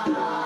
Dage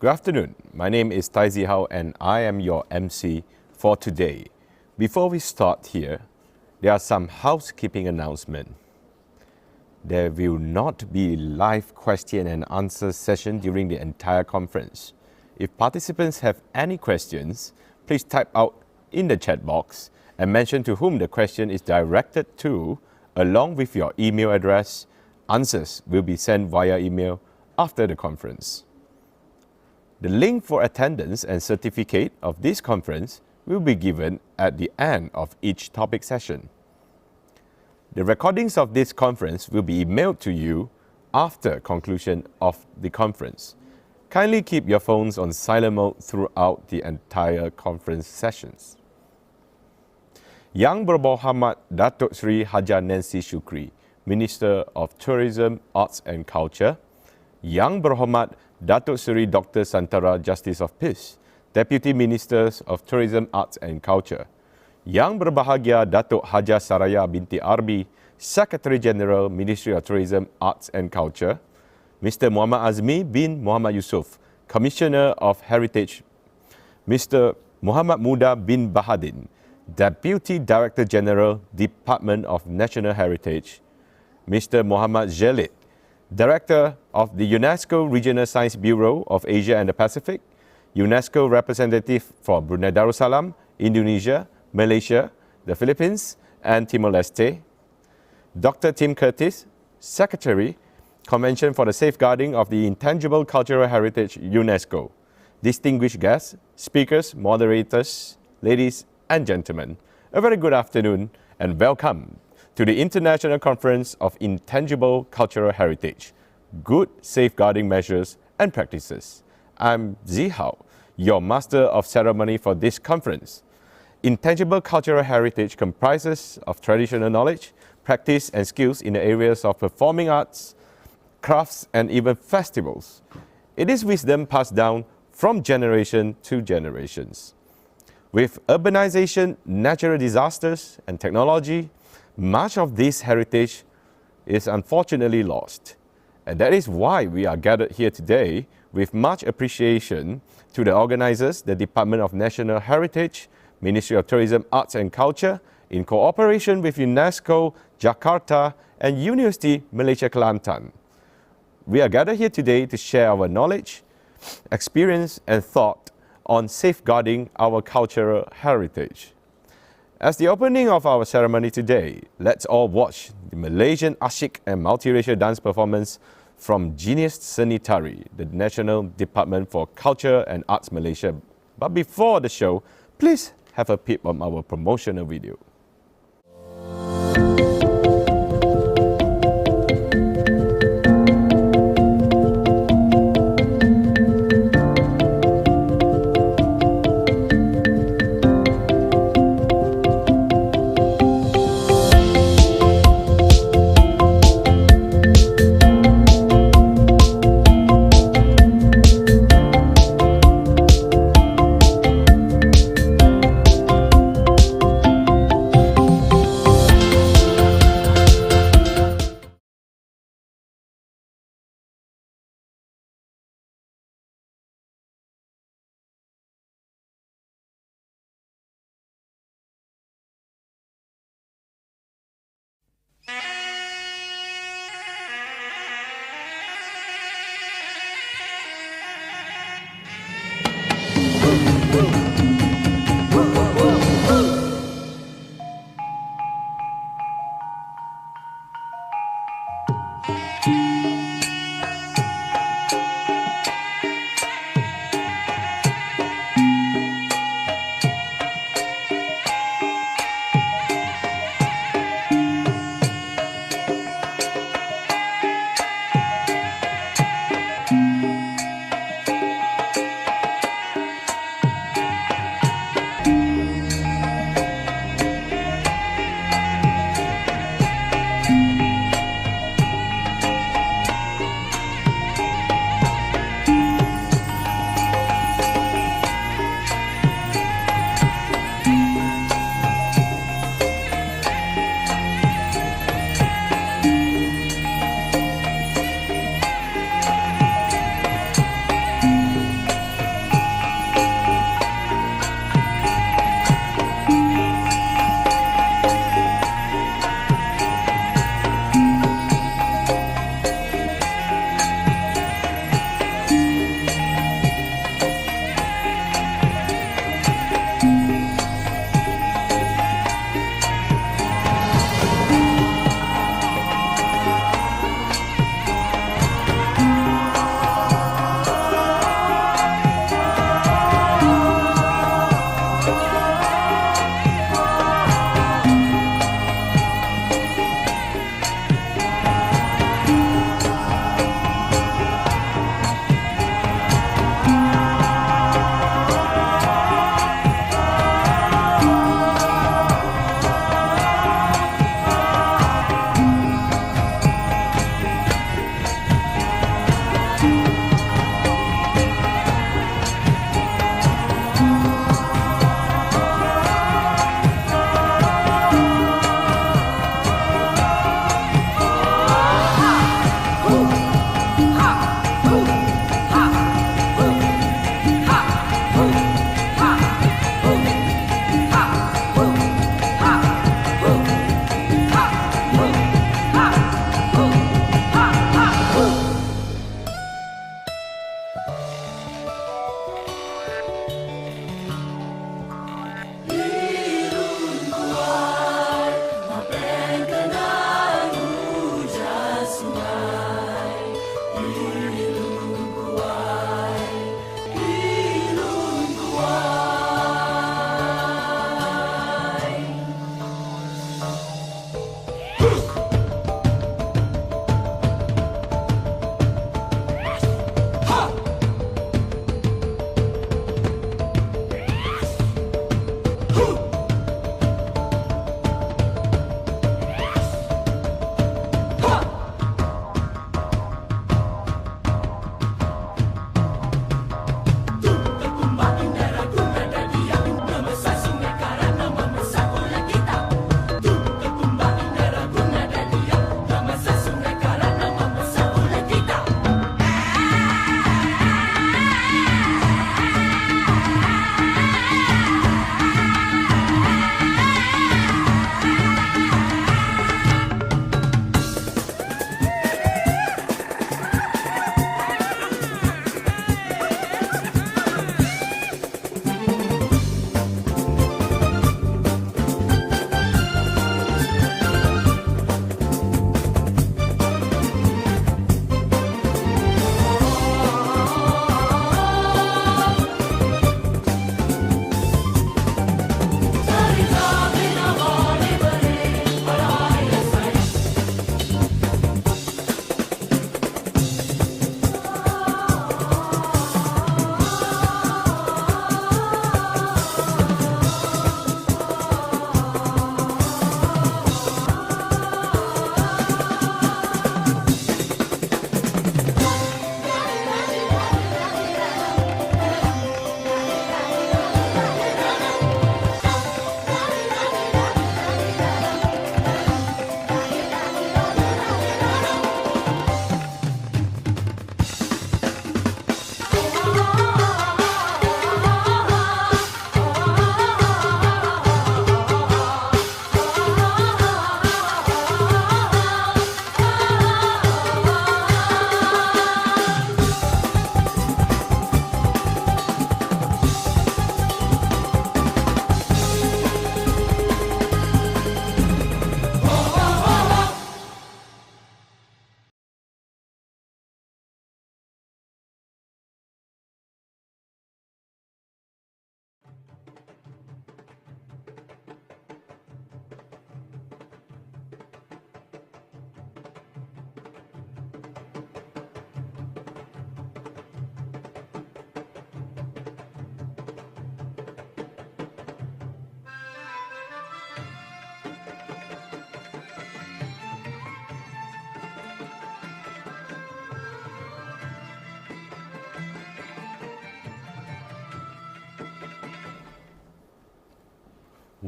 Good afternoon. My name is Tai Zihao and I am your MC for today. Before we start here, there are some housekeeping announcements. There will not be live question and answer session during the entire conference. If participants have any questions, please type out in the chat box and mention to whom the question is directed to, along with your email address. Answers will be sent via email after the conference. The link for attendance and certificate of this conference will be given at the end of each topic session. The recordings of this conference will be emailed to you after conclusion of the conference. Kindly keep your phones on silent mode throughout the entire conference sessions. Yang Berhormat Datuk Seri Haja Nancy Shukri, Minister of Tourism, Arts and Culture, Yang Berhormat Datuk Seri Dr. Santara Justice of Peace, Deputy Ministers of Tourism, Arts and Culture, Yang Berbahagia Datuk Haja Saraya binti Arbi, Secretary General, Ministry of Tourism, Arts and Culture, Mr. Muhammad Azmi bin Muhammad Yusof, Commissioner of Heritage, Mr. Muhammad Muda bin Bahadin, Deputy Director General, Department of National Heritage, Mr. Muhammad Jalid, Director of the UNESCO Regional Science Bureau of Asia and the Pacific, UNESCO Representative for Brunei Darussalam, Indonesia, Malaysia, the Philippines, and Timor-Leste, Dr. Tim Curtis, Secretary, Convention for the Safeguarding of the Intangible Cultural Heritage, UNESCO, distinguished guests, speakers, moderators, ladies and gentlemen, a very good afternoon and welcome to the International Conference of Intangible Cultural Heritage, Good Safeguarding Measures and Practices. I'm Zihao, your Master of Ceremony for this conference. Intangible cultural heritage comprises of traditional knowledge, practice and skills in the areas of performing arts, crafts and even festivals. It is wisdom passed down from generation to generations. With urbanization, natural disasters and technology, much of this heritage is unfortunately lost. And that is why we are gathered here today with much appreciation to the organizers, the Department of National Heritage, Ministry of Tourism, Arts and Culture, in cooperation with UNESCO, Jakarta and University Malaysia Kelantan. We are gathered here today to share our knowledge, experience and thought on safeguarding our cultural heritage. As the opening of our ceremony today, let's all watch the Malaysian Icich and multiracial dance performance from Genius Seni Tari, the National Department for Culture and Arts Malaysia. But before the show, please have a peep on our promotional video.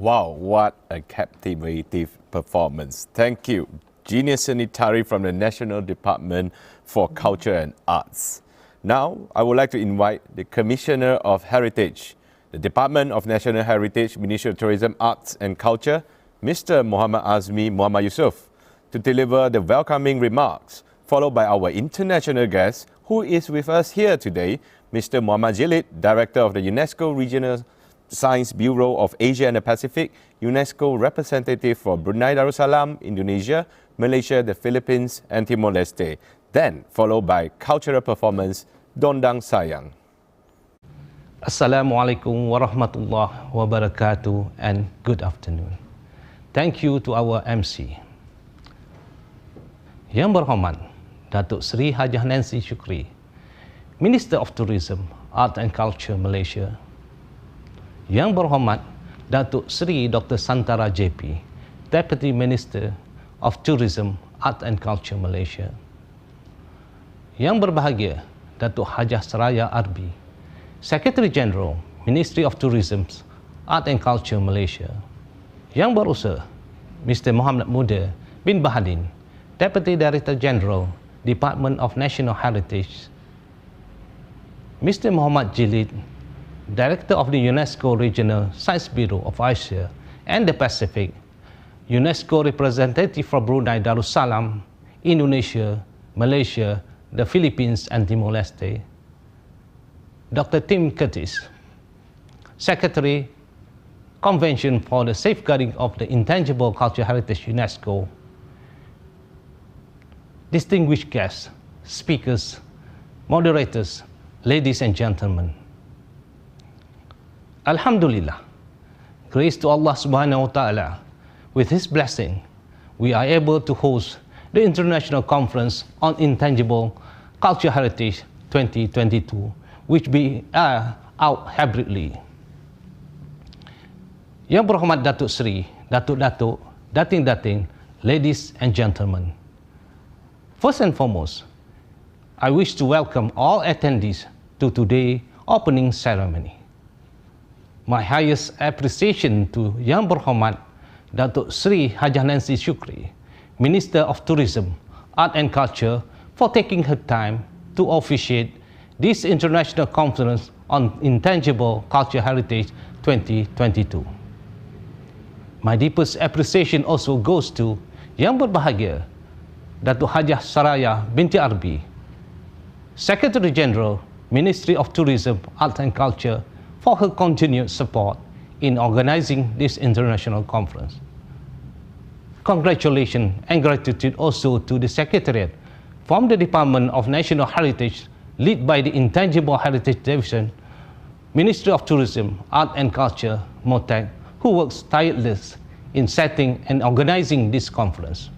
Wow, what a captivating performance. Thank you, Genius Sanitari from the National Department for Culture and Arts. Now, I would like to invite the Commissioner of Heritage, the Department of National Heritage, Ministry of Tourism, Arts and Culture, Mr. Muhammad Azmi Muhammad Yusuf, to deliver the welcoming remarks, followed by our international guest, who is with us here today, Mr. Muhammad Jilid, Director of the UNESCO Regional Science Bureau of Asia and the Pacific, UNESCO representative for Brunei Darussalam, Indonesia, Malaysia, the Philippines, and Timor-Leste. Then followed by cultural performance, Dondang Sayang. Assalamualaikum warahmatullahi wabarakatuh and good afternoon. Thank you to our MC. Yang berhormat Datuk Seri Hajah Nancy Shukri, Minister of Tourism, Art and Culture Malaysia. Yang berhormat Datuk Seri Dr. Santara JP, Deputy Minister of Tourism, Art and Culture Malaysia. Yang berbahagia Datuk Hajah Seraya Arbi, Secretary General, Ministry of Tourism, Art and Culture Malaysia. Yang berusaha Mr. Muhammad bin Bahadin, Deputy Director General, Department of National Heritage, Mr. Muhammad Jilid, Director of the UNESCO Regional Science Bureau of Asia and the Pacific, UNESCO representative for Brunei Darussalam, Indonesia, Malaysia, the Philippines, and Timor-Leste. Dr. Tim Curtis, Secretary, Convention for the Safeguarding of the Intangible Cultural Heritage UNESCO. Distinguished guests, speakers, moderators, ladies and gentlemen. Alhamdulillah, grace to Allah subhanahu wa ta'ala. With His blessing, we are able to host the International Conference on Intangible Cultural Heritage 2022, which we are out hybridly. Yang berhormat Datuk Seri, Datuk-Datuk, Dating-Dating, ladies and gentlemen. First and foremost, I wish to welcome all attendees to today's opening ceremony. My highest appreciation to Yang berhormat Datuk Seri Hajah Nancy Shukri, Minister of Tourism, Art and Culture, for taking her time to officiate this International Conference on Intangible Cultural Heritage 2022. My deepest appreciation also goes to Yang berbahagia Datuk Hajah Saraya binti Arbi, Secretary General, Ministry of Tourism, Art and Culture, for her continued support in organizing this international conference. Congratulations and gratitude also to the Secretariat from the Department of National Heritage, led by the Intangible Heritage Division, Ministry of Tourism, Art and Culture, MOTAC, who works tirelessly in setting and organizing this conference.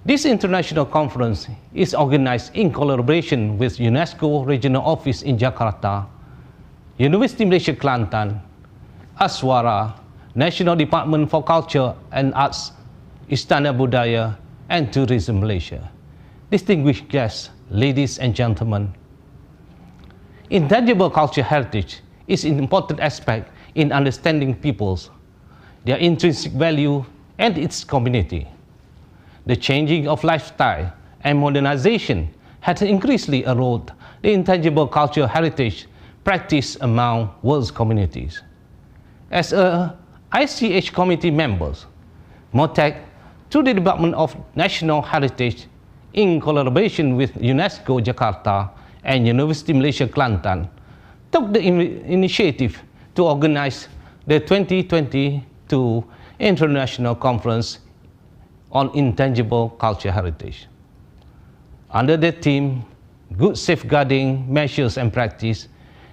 This international conference is organized in collaboration with UNESCO Regional Office in Jakarta, University Malaysia Kelantan, Aswara, National Department for Culture and Arts, Istana Budaya, and Tourism Malaysia. Distinguished guests, ladies and gentlemen, intangible cultural heritage is an important aspect in understanding peoples, their intrinsic value, and its community. The changing of lifestyle and modernization has increasingly eroded the intangible cultural heritage practice among world's communities. As a Icich committee members, MOTAC, through the Department of National Heritage, in collaboration with UNESCO Jakarta and University Malaysia Kelantan, took the initiative to organize the 2022 International Conference on Intangible Cultural Heritage. Under the theme, Good Safeguarding Measures and Practice,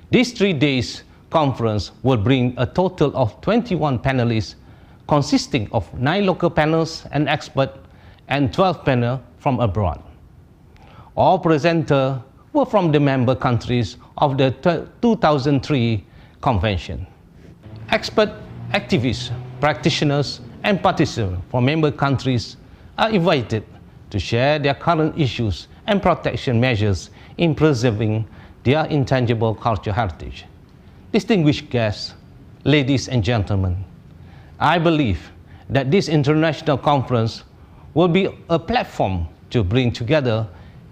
this 3 days conference will bring a total of 21 panelists consisting of 9 local panels and experts and 12 panels from abroad. All presenters were from the member countries of the 2003 convention. Expert activists, practitioners, and participants from member countries are invited to share their current issues and protection measures in preserving their intangible cultural heritage. Distinguished guests, ladies and gentlemen, I believe that this international conference will be a platform to bring together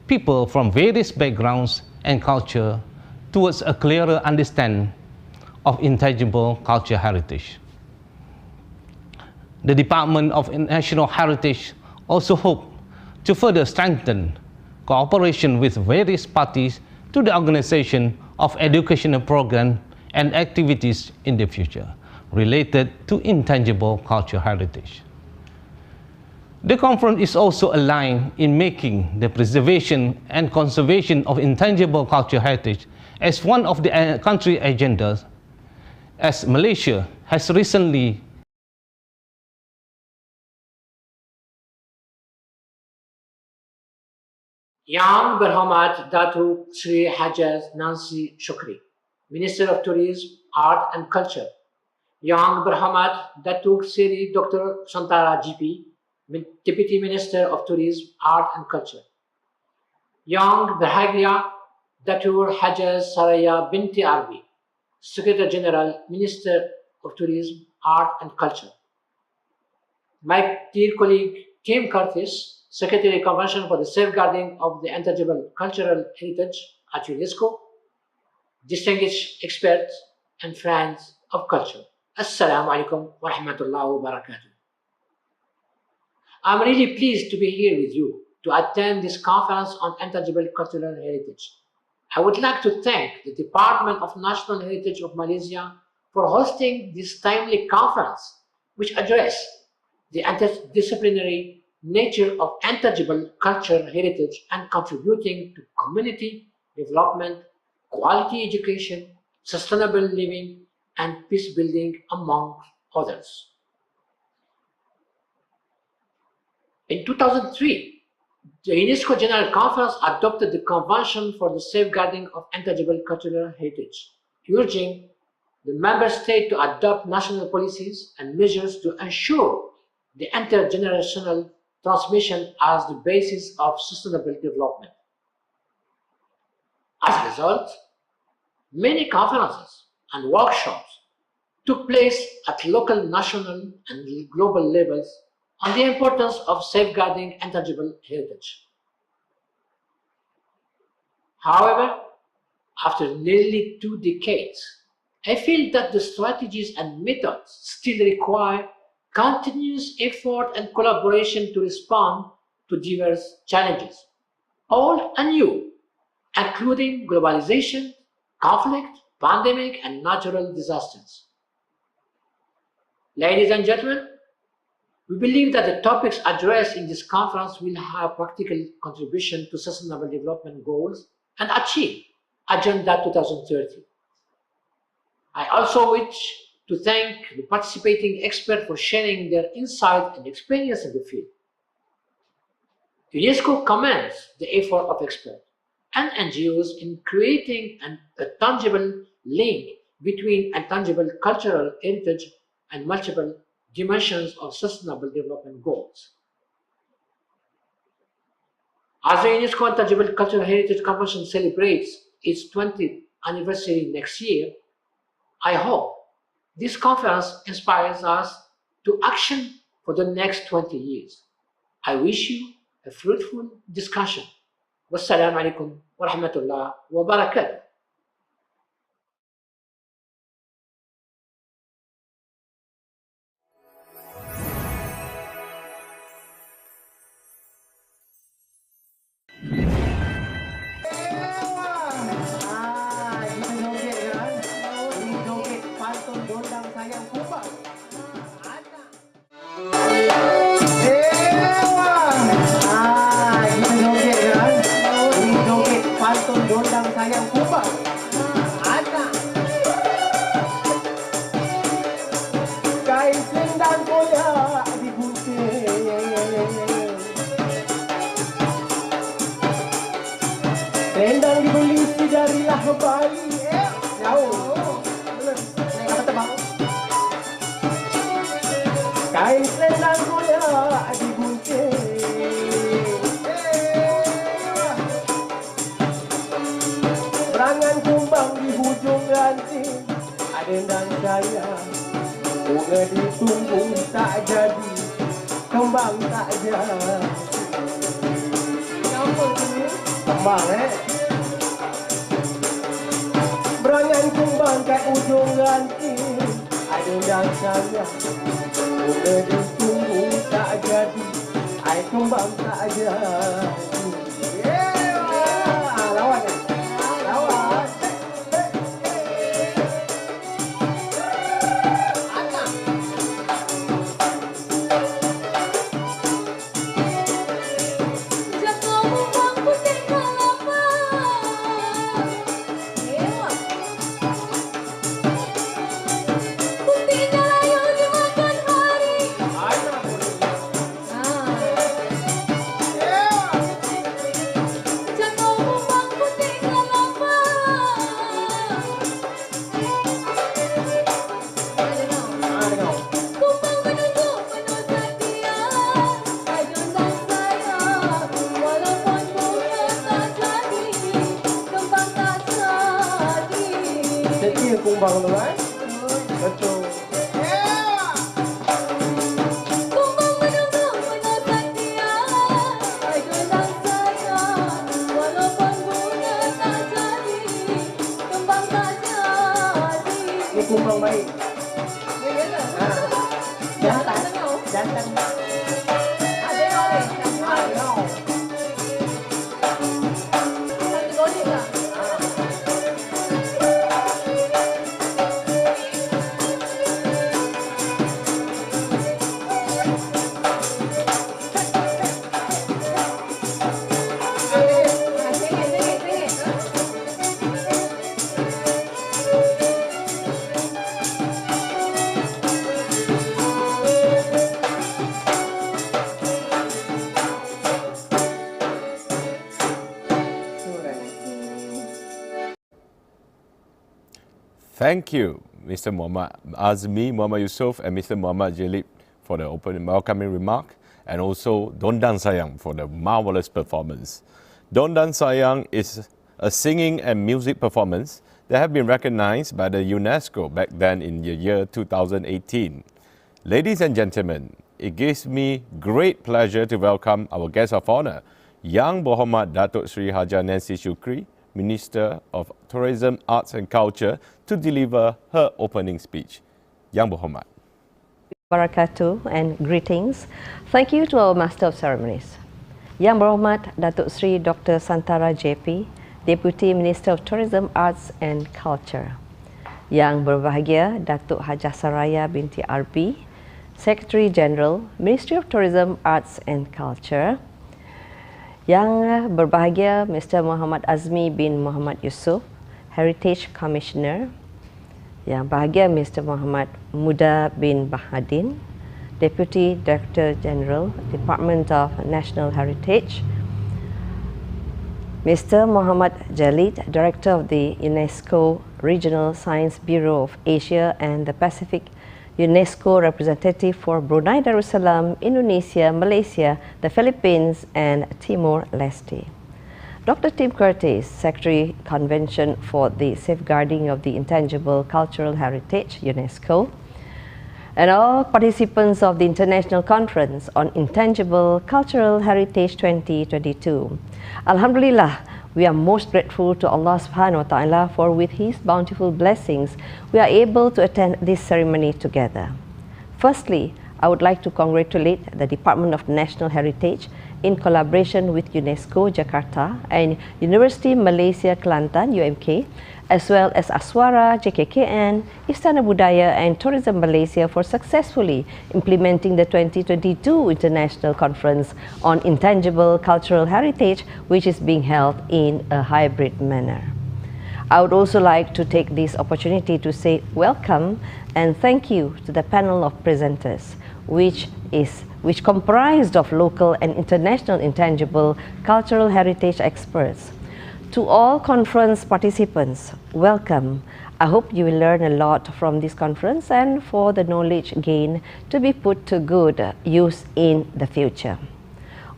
people from various backgrounds and culture towards a clearer understanding of intangible cultural heritage. The Department of National Heritage also hopes to further strengthen cooperation with various parties to the organization of educational programs and activities in the future related to intangible cultural heritage. The conference is also aligned in making the preservation and conservation of intangible cultural heritage as one of the country agendas, as Malaysia has recently Yang berhormat Datuk Seri Hajah Nancy Shukri, Minister of Tourism, Art and Culture. Yang berhormat Datuk Seri Dr. Santara GP, Deputy Minister of Tourism, Art and Culture. Yang berbahagia Datuk Hajah Saraya binti Arbi, Secretary General, Minister of Tourism, Art and Culture. My dear colleague Tim Curtis, Secretary Convention for the Safeguarding of the Intangible Cultural Heritage, at UNESCO, distinguished experts, and friends of culture. Assalamu alaikum wa rahmatullahi wa barakatuh. I'm really pleased to be here with you to attend this conference on intangible cultural heritage. I would like to thank the Department of National Heritage of Malaysia for hosting this timely conference, which addresses the interdisciplinary nature of intangible cultural heritage and contributing to community development, quality education, sustainable living, and peace building, among others. In 2003, the UNESCO General Conference adopted the Convention for the Safeguarding of Intangible Cultural Heritage, urging the member states to adopt national policies and measures to ensure the intergenerational transmission as the basis of sustainable development. As a result, many conferences and workshops took place at local, national, and global levels on the importance of safeguarding intangible heritage. However, after nearly 2 decades, I feel that the strategies and methods still require continuous effort and collaboration to respond to diverse challenges, old and new, including globalization, conflict, pandemic, and natural disasters. Ladies and gentlemen, we believe that the topics addressed in this conference will have practical contribution to sustainable development goals and achieve Agenda 2030. I also wish to thank the participating experts for sharing their insight and experience in the field. UNESCO commends the effort of experts and NGOs in creating a tangible link between intangible cultural heritage and multiple dimensions of sustainable development goals. As the UNESCO Intangible Cultural Heritage Convention celebrates its 20th anniversary next year, I hope this conference inspires us to action for the next 20 years. I wish you a fruitful discussion. Wassalamu alaikum wa rahmatullah wa barakatuh. Rendang dibeli sidarilah bayi. Jauh. Naik kapal terbang. Kain selendang kuda digunting. Berangan kumbang di hujung ranting. Adendang saya. Bunga ditunggu tak jadi. Kembang tak jadi. Kembang Berangan kumbang kat ujung ranting. Adendang saya. Bunga ditunggu tak jadi. Air kembang tak jadi. Lawan kan? Lawan. Kumbang tu kan? Betul. Kumbang menunggu menekan dia. Ajudan saya, walaupun bunga tak jadi. kumbang baik. Ya ke? Jantan. Tengok. Jantan. Ada orang. No. Satu goli tak? Thank you, Mr. Muhammad Azmi, Muhammad Yusof, and Mr. Muhammad Jalib for the opening welcoming remark, and also Don Dan Sayang for the marvelous performance. Don Dan Sayang is a singing and music performance that have been recognized by the UNESCO back then in the year 2018. Ladies and gentlemen, it gives me great pleasure to welcome our guest of honor, Yang Berhormat Datuk Sri Hajah Nancy Shukri, Minister of Tourism, Arts and Culture, to deliver her opening speech. Yang Berhormat. Barakatuh and greetings. Thank you to our Master of Ceremonies. Yang Berhormat Datuk Sri Dr. Santara JP, Deputy Minister of Tourism, Arts and Culture. Yang Berbahagia Datuk Hajah Saraya binti Arbi, Secretary General, Ministry of Tourism, Arts and Culture. Yang Berbahagia Mr. Muhammad Azmi bin Muhammad Yusof, Heritage Commissioner. Yang Bahagia Mr. Muhammad Muda bin Bahadin, Deputy Director General, Department of National Heritage. Mr. Muhammad Jalid, Director of the UNESCO Regional Science Bureau of Asia and the Pacific, UNESCO representative for Brunei Darussalam, Indonesia, Malaysia, the Philippines and Timor-Leste. Dr. Tim Curtis, Secretary Convention for the Safeguarding of the Intangible Cultural Heritage, UNESCO, and all participants of the International Conference on Intangible Cultural Heritage 2022. Alhamdulillah, we are most grateful to Allah subhanahu wa ta'ala for with His bountiful blessings, we are able to attend this ceremony together. Firstly, I would like to congratulate the Department of National Heritage in collaboration with UNESCO Jakarta and University Malaysia Kelantan UMK, as well as Aswara, JKKN, Istana Budaya and Tourism Malaysia for successfully implementing the 2022 International Conference on Intangible Cultural Heritage, which is being held in a hybrid manner. I would also like to take this opportunity to say welcome and thank you to the panel of presenters, which comprised of local and international intangible cultural heritage experts. To all conference participants, welcome. I hope you will learn a lot from this conference and for the knowledge gained to be put to good use in the future.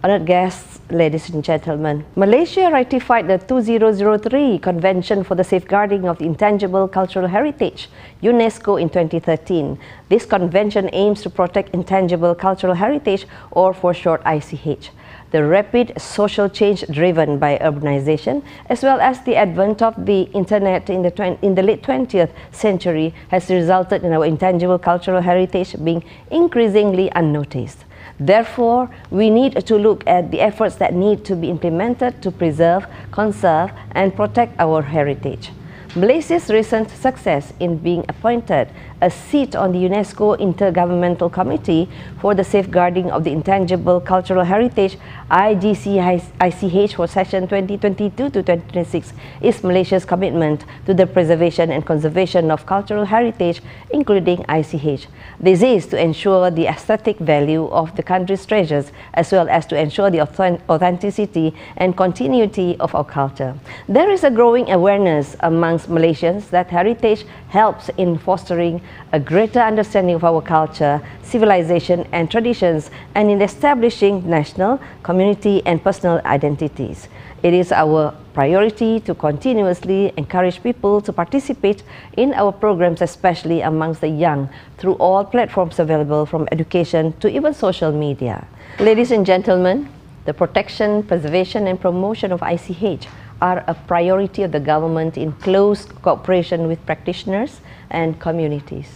Honored guests, ladies and gentlemen, Malaysia ratified the 2003 Convention for the Safeguarding of the Intangible Cultural Heritage, UNESCO, in 2013. This convention aims to protect intangible cultural heritage, or for short ICH. The rapid social change driven by urbanization, as well as the advent of the internet in the late 20th century, has resulted in our intangible cultural heritage being increasingly unnoticed. Therefore, we need to look at the efforts that need to be implemented to preserve, conserve, and protect our heritage. Malaysia's recent success in being appointed a seat on the UNESCO Intergovernmental Committee for the Safeguarding of the Intangible Cultural Heritage IGC-ICH for session 2022 to 2026 is Malaysia's commitment to the preservation and conservation of cultural heritage, including ICH. This is to ensure the aesthetic value of the country's treasures, as well as to ensure the authenticity and continuity of our culture. There is a growing awareness amongst Malaysians that heritage helps in fostering a greater understanding of our culture, civilization and traditions, and in establishing national, community and personal identities. It is our priority to continuously encourage people to participate in our programs, especially amongst the young, through all platforms available from education to even social media. Ladies and gentlemen, the protection, preservation and promotion of ICH are a priority of the government in close cooperation with practitioners and communities.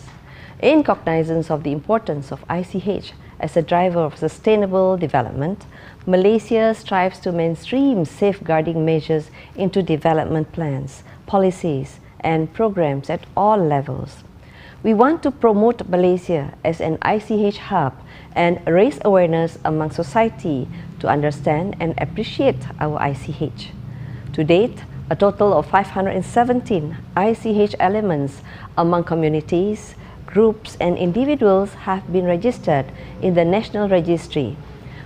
In cognizance of the importance of ICH as a driver of sustainable development, Malaysia strives to mainstream safeguarding measures into development plans, policies, and programs at all levels. We want to promote Malaysia as an ICH hub and raise awareness among society to understand and appreciate our ICH. To date, a total of 517 ICH elements among communities, groups, and individuals have been registered in the National Registry.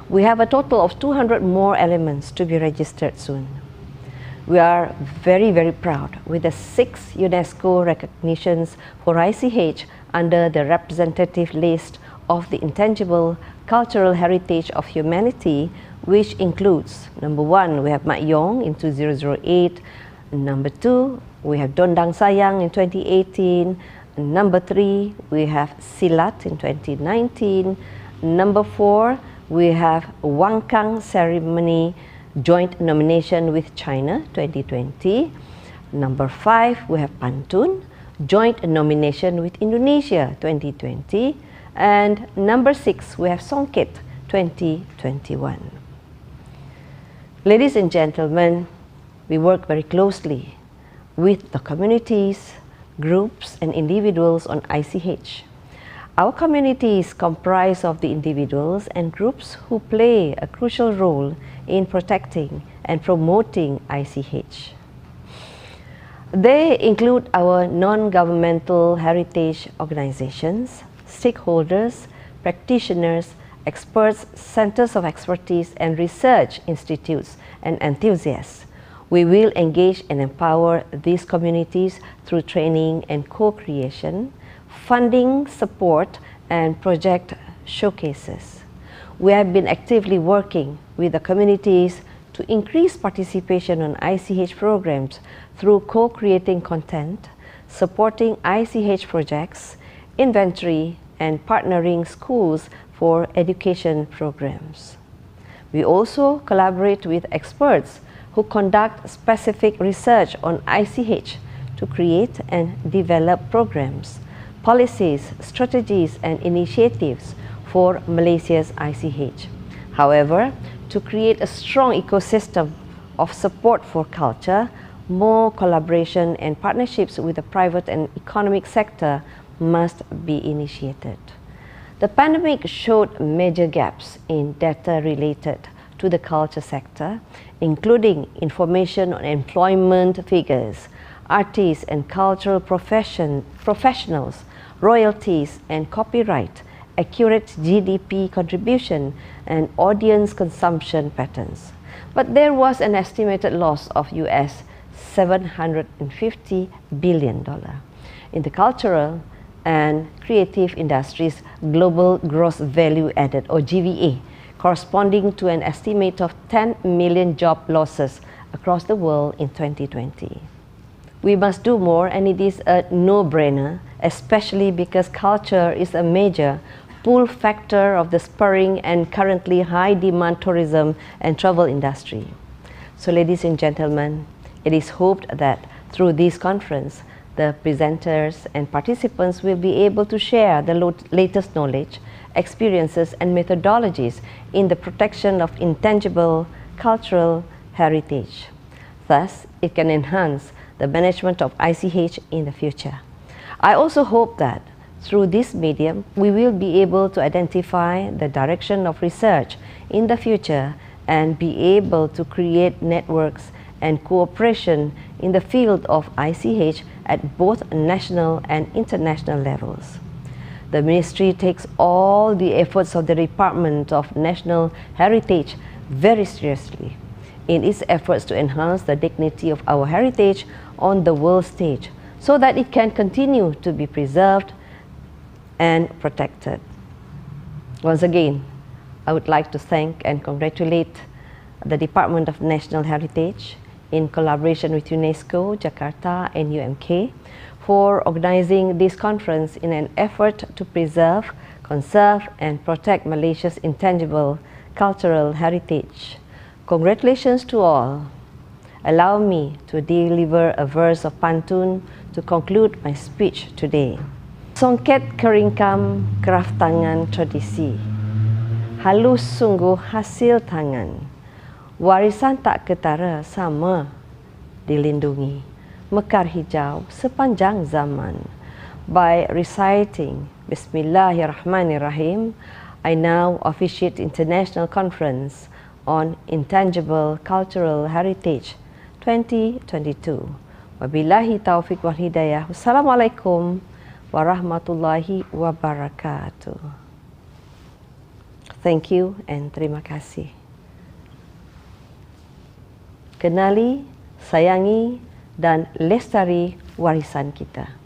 We have a total of 200 more elements to be registered soon. We are very proud with the 6 UNESCO recognitions for ICH under the representative list of the Intangible Cultural Heritage of Humanity, which includes, number 1, we have Mak Yong in 2008, number 2, we have Dondang Sayang in 2018, number 3, we have Silat in 2019, number 4, we have Wangkang Ceremony joint nomination with China 2020. Number 5, we have Pantun, joint nomination with Indonesia 2020. And number 6, we have Songket 2021. Ladies and gentlemen, we work very closely with the communities, groups, and individuals on ICH. Our communities comprise of the individuals and groups who play a crucial role in protecting and promoting ICH. They include our non-governmental heritage organizations, stakeholders, practitioners, experts, centers of expertise, and research institutes and enthusiasts. We will engage and empower these communities through training and co-creation, funding, support, and project showcases. We have been actively working with the communities to increase participation on ICH programs through co-creating content, supporting ICH projects, inventory, and partnering schools for education programs. We also collaborate with experts who conduct specific research on ICH to create and develop programs, policies, strategies, and initiatives for Malaysia's ICH. However, to create a strong ecosystem of support for culture, more collaboration and partnerships with the private and economic sector must be initiated. The pandemic showed major gaps in data related to the culture sector, including information on employment figures, artists and cultural professionals, royalties and copyright, accurate GDP contribution, and audience consumption patterns. But there was an estimated loss of US $750 billion in the cultural and creative industries global gross value added, or GVA, corresponding to an estimate of 10 million job losses across the world in 2020. We must do more, and it is a no-brainer, especially because culture is a major pull factor of the spurring and currently high-demand tourism and travel industry. So, ladies and gentlemen, it is hoped that through this conference, the presenters and participants will be able to share the latest knowledge, experiences, and methodologies in the protection of intangible cultural heritage. Thus, it can enhance the management of ICH in the future. I also hope that through this medium, we will be able to identify the direction of research in the future and be able to create networks and cooperation in the field of ICH at both national and international levels. The Ministry takes all the efforts of the Department of National Heritage very seriously in its efforts to enhance the dignity of our heritage on the world stage so that it can continue to be preserved and protected. Once again, I would like to thank and congratulate the Department of National Heritage in collaboration with UNESCO, Jakarta, and UMK for organizing this conference in an effort to preserve, conserve, and protect Malaysia's intangible cultural heritage. Congratulations to all. Allow me to deliver a verse of pantun to conclude my speech today. Songket keringkam keraf tangan tradisi, halus sungguh hasil tangan, warisan tak ketara sama dilindungi, mekar hijau sepanjang zaman. By reciting Bismillahirrahmanirrahim, I now officiate International Conference on Intangible Cultural Heritage 2022. Wabillahi taufiq wal hidayah. Wassalamualaikum warahmatullahi wabarakatuh. Thank you and terima kasih. Kenali, sayangi, dan lestari warisan kita.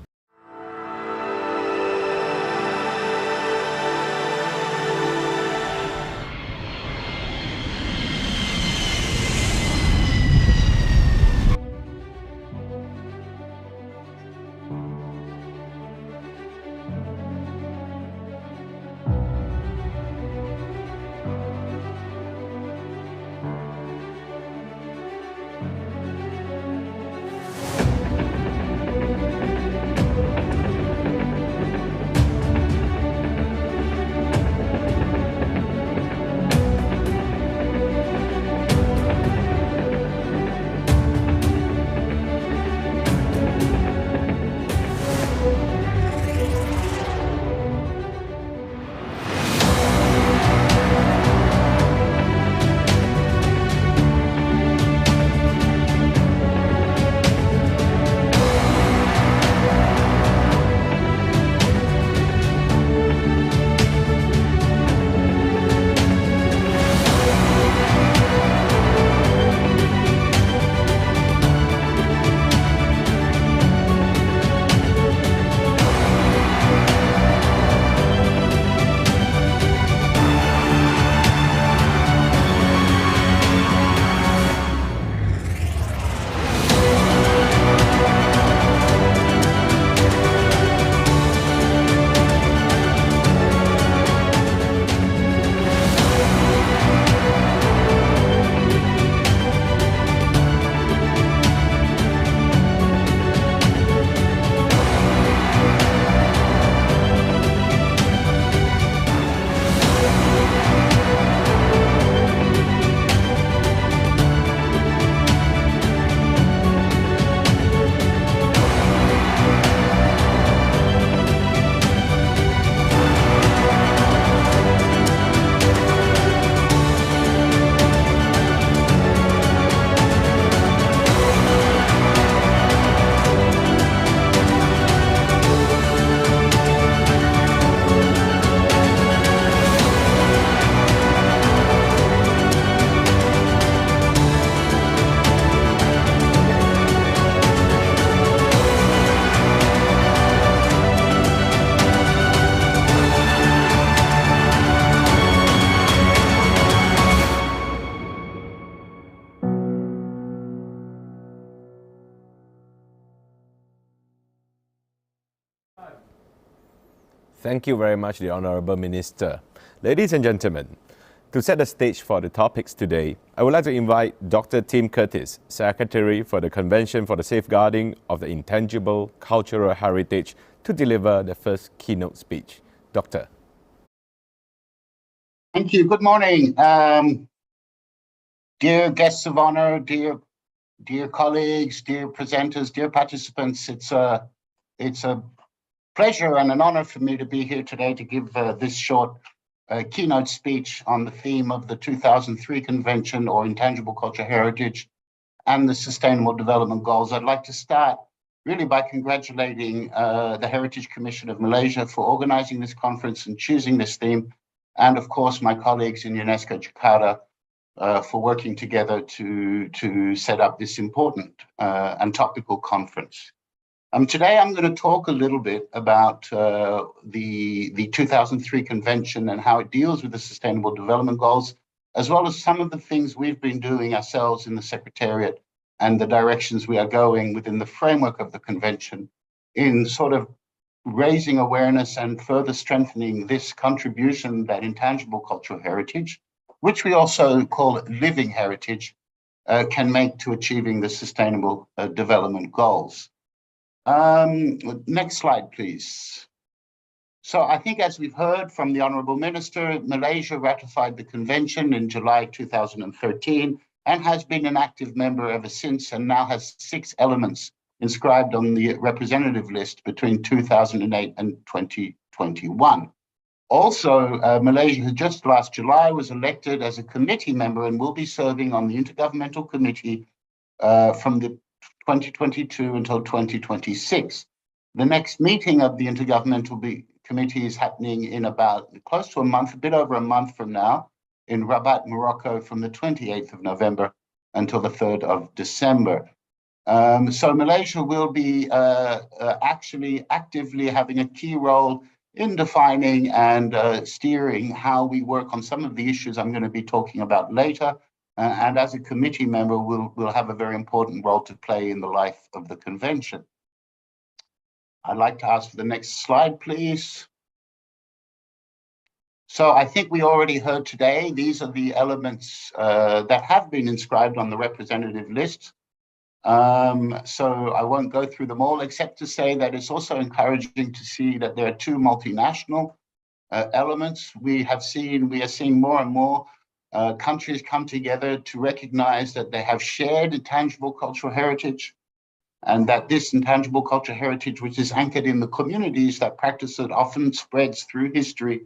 Thank you very much, the Honourable Minister. Ladies and gentlemen, to set the stage for the topics today, I would like to invite Dr. Tim Curtis, Secretary for the Convention for the Safeguarding of the Intangible Cultural Heritage, to deliver the first keynote speech. Doctor. Thank you. Good morning. Dear guests of honor, dear colleagues, dear presenters, dear participants, it's a pleasure and an honor for me to be here today to give this short keynote speech on the theme of the 2003 Convention or Intangible Cultural Heritage and the Sustainable Development Goals. I'd like to start really by congratulating the Heritage Commission of Malaysia for organizing this conference and choosing this theme, and of course my colleagues in UNESCO Jakarta for working together to set up this important and topical conference. Today I'm going to talk a little bit about the 2003 Convention and how it deals with the Sustainable Development Goals, as well as some of the things we've been doing ourselves in the Secretariat and the directions we are going within the framework of the Convention in sort of raising awareness and further strengthening this contribution that intangible cultural heritage, which we also call living heritage, can make to achieving the Sustainable Development Goals. Next slide, please. So I think, as we've heard from the Honourable Minister, Malaysia ratified the convention in July 2013 and has been an active member ever since, and now has 6 elements inscribed on the representative list between 2008 and 2021. Also, Malaysia, just last July, was elected as a committee member and will be serving on the Intergovernmental Committee from the 2022 until 2026. The next meeting of the Intergovernmental Committee is happening in about close to a month, a bit over a month from now, in Rabat, Morocco, from the 28th of November until the 3rd of December. So Malaysia will be actually actively having a key role in defining and steering how we work on some of the issues I'm going to be talking about later. And as a committee member, we'll have a very important role to play in the life of the convention. I'd like to ask for the next slide, please. So I think we already heard today, these are the elements that have been inscribed on the representative list. So I won't go through them all, except to say that it's also encouraging to see that there are 2 multinational elements. We are seeing more and more countries come together to recognize that they have shared intangible cultural heritage, and that this intangible cultural heritage, which is anchored in the communities that practice it, often spreads through history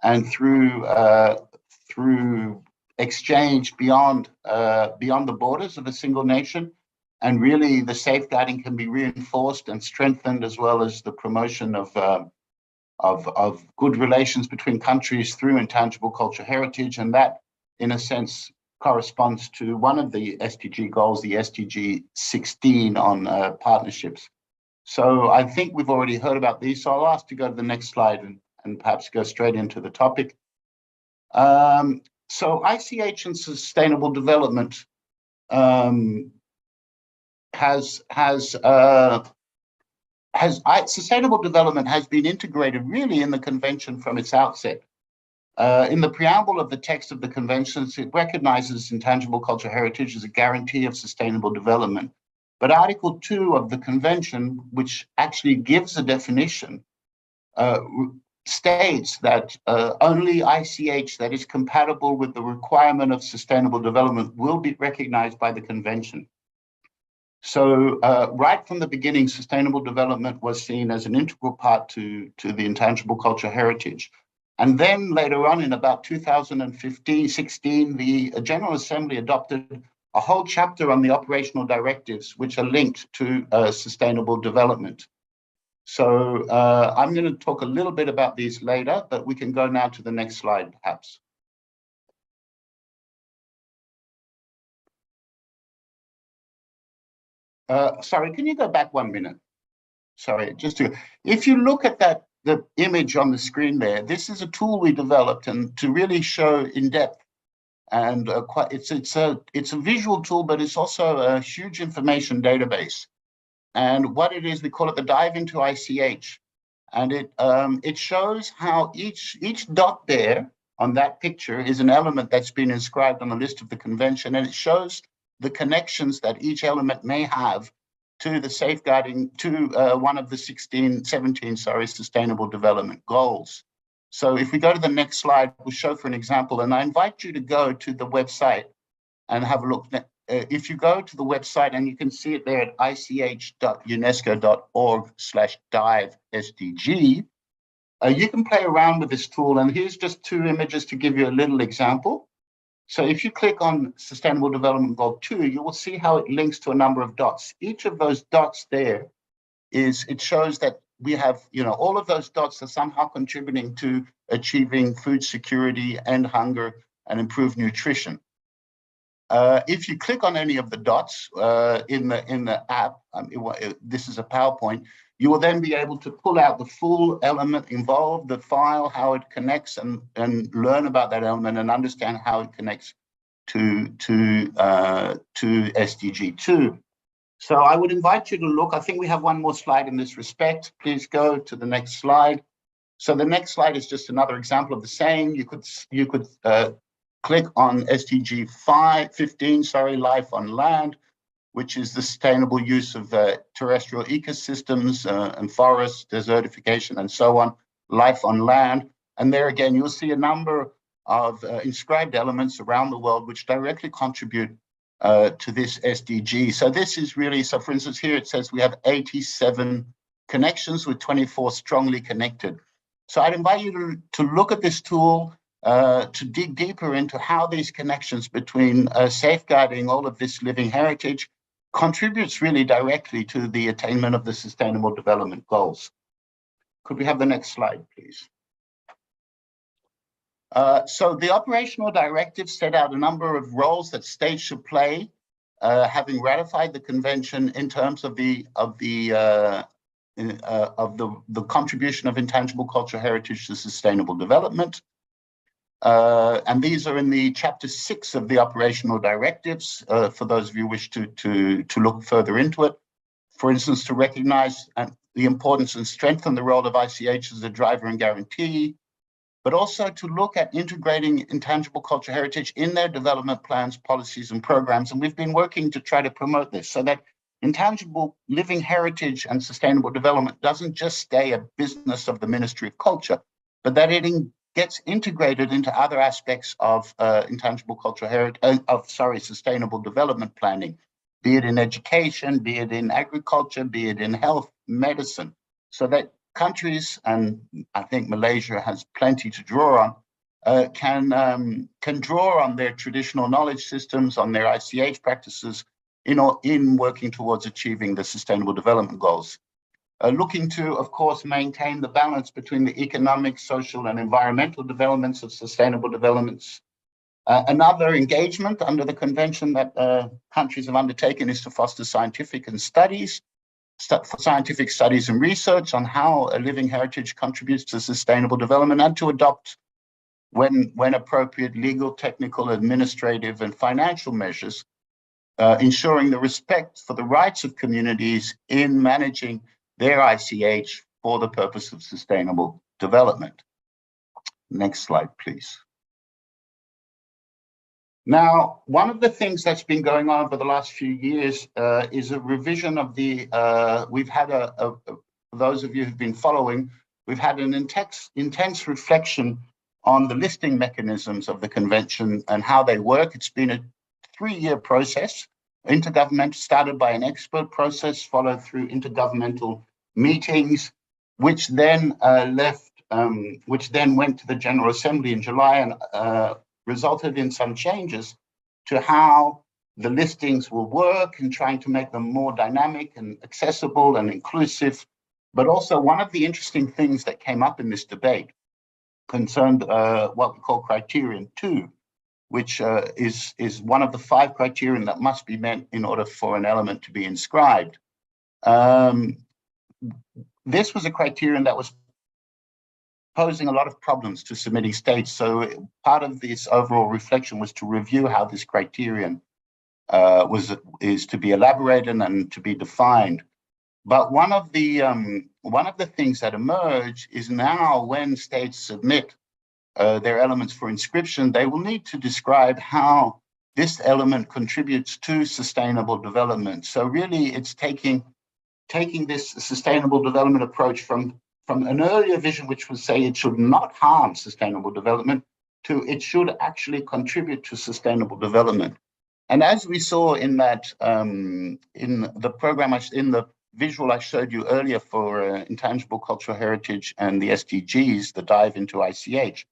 and through exchange beyond the borders of a single nation. And really, the safeguarding can be reinforced and strengthened, as well as the promotion of good relations between countries through intangible cultural heritage. And that, in a sense, corresponds to one of the SDG goals, the SDG 16 on partnerships. So I think we've already heard about these. So I'll ask to go to the next slide and perhaps go straight into the topic. So ICH and sustainable development sustainable development has been integrated really in the convention from its outset. In the preamble of the text of the conventions, it recognizes intangible cultural heritage as a guarantee of sustainable development. But Article 2 of the convention, which actually gives a definition, states that only ICH that is compatible with the requirement of sustainable development will be recognized by the convention. So right from the beginning, sustainable development was seen as an integral part to the intangible cultural heritage. And then later on, in about 2015-16, the General Assembly adopted a whole chapter on the operational directives, which are linked to sustainable development. So I'm going to talk a little bit about these later, but we can go now to the next slide, perhaps. Sorry, can you go back 1 minute? Sorry, if you look at the image on the screen there, this is a tool we developed and to really show in depth, and it's a visual tool, but it's also a huge information database. And what it is, we call it the Dive into ICH, and it shows how each dot there on that picture is an element that's been inscribed on the list of the convention, and it shows the connections that each element may have to the safeguarding, to one of the 17 sustainable development goals. So if we go to the next slide, we'll show for an example, and I invite you to go to the website and have a look. If you go to the website, and you can see it there at ich.unesco.org/dive-SDG, you can play around with this tool, and here's just 2 images to give you a little example. So if you click on Sustainable Development Goal 2, you will see how it links to a number of dots. Each of those dots there it shows that we have, all of those dots are somehow contributing to achieving food security, end hunger, and improved nutrition. If you click on any of the dots in the app, this is a PowerPoint, you will then be able to pull out the full element involved, the file, how it connects, and learn about that element and understand how it connects to SDG 2. So I would invite you to look. I think we have one more slide in this respect. Please go to the next slide. So the next slide is just another example of the same. You could click on SDG 15, life on land, which is the sustainable use of terrestrial ecosystems and forests, desertification, and so on, life on land. And there again, you'll see a number of inscribed elements around the world which directly contribute to this SDG. So this is really, so for instance, here it says we have 87 connections with 24 strongly connected. So I'd invite you to look at this tool, to dig deeper into how these connections between safeguarding all of this living heritage contributes really directly to the attainment of the Sustainable Development Goals. Could we have the next slide, please? So the operational directives set out a number of roles that states should play, having ratified the convention in terms of the contribution of intangible cultural heritage to sustainable development. And these are in the chapter 6 of the operational directives, for those of you who wish to look further into it. For instance, to recognize the importance and strengthen the role of ICH as a driver and guarantee, but also to look at integrating intangible cultural heritage in their development plans, policies, and programs. And we've been working to try to promote this so that intangible living heritage and sustainable development doesn't just stay a business of the Ministry of Culture, but that it gets integrated into other aspects of intangible cultural heritage, sustainable development planning, be it in education, be it in agriculture, be it in health, medicine, so that countries, and I think Malaysia has plenty to draw on, can draw on their traditional knowledge systems, on their ICH practices in working towards achieving the Sustainable Development Goals. Looking to, of course, maintain the balance between the economic, social, and environmental developments of sustainable developments. Another engagement under the convention that countries have undertaken is to foster scientific studies and research on how a living heritage contributes to sustainable development, and to adopt, when appropriate, legal, technical, administrative, and financial measures, ensuring the respect for the rights of communities in managing their ICH for the purpose of sustainable development. Next slide, please. Now, one of the things that's been going on over the last few years is a revision of the, we've had for those of you who've been following, we've had an intense reflection on the listing mechanisms of the convention and how they work. It's been a 3-year process, intergovernmental, started by an expert process, followed through intergovernmental meetings, which then went to the General Assembly in July and resulted in some changes to how the listings will work and trying to make them more dynamic and accessible and inclusive. But also, one of the interesting things that came up in this debate concerned what we call criterion 2, which is one of the 5 criterion that must be met in order for an element to be inscribed. This was a criterion that was posing a lot of problems to submitting states. So part of this overall reflection was to review how this criterion is to be elaborated and to be defined. But one of the things that emerge is now when states submit their elements for inscription, they will need to describe how this element contributes to sustainable development. So really it's taking this sustainable development approach from an earlier vision, which would say it should not harm sustainable development, to it should actually contribute to sustainable development. And as we saw in that, in the program, in the visual I showed you earlier for intangible cultural heritage and the SDGs, the dive into ICH,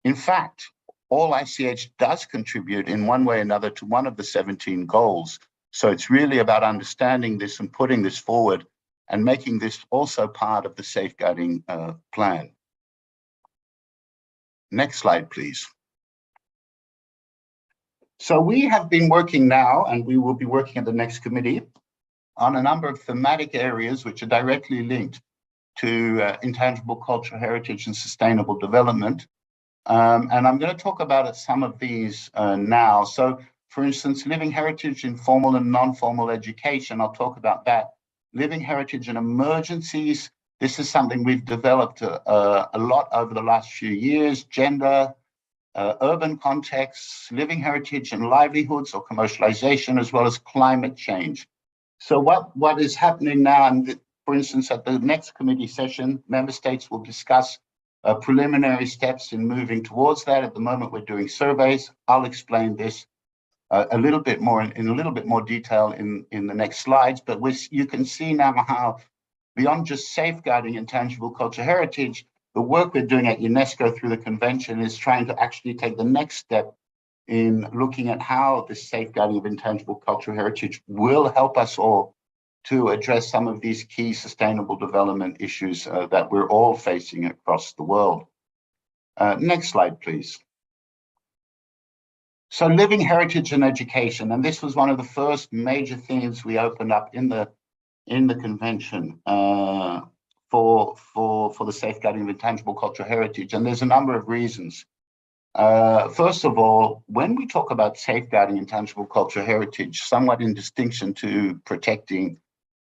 in fact, all ICH does contribute in one way or another to one of the 17 goals. So it's really about understanding this and putting this forward and making this also part of the safeguarding plan. Next slide, please. So we have been working now, and we will be working at the next committee, on a number of thematic areas which are directly linked to intangible cultural heritage and sustainable development. And I'm going to talk about some of these now. So, for instance, living heritage in formal and non-formal education, I'll talk about that. Living heritage in emergencies, this is something we've developed a lot over the last few years. Gender, urban contexts, living heritage and livelihoods or commercialization, as well as climate change. So what is happening now, and for instance, at the next committee session, member states will discuss preliminary steps in moving towards that. At the moment, we're doing surveys. I'll explain this a little bit more in a little bit more detail in the next slides, but you can see now how beyond just safeguarding intangible cultural heritage, the work we're doing at UNESCO through the convention is trying to actually take the next step in looking at how the safeguarding of intangible cultural heritage will help us all to address some of these key sustainable development issues that we're all facing across the world. Next slide, please. So living heritage and education, and this was one of the first major themes we opened up in the convention for the safeguarding of intangible cultural heritage, and there's a number of reasons. First of all, when we talk about safeguarding intangible cultural heritage, somewhat in distinction to protecting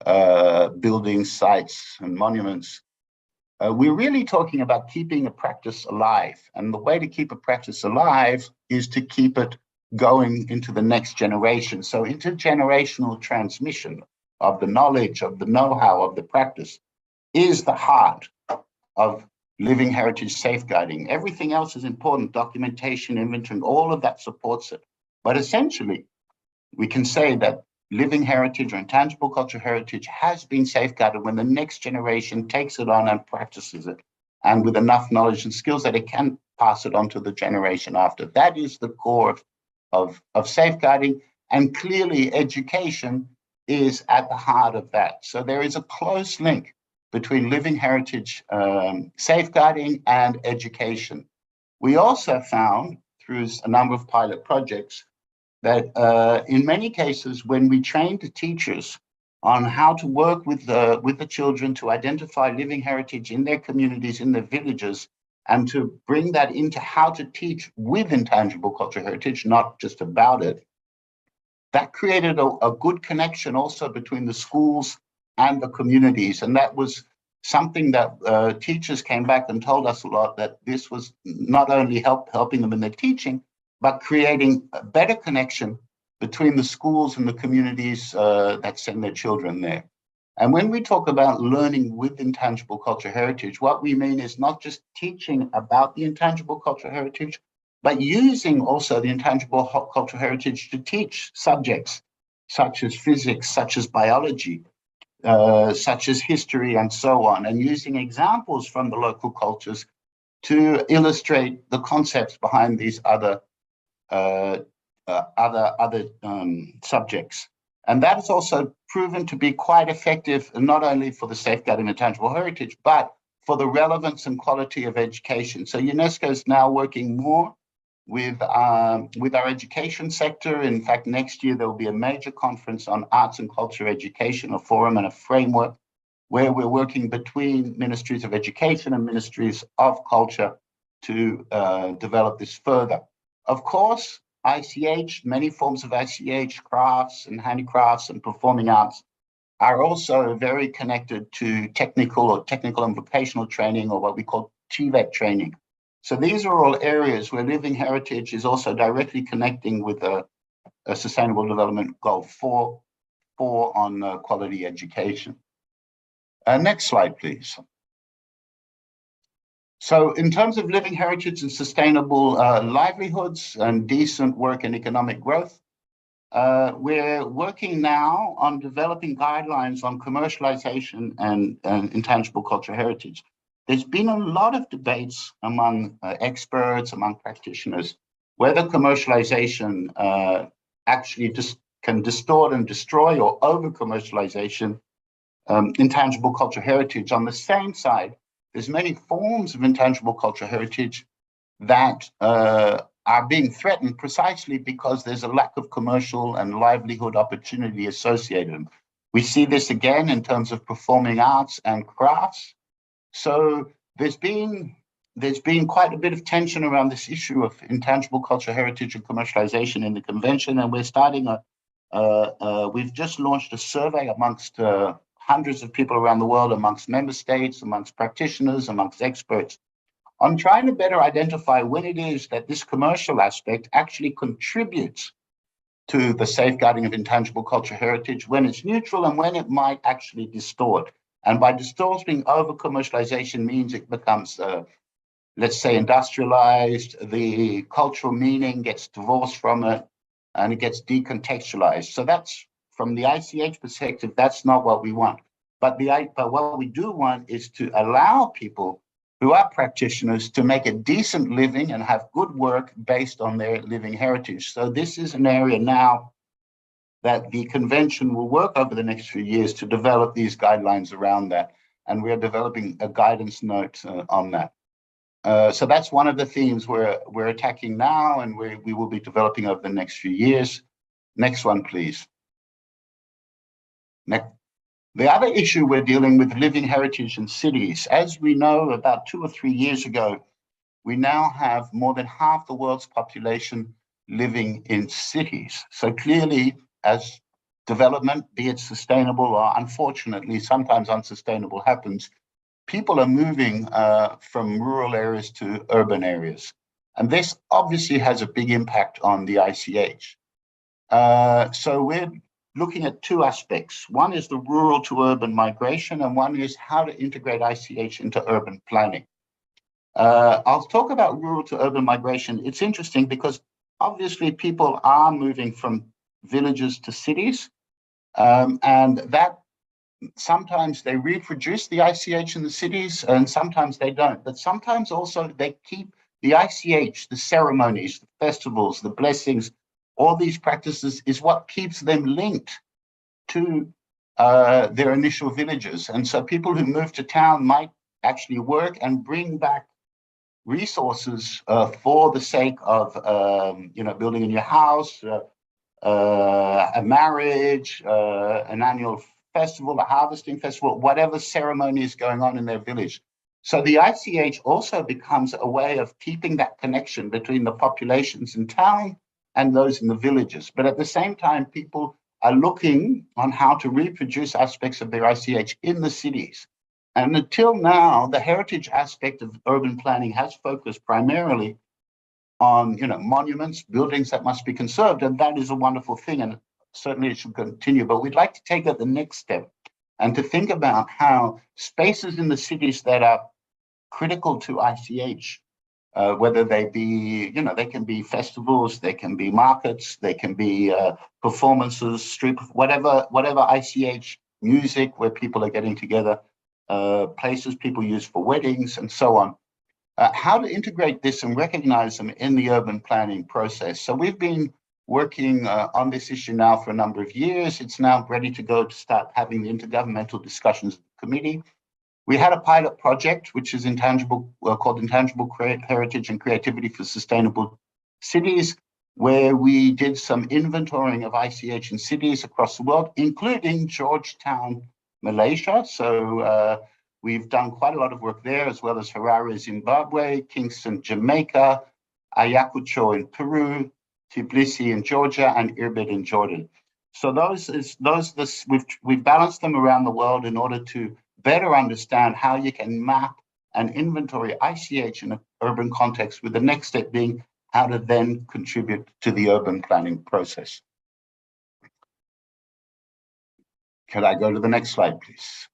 buildings, sites, and monuments, we're really talking about keeping a practice alive. And the way to keep a practice alive is to keep it going into the next generation. So intergenerational transmission of the knowledge, of the know-how, of the practice is the heart of living heritage safeguarding. Everything else is important, documentation, inventory, all of that supports it. But essentially, we can say that living heritage or intangible cultural heritage has been safeguarded when the next generation takes it on and practices it, and with enough knowledge and skills that it can pass it on to the generation after. That is the core of safeguarding, and clearly education is at the heart of that. So there is a close link between living heritage safeguarding and education. We also found through a number of pilot projects that in many cases, when we trained the teachers on how to work with the children to identify living heritage in their communities, in their villages, and to bring that into how to teach with intangible cultural heritage, not just about it, that created a good connection also between the schools and the communities. And that was something that teachers came back and told us a lot, that this was not only helping them in their teaching, but creating a better connection between the schools and the communities that send their children there. And when we talk about learning with intangible cultural heritage, what we mean is not just teaching about the intangible cultural heritage, but using also the intangible cultural heritage to teach subjects such as physics, such as biology, such as history, and so on, and using examples from the local cultures to illustrate the concepts behind these other subjects. And that is also proven to be quite effective, not only for the safeguarding of intangible heritage, but for the relevance and quality of education. So UNESCO is now working more with our education sector. In fact, next year, there will be a major conference on arts and culture education, a forum and a framework where we're working between ministries of education and ministries of culture to develop this further. Of course, ICH, many forms of ICH, crafts and handicrafts and performing arts are also very connected to technical and vocational training, or what we call TVET training. So these are all areas where living heritage is also directly connecting with a Sustainable Development Goal 4 on quality education. Next slide, please. So in terms of living heritage and sustainable livelihoods and decent work and economic growth, we're working now on developing guidelines on commercialization and intangible cultural heritage. There's been a lot of debates among experts, among practitioners, whether commercialization actually just can distort and destroy, or over-commercialization intangible cultural heritage. On the same side, there's many forms of intangible cultural heritage that are being threatened precisely because there's a lack of commercial and livelihood opportunity associated. We see this again in terms of performing arts and crafts. So there's been quite a bit of tension around this issue of intangible cultural heritage and commercialization in the convention, and we're starting we've just launched a survey amongst hundreds of people around the world, amongst member states, amongst practitioners, amongst experts, on trying to better identify when it is that this commercial aspect actually contributes to the safeguarding of intangible cultural heritage, when it's neutral and when it might actually distort. And by distorting, over-commercialization means it becomes, let's say, industrialized, the cultural meaning gets divorced from it, and it gets decontextualized. So that's, from the ICH perspective, that's not what we want. But what we do want is to allow people who are practitioners to make a decent living and have good work based on their living heritage. So this is an area now that the convention will work over the next few years to develop these guidelines around that. And we're developing a guidance note on that. So that's one of the themes we're attacking now, and we will be developing over the next few years. Next one, please. Next. The other issue we're dealing with, living heritage in cities. As we know, about 2 or 3 years ago, we now have more than half the world's population living in cities. So clearly, as development, be it sustainable or unfortunately sometimes unsustainable, happens, people are moving from rural areas to urban areas. And this obviously has a big impact on the ICH. So we're looking at two aspects. One is the rural to urban migration, and one is how to integrate ICH into urban planning. I'll talk about rural to urban migration. It's interesting because obviously people are moving from villages to cities, and that sometimes they reproduce the ICH in the cities and sometimes they don't. But sometimes also they keep the ICH, the ceremonies, the festivals, the blessings, all these practices is what keeps them linked to their initial villages. And so people who move to town might actually work and bring back resources for the sake of building a new house, a marriage, an annual festival, a harvesting festival, whatever ceremony is going on in their village. So the ICH also becomes a way of keeping that connection between the populations in town and those in the villages. But at the same time, people are looking on how to reproduce aspects of their ICH in the cities. And until now, the heritage aspect of urban planning has focused primarily on monuments, buildings that must be conserved, and that is a wonderful thing, and certainly it should continue. But we'd like to take it the next step and to think about how spaces in the cities that are critical to ICH, whether they be, they can be festivals, they can be markets, they can be performances, street, whatever ICH music where people are getting together, places people use for weddings and so on. How to integrate this and recognize them in the urban planning process. So we've been working on this issue now for a number of years. It's now ready to go to start having the intergovernmental discussions committee. We had a pilot project, which is called Intangible Heritage and Creativity for Sustainable Cities, where we did some inventorying of ICH in cities across the world, including Georgetown, Malaysia. So we've done quite a lot of work there, as well as Harare, Zimbabwe, Kingston, Jamaica, Ayacucho in Peru, Tbilisi in Georgia, and Irbid in Jordan. So we've balanced them around the world in order to better understand how you can map and inventory ICH in an urban context, with the next step being how to then contribute to the urban planning process. Could I go to the next slide, please?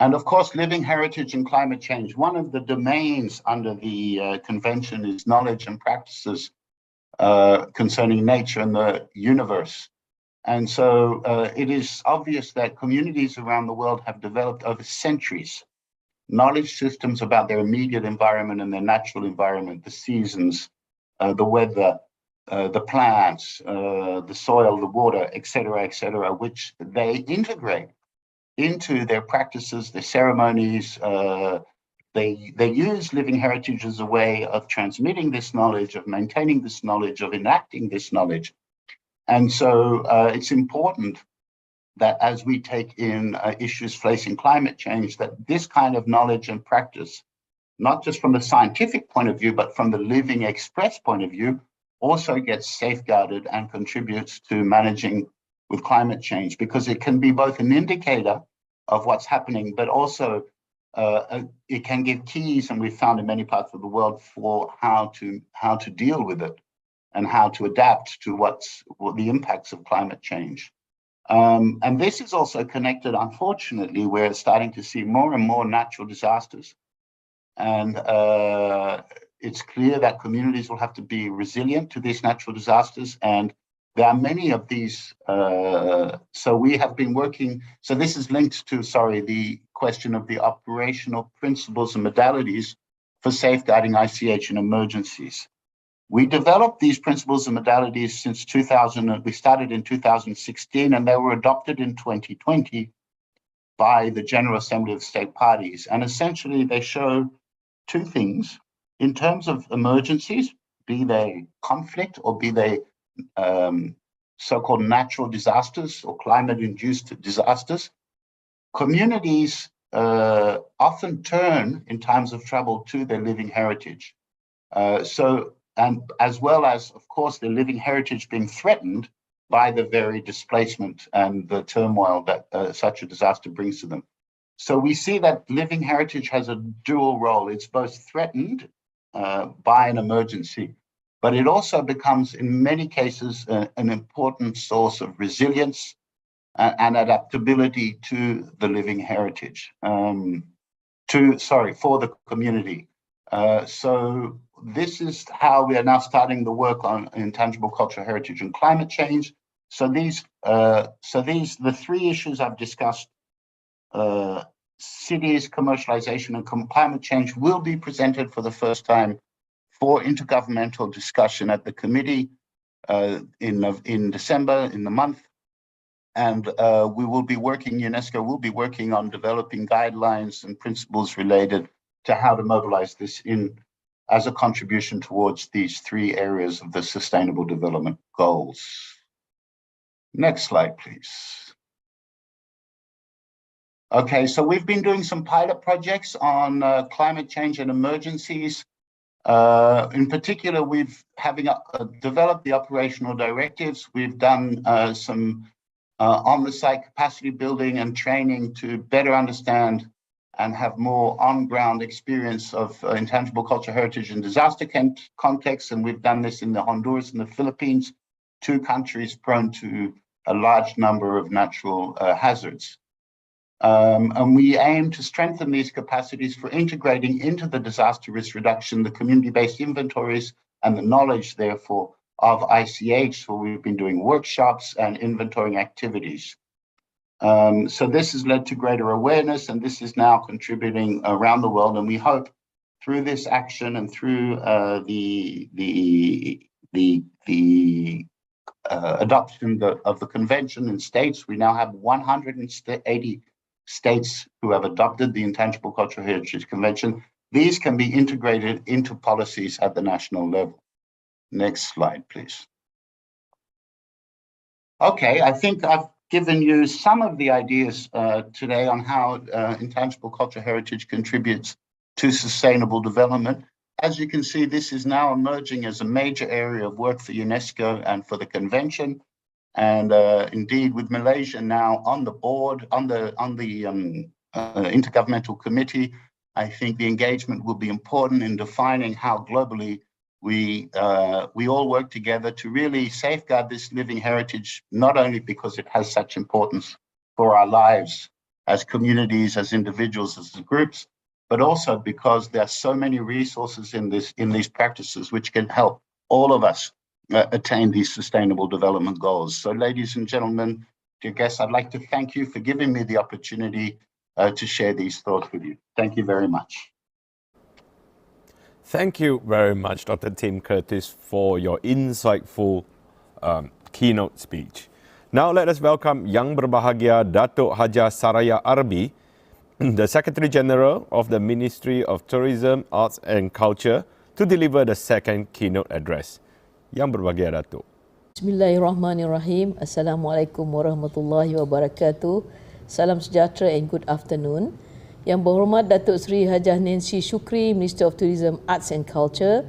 And of course, living heritage and climate change. One of the domains under the convention is knowledge and practices concerning nature and the universe. And so it is obvious that communities around the world have developed over centuries knowledge systems about their immediate environment and their natural environment, the seasons, the weather, the plants, the soil, the water, et cetera, which they integrate into their practices, their ceremonies. They use living heritage as a way of transmitting this knowledge, of maintaining this knowledge, of enacting this knowledge. And so it's important that as we take in issues facing climate change, that this kind of knowledge and practice, not just from the scientific point of view, but from the living express point of view, also gets safeguarded and contributes to managing with climate change, because it can be both an indicator of what's happening, but also it can give keys, and we've found in many parts of the world, for how to deal with it and how to adapt to what the impacts of climate change. And this is also connected, unfortunately, we're starting to see more and more natural disasters. And it's clear that communities will have to be resilient to these natural disasters. And there are many of these. So we have been working. So this is linked to, the question of the operational principles and modalities for safeguarding ICH in emergencies. We developed these principles and modalities since 2000. We started in 2016, and they were adopted in 2020 by the General Assembly of State Parties. And essentially, they show two things. In terms of emergencies, be they conflict or be they so-called natural disasters or climate-induced disasters, communities often turn in times of trouble to their living heritage. And as well as, of course, the living heritage being threatened by the very displacement and the turmoil that such a disaster brings to them. So we see that living heritage has a dual role. It's both threatened by an emergency, but it also becomes, in many cases, an important source of resilience and adaptability to the living heritage, for the community. So this is how we are now starting the work on intangible cultural heritage and climate change. So the three issues I've discussed, cities, commercialization, and climate change, will be presented for the first time for intergovernmental discussion at the committee in December, in the month. And we will be working, UNESCO will be working on developing guidelines and principles related to how to mobilize this in as a contribution towards these three areas of the Sustainable Development Goals. Next slide, please. Okay, so we've been doing some pilot projects on climate change and emergencies. In particular, we've developed the operational directives. We've done some on-the-site capacity building and training to better understand and have more on-ground experience of intangible cultural heritage and disaster contexts. And we've done this in the Honduras and the Philippines, two countries prone to a large number of natural hazards. And we aim to strengthen these capacities for integrating into the disaster risk reduction, the community-based inventories and the knowledge, therefore, of ICH. So we've been doing workshops and inventorying activities. So this has led to greater awareness, and this is now contributing around the world. And we hope through this action and through the adoption of the convention in states, we now have 180 states who have adopted the Intangible Cultural Heritage Convention. These can be integrated into policies at the national level. Next slide, please. Okay, I think I've given you some of the ideas today on how intangible cultural heritage contributes to sustainable development. As you can see, this is now emerging as a major area of work for UNESCO and for the convention. And indeed, with Malaysia now on the board, on the intergovernmental committee, I think the engagement will be important in defining how globally we all work together to really safeguard this living heritage, not only because it has such importance for our lives as communities, as individuals, as groups, but also because there are so many resources in these practices which can help all of us attain these sustainable development goals. So ladies and gentlemen, dear guests, I'd like to thank you for giving me the opportunity to share these thoughts with you. Thank you very much. Thank you very much, Dr. Tim Curtis, for your insightful keynote speech. Now let us welcome Yang Berbahagia Datuk Haja Saraya Arbi, the Secretary General of the Ministry of Tourism, Arts and Culture, to deliver the second keynote address. Yang Berbahagia Datuk. Bismillahirrahmanirrahim. Assalamualaikum warahmatullahi wabarakatuh. Salam sejahtera and good afternoon. Yang berhormat Datuk Seri Hajah Nancy Shukri, Minister of Tourism, Arts and Culture.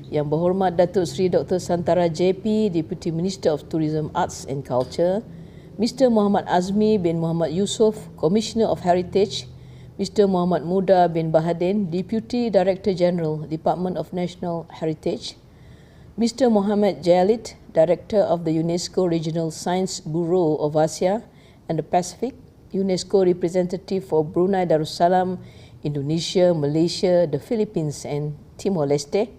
Yang berhormat Datuk Seri Dr. Santara JP, Deputy Minister of Tourism, Arts and Culture. Mr. Muhammad Azmi bin Muhammad Yusof, Commissioner of Heritage. Mr. Muhammad Muda bin Bahadin, Deputy Director General, Department of National Heritage, Mr. Mohammed Jalid, Director of the UNESCO Regional Science Bureau of Asia and the Pacific, UNESCO Representative for Brunei Darussalam, Indonesia, Malaysia, the Philippines and Timor-Leste,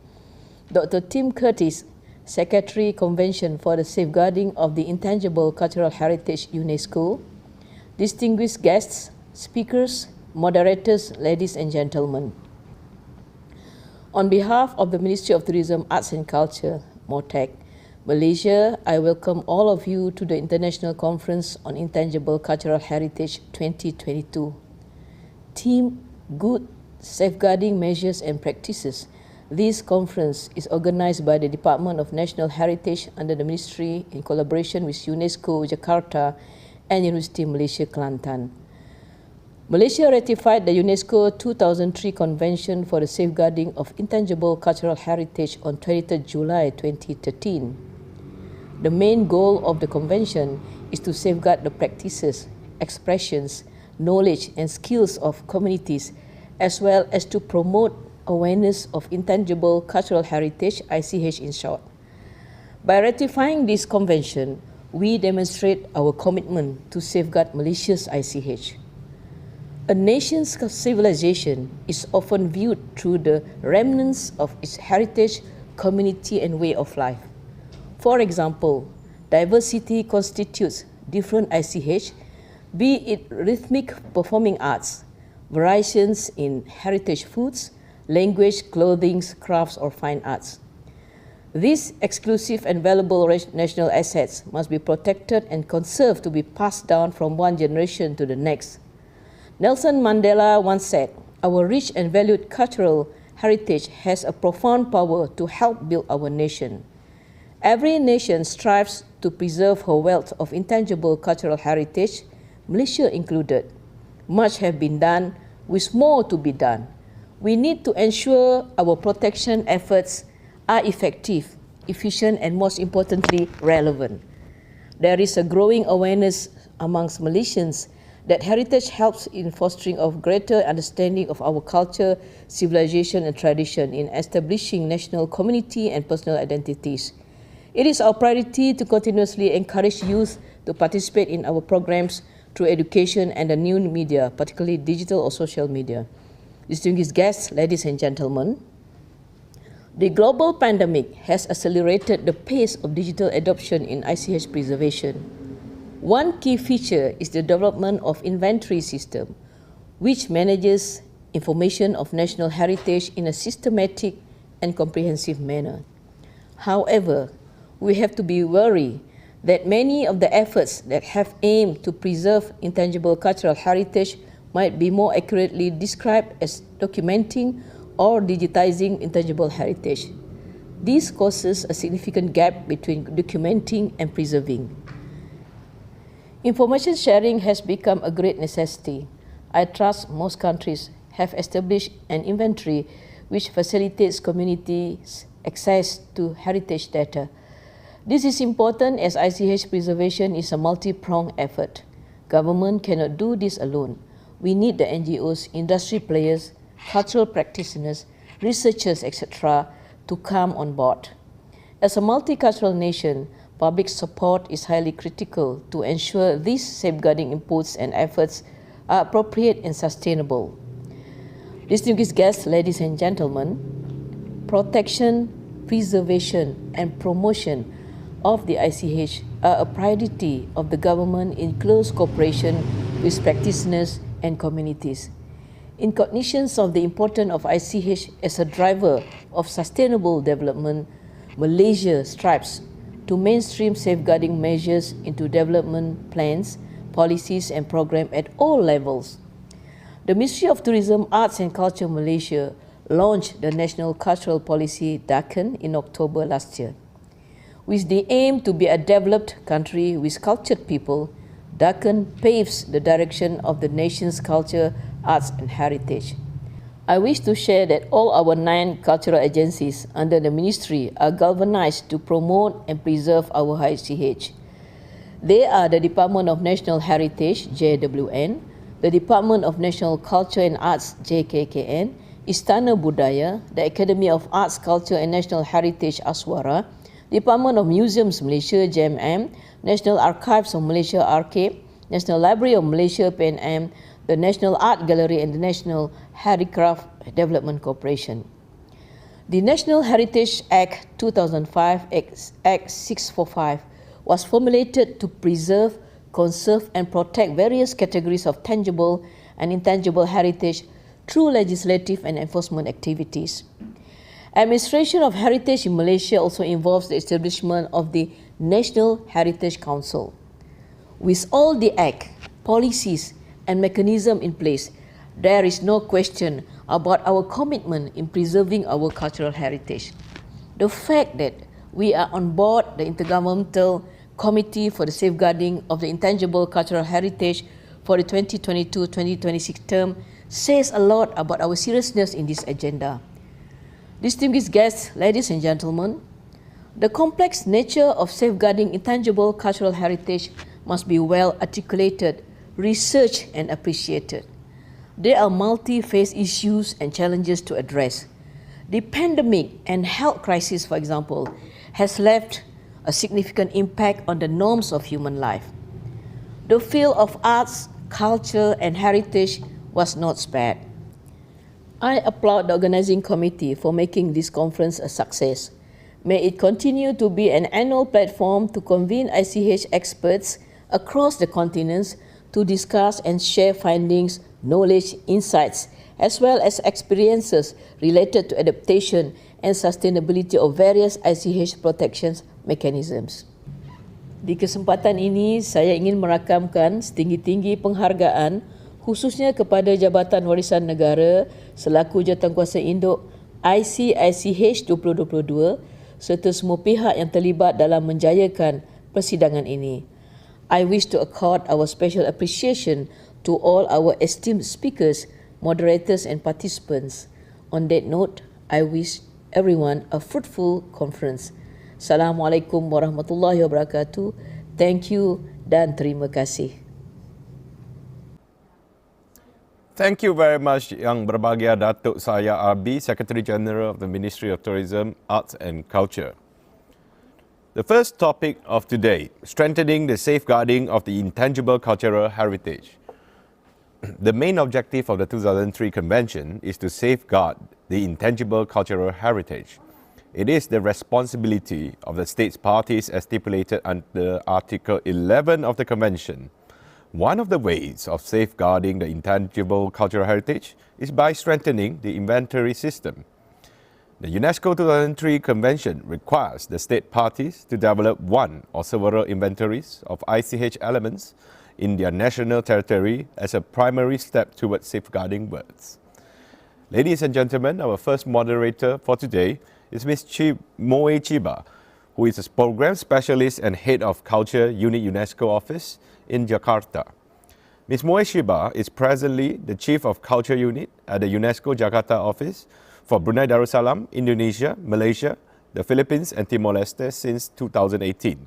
Dr. Tim Curtis, Secretary Convention for the Safeguarding of the Intangible Cultural Heritage UNESCO, distinguished guests, speakers, moderators, ladies and gentlemen. On behalf of the Ministry of Tourism, Arts and Culture, MOTAC, Malaysia, I welcome all of you to the International Conference on Intangible Cultural Heritage 2022. Theme: Good Safeguarding Measures and Practices. This conference is organized by the Department of National Heritage under the Ministry in collaboration with UNESCO Jakarta and University Malaysia Kelantan. Malaysia ratified the UNESCO 2003 Convention for the Safeguarding of Intangible Cultural Heritage on 23 July 2013. The main goal of the convention is to safeguard the practices, expressions, knowledge and skills of communities, as well as to promote awareness of intangible cultural heritage, ICH in short. By ratifying this convention, we demonstrate our commitment to safeguard Malaysia's ICH. A nation's civilization is often viewed through the remnants of its heritage, community and way of life. For example, diversity constitutes different ICH, be it rhythmic performing arts, variations in heritage foods, language, clothing, crafts or fine arts. These exclusive and valuable national assets must be protected and conserved to be passed down from one generation to the next. Nelson Mandela once said, "Our rich and valued cultural heritage has a profound power to help build our nation." Every nation strives to preserve her wealth of intangible cultural heritage, Malaysia included. Much has been done, with more to be done. We need to ensure our protection efforts are effective, efficient, and most importantly, relevant. There is a growing awareness amongst Malaysians that heritage helps in fostering of greater understanding of our culture, civilization, and tradition in establishing national community and personal identities. It is our priority to continuously encourage youth to participate in our programs through education and the new media, particularly digital or social media. Distinguished guests, ladies and gentlemen, the global pandemic has accelerated the pace of digital adoption in ICH preservation. One key feature is the development of inventory system, which manages information of national heritage in a systematic and comprehensive manner. However, we have to be wary that many of the efforts that have aimed to preserve intangible cultural heritage might be more accurately described as documenting or digitizing intangible heritage. This causes a significant gap between documenting and preserving. Information sharing has become a great necessity. I trust most countries have established an inventory which facilitates communities' access to heritage data. This is important as ICH preservation is a multi-pronged effort. Government cannot do this alone. We need the NGOs, industry players, cultural practitioners, researchers, etc. to come on board. As a multicultural nation, public support is highly critical to ensure these safeguarding inputs and efforts are appropriate and sustainable. Distinguished guests, ladies and gentlemen, protection, preservation, and promotion of the ICH are a priority of the government in close cooperation with practitioners and communities. In cognition of the importance of ICH as a driver of sustainable development, Malaysia strives to mainstream safeguarding measures into development plans, policies and programs at all levels. The Ministry of Tourism, Arts and Culture Malaysia launched the National Cultural Policy DACN in October last year. With the aim to be a developed country with cultured people, DACN paves the direction of the nation's culture, arts and heritage. I wish to share that all our 9 cultural agencies under the ministry are galvanized to promote and preserve our ICH. They are the Department of National Heritage, JWN, the Department of National Culture and Arts JKKN, Istana Budaya, the Academy of Arts, Culture and National Heritage Aswara, Department of Museums Malaysia JMM, National Archives of Malaysia Archive, National Library of Malaysia PNM, the National Art Gallery and the National Handicraft Development Corporation. The National Heritage Act 2005, Act 645, was formulated to preserve, conserve and protect various categories of tangible and intangible heritage through legislative and enforcement activities. Administration of heritage in Malaysia also involves the establishment of the National Heritage Council. With all the act, policies and mechanism in place, there is no question about our commitment in preserving our cultural heritage. The fact that we are on board the Intergovernmental Committee for the Safeguarding of the Intangible Cultural Heritage for the 2022-2026 term says a lot about our seriousness in this agenda. Distinguished guests, ladies and gentlemen, the complex nature of safeguarding intangible cultural heritage must be well articulated, researched and appreciated. There are multi-phase issues and challenges to address. The pandemic and health crisis, for example, has left a significant impact on the norms of human life. The field of arts, culture and heritage was not spared. I applaud the organizing committee for making this conference a success. May it continue to be an annual platform to convene ICH experts across the continents to discuss and share findings, knowledge, insights, as well as experiences related to adaptation and sustainability of various ICH protection mechanisms. Di kesempatan ini, saya ingin merakamkan setinggi-tinggi penghargaan khususnya kepada Jabatan Warisan Negara selaku Jawatankuasa Induk ICICH 2022 serta semua pihak yang terlibat dalam menjayakan persidangan ini. I wish to accord our special appreciation to all our esteemed speakers, moderators and participants. On that note, I wish everyone a fruitful conference. Assalamualaikum warahmatullahi wabarakatuh. Thank you dan terima kasih. Thank you very much, Yang Berbahagia Datuk Saya RB, Secretary General of the Ministry of Tourism, Arts and Culture. The first topic of today, strengthening the safeguarding of the intangible cultural heritage. The main objective of the 2003 Convention is to safeguard the intangible cultural heritage. It is the responsibility of the states parties as stipulated under Article 11 of the Convention. One of the ways of safeguarding the intangible cultural heritage is by strengthening the inventory system. The UNESCO 2003 Convention requires the state parties to develop one or several inventories of ICH elements in their national territory as a primary step towards safeguarding works. Ladies and gentlemen, our first moderator for today is Ms. Moe Chiba, who is a program specialist and head of Culture Unit UNESCO Office in Jakarta. Ms. Moe Chiba is presently the Chief of Culture Unit at the UNESCO Jakarta Office for Brunei Darussalam, Indonesia, Malaysia, the Philippines and Timor-Leste since 2018.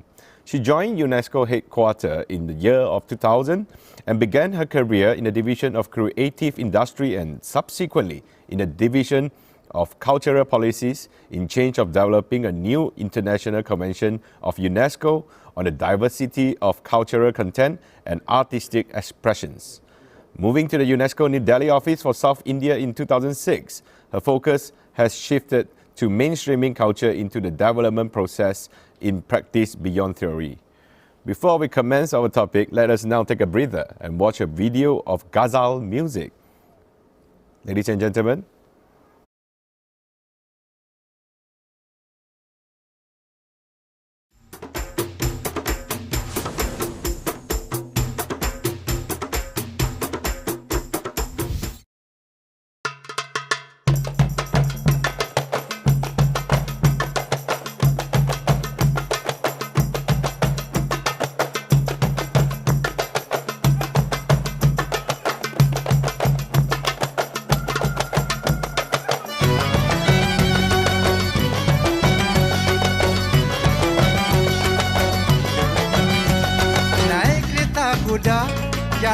She joined UNESCO headquarters in the year of 2000 and began her career in the Division of Creative Industry and subsequently in the Division of Cultural Policies in charge of developing a new international convention of UNESCO on the diversity of cultural content and artistic expressions. Moving to the UNESCO New Delhi office for South India in 2006, her focus has shifted to mainstreaming culture into the development process in practice beyond theory. Before we commence our topic, let us now take a breather and watch a video of ghazal music. Ladies and gentlemen,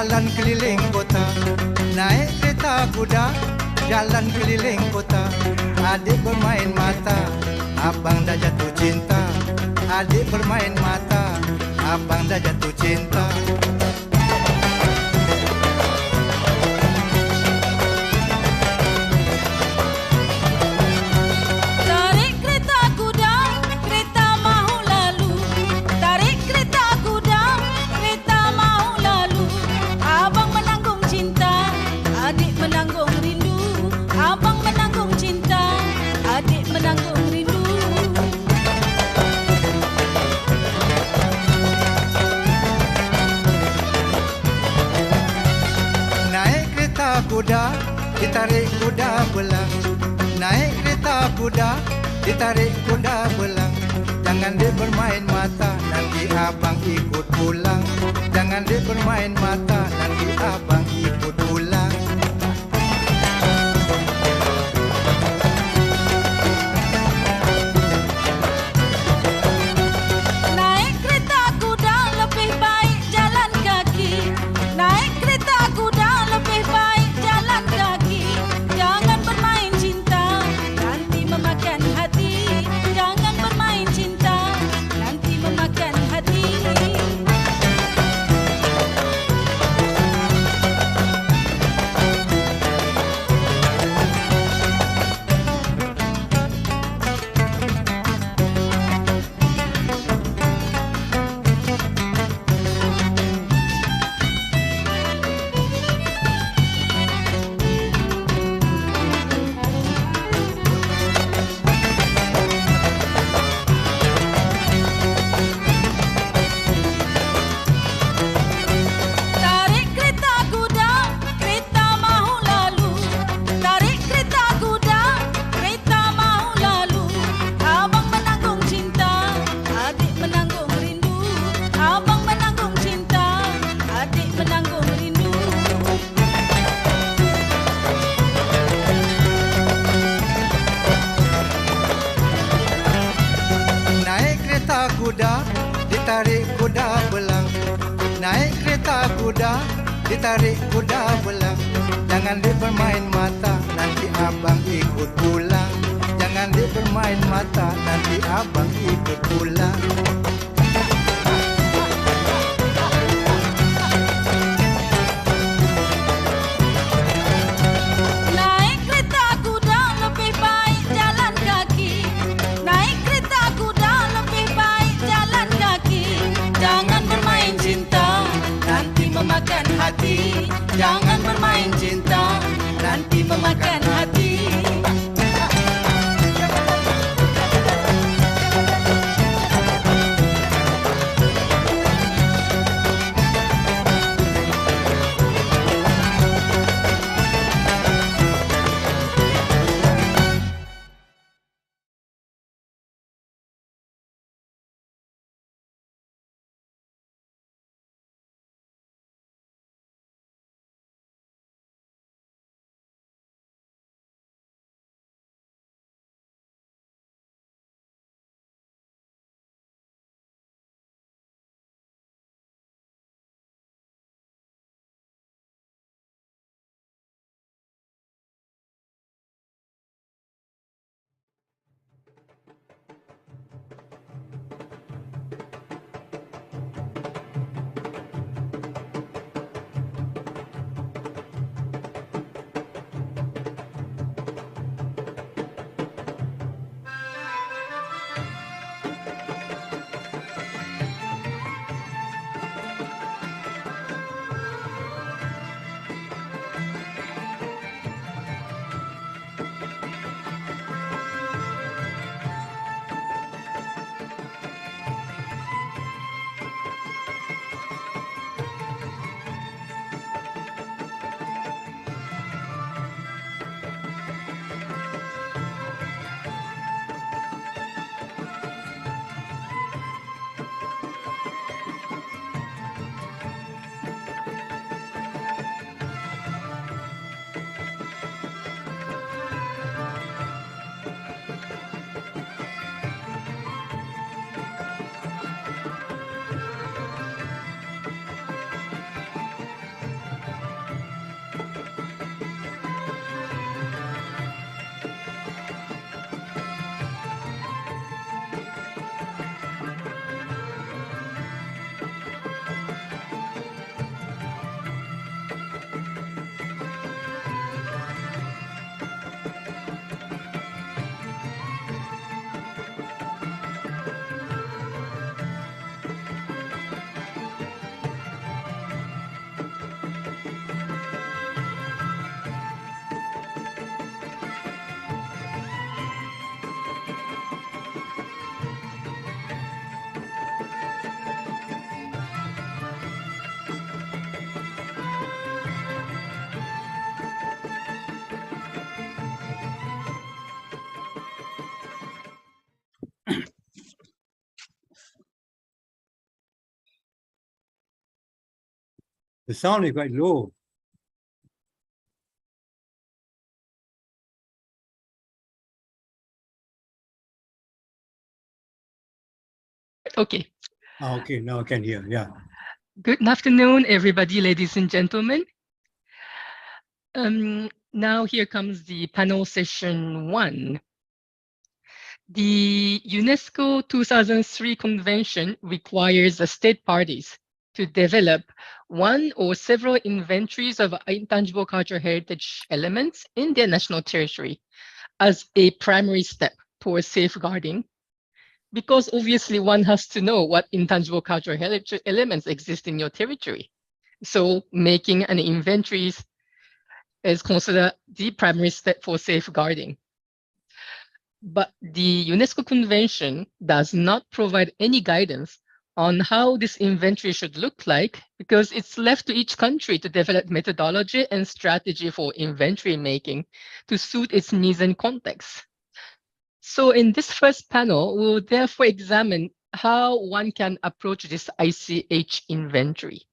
jalan keliling kota. Naik kereta kuda, jalan keliling kota. Adik bermain mata, abang dah jatuh cinta. Adik bermain mata, abang dah jatuh cinta. Tarik kereta kuda, kereta mahu lalu. Tarik kereta kuda, kereta mahu lalu. Abang menanggung cinta, adik menanggung rindu. Abang menanggung cinta, adik menanggung rindu. Naik kereta kuda, ditarik kuda belang. Naik kereta kuda, ditarik kuda belang. Jangan dia bermain mata, nanti abang ikut pulang. Jangan dia bermain mata, nanti abang ikut pulang. Naik kereta kuda lebih baik jalan kaki. Naik kereta kuda lebih baik jalan kaki. Jangan bermain cinta, nanti memakan hati. Jangan bermain cinta, nanti memakan hati. Tarik kereta kuda, kereta mahu lalu. Tarik kereta kuda, kereta mahu lalu. Abang menanggung cinta, adik menanggung rindu. Abang menanggung cinta, adik menanggung rindu. Naik kereta kuda, ditarik kuda belang. Naik kereta kuda, ditarik kuda belang. Jangan dia bermain mata, nanti abang ikut pulang. Jangan dia bermain mata, nanti abang ikut pulang. Naik kereta kuda lebih baik jalan kaki. Naik kereta kuda lebih baik jalan kaki. Jangan bermain cinta, nanti memakan hati. Jangan bermain cinta, nanti memakan hati. The sound is quite low. Okay. Okay, now I can hear, yeah. Good afternoon, everybody, ladies and gentlemen. Now here comes the panel session 1. The UNESCO 2003 Convention requires the state parties to develop one or several inventories of intangible cultural heritage elements in their national territory as a primary step towards safeguarding, because obviously one has to know what intangible cultural heritage elements exist in your territory. So making an inventory is considered the primary step for safeguarding. But the UNESCO Convention does not provide any guidance on how this inventory should look like, because it's left to each country to develop methodology and strategy for inventory making to suit its needs and context. So in this first panel, we'll therefore examine how one can approach this ICH inventory.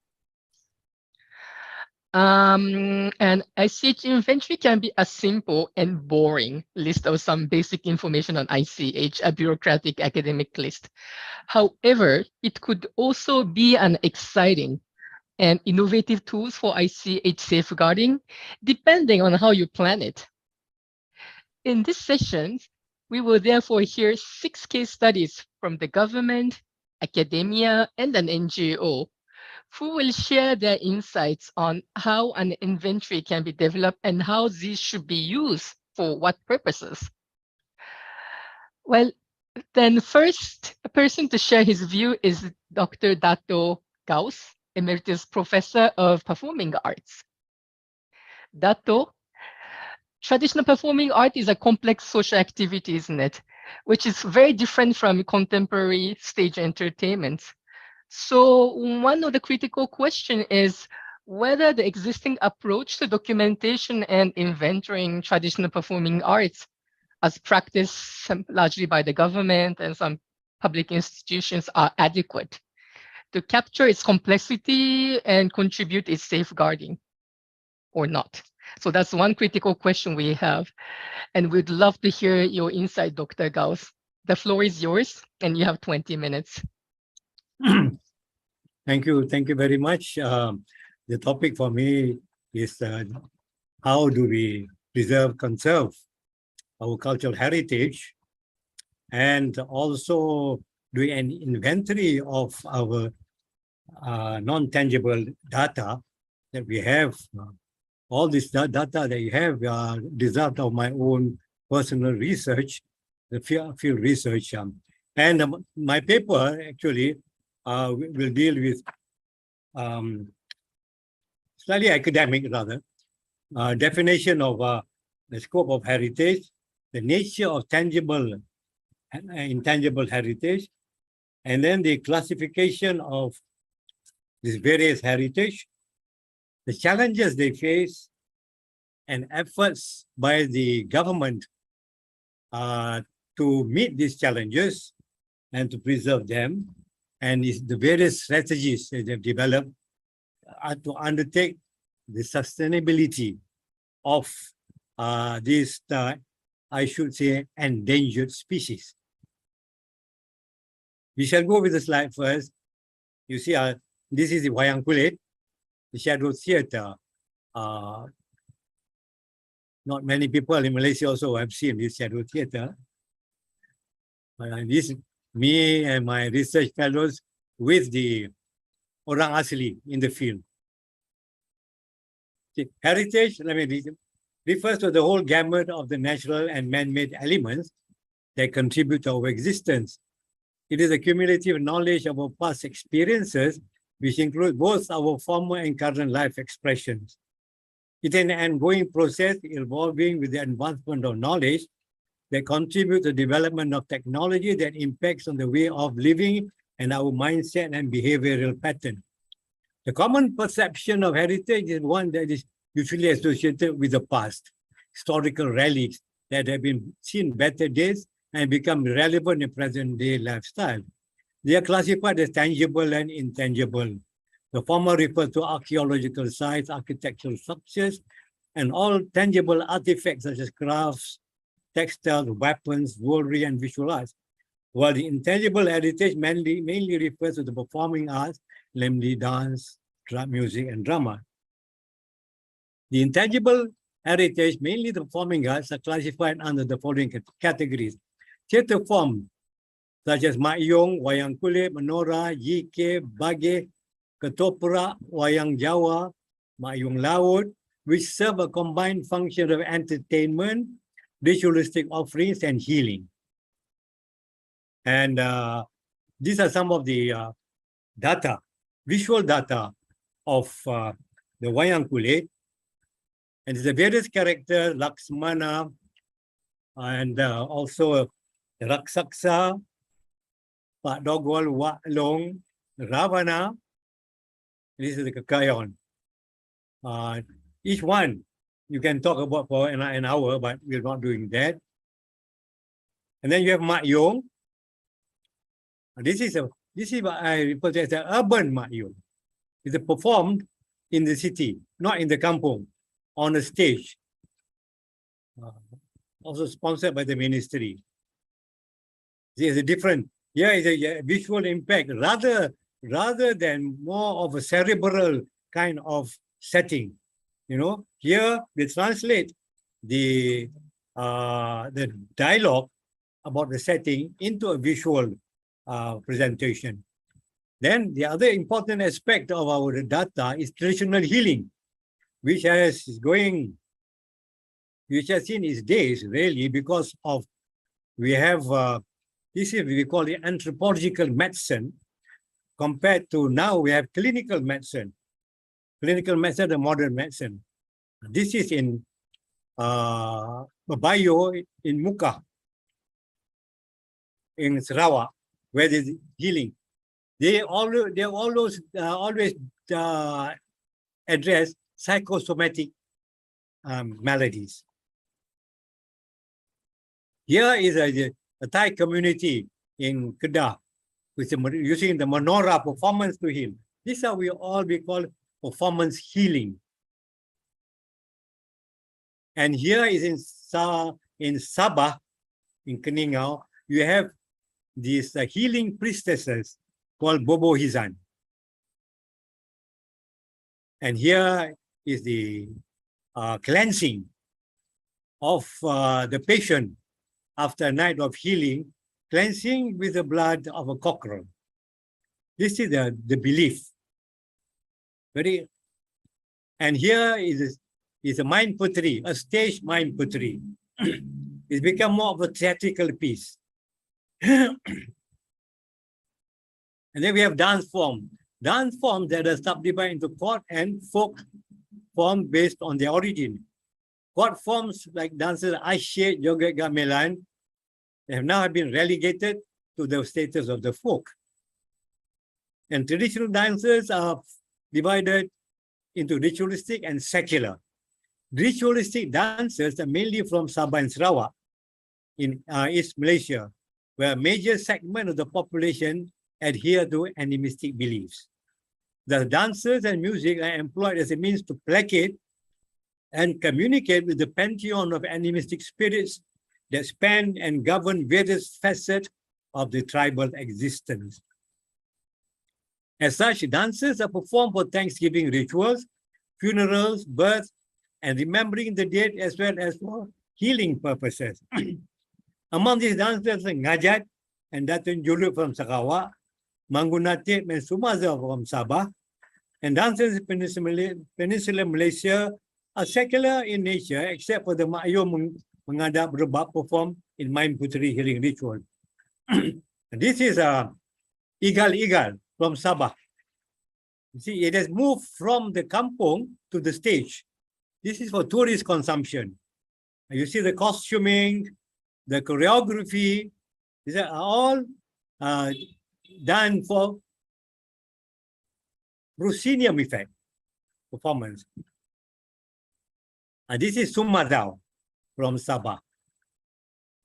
And ICH inventory can be a simple and boring list of some basic information on ICH, a bureaucratic academic list. However, it could also be an exciting and innovative tools for ICH safeguarding, depending on how you plan it. In this session, we will therefore hear 6 case studies from the government, academia, and an NGO, who will share their insights on how an inventory can be developed and how these should be used for what purposes. Well, then first, a person to share his view is Dr. Dato Gauss, Emeritus Professor of Performing Arts. Dato, traditional performing art is a complex social activity, isn't it? Which is very different from contemporary stage entertainment. So one of the critical questions is whether the existing approach to documentation and inventorying traditional performing arts as practiced largely by the government and some public institutions are adequate to capture its complexity and contribute its safeguarding or not. So that's one critical question we have. And we'd love to hear your insight, Dr. Gauss. The floor is yours, and you have 20 minutes. Thank you very much. The topic for me is how do we conserve our cultural heritage, and also do an inventory of our non-tangible data that we have. All this data that you have are result of my own personal research, the field research. And my paper actually will deal with slightly academic rather, definition of the scope of heritage, the nature of tangible and intangible heritage, and then the classification of these various heritage, the challenges they face, and efforts by the government to meet these challenges and to preserve them, and the various strategies that they've developed to undertake the sustainability of these, I should say, endangered species. We shall go with the slide first. You see, this is the wayang kulit, the shadow theater. Not many people in Malaysia also have seen this shadow theater. This me and my research fellows with the orang asli in the field. Heritage, let me read, refers to the whole gamut of the natural and man-made elements that contribute to our existence. It is a cumulative knowledge of our past experiences, which include both our former and current life expressions. It is an ongoing process evolving with the advancement of knowledge that contribute to the development of technology that impacts on the way of living and our mindset and behavioral pattern. The common perception of heritage is one that is usually associated with the past, historical relics that have been seen better days and become relevant in present-day lifestyle. They are classified as tangible and intangible. The former refers to archaeological sites, architectural structures, and all tangible artifacts such as crafts, textiles, weapons, jewelry, and visual arts. While the intangible heritage mainly refers to the performing arts, namely dance, music, and drama. The intangible heritage, mainly the performing arts, are classified under the following categories. Theatre forms such as mak yong, wayang kulit, menora, yike, bage, ketoprak, wayang Jawa, mak yong laut, which serve a combined function of entertainment, ritualistic offerings, and healing. And these are some of the data, visual data of the wayang kulit. And it's a various characters, Laksmana, and also Raksaksa, Pak Dogwal, Wak Long, Ravana. This is the Kekayon. Each one you can talk about for an hour, but we're not doing that. And then you have Mak Yong. This is what I refer to as an urban Mak Yong. It's performed in the city, not in the kampung, on a stage. Also sponsored by the ministry. There's a different. Here is a visual impact rather than more of a cerebral kind of setting. You know, here they translate the dialogue about the setting into a visual presentation. Then the other important aspect of our data is traditional healing, which has seen its days really because of we have this is we call it anthropological medicine compared to now we have clinical medicine and modern medicine. This is in Bayo in Muka in Sarawak where there's healing. They always address psychosomatic maladies. Here is a Thai community in Kedah, which is using the Menora performance to heal. These are we call performance healing. And here is in Sabah, in Keningau, you have these healing priestesses called Bobo Hizan. And here is the cleansing of the patient after a night of healing, cleansing with the blood of a cockerel. This is the belief. And here is a mind putri, a stage mind putri. It's become more of a theatrical piece. And then we have dance form. Dance forms that are subdivided into court and folk form based on their origin. Court forms like dances Icich, Joget Gamelan have now been relegated to the status of the folk. And traditional dances are divided into ritualistic and secular. Ritualistic dances are mainly from Sabah and Sarawak in East Malaysia, where a major segment of the population adhere to animistic beliefs. The dances and music are employed as a means to placate and communicate with the pantheon of animistic spirits that span and govern various facets of the tribal existence. As such, dances are performed for Thanksgiving rituals, funerals, births, and remembering the dead as well as for healing purposes. Among these dances are Ngajat and Datun Juluk from Sarawak, Manggunatip and Sumaza from Sabah, and dances in Peninsular Malaysia are secular in nature except for the Ma'yo Mengadap Rebab performed in Main Puteri healing ritual. This is Igal from Sabah. You see, it has moved from the kampung to the stage. This is for tourist consumption. You see the costuming, the choreography, these are all done for proscenium effect performance. This is Sumadao from Sabah.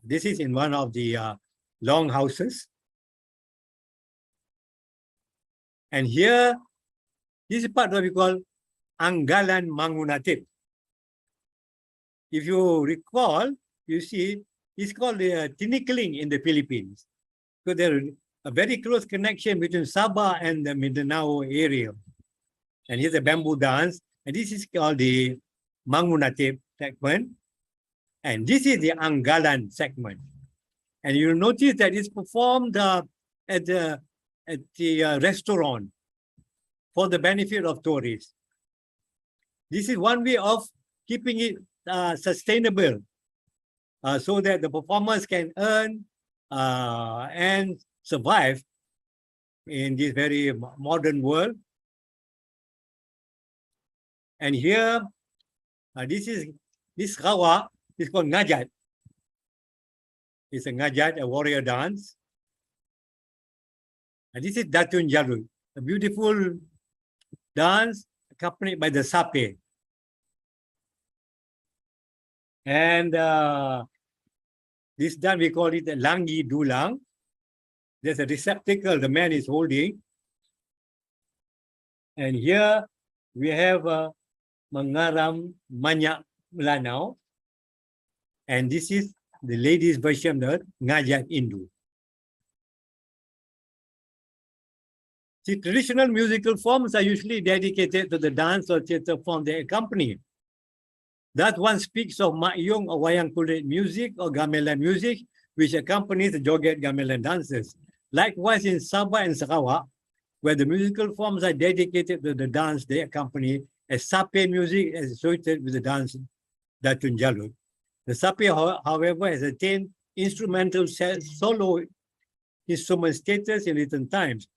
This is in one of the long houses. And here This is part of what we call Anggalan Mangunatip. If you recall, you see, it's called tinikling in the Philippines. So there is a very close connection between Sabah and the Mindanao area. And here's a bamboo dance. And this is called the Mangunatip segment. And this is the Anggalan segment. And you'll notice that it's performed at the restaurant for the benefit of tourists. This is one way of keeping it sustainable so that the performers can earn and survive in this very modern world. And here, this kawa is called ngajat. It's a ngajat, a warrior dance. And this is Datun Jalul, a beautiful dance accompanied by the sape. And this dance, we call it a langi dulang. There's a receptacle the man is holding. And here we have Mangaram Manyak Melanau. And this is the ladies' version of the Ngajat Indu. See, traditional musical forms are usually dedicated to the dance or theatre form they accompany. Thus, one speaks of Makyong or Wayang Kulit music or gamelan music, which accompanies the Joget gamelan dances. Likewise, in Sabah and Sarawak, where the musical forms are dedicated to the dance they accompany, as sape music is associated with the dance Datun Jalul. The sape, however, has attained instrumental solo instrument status in recent times,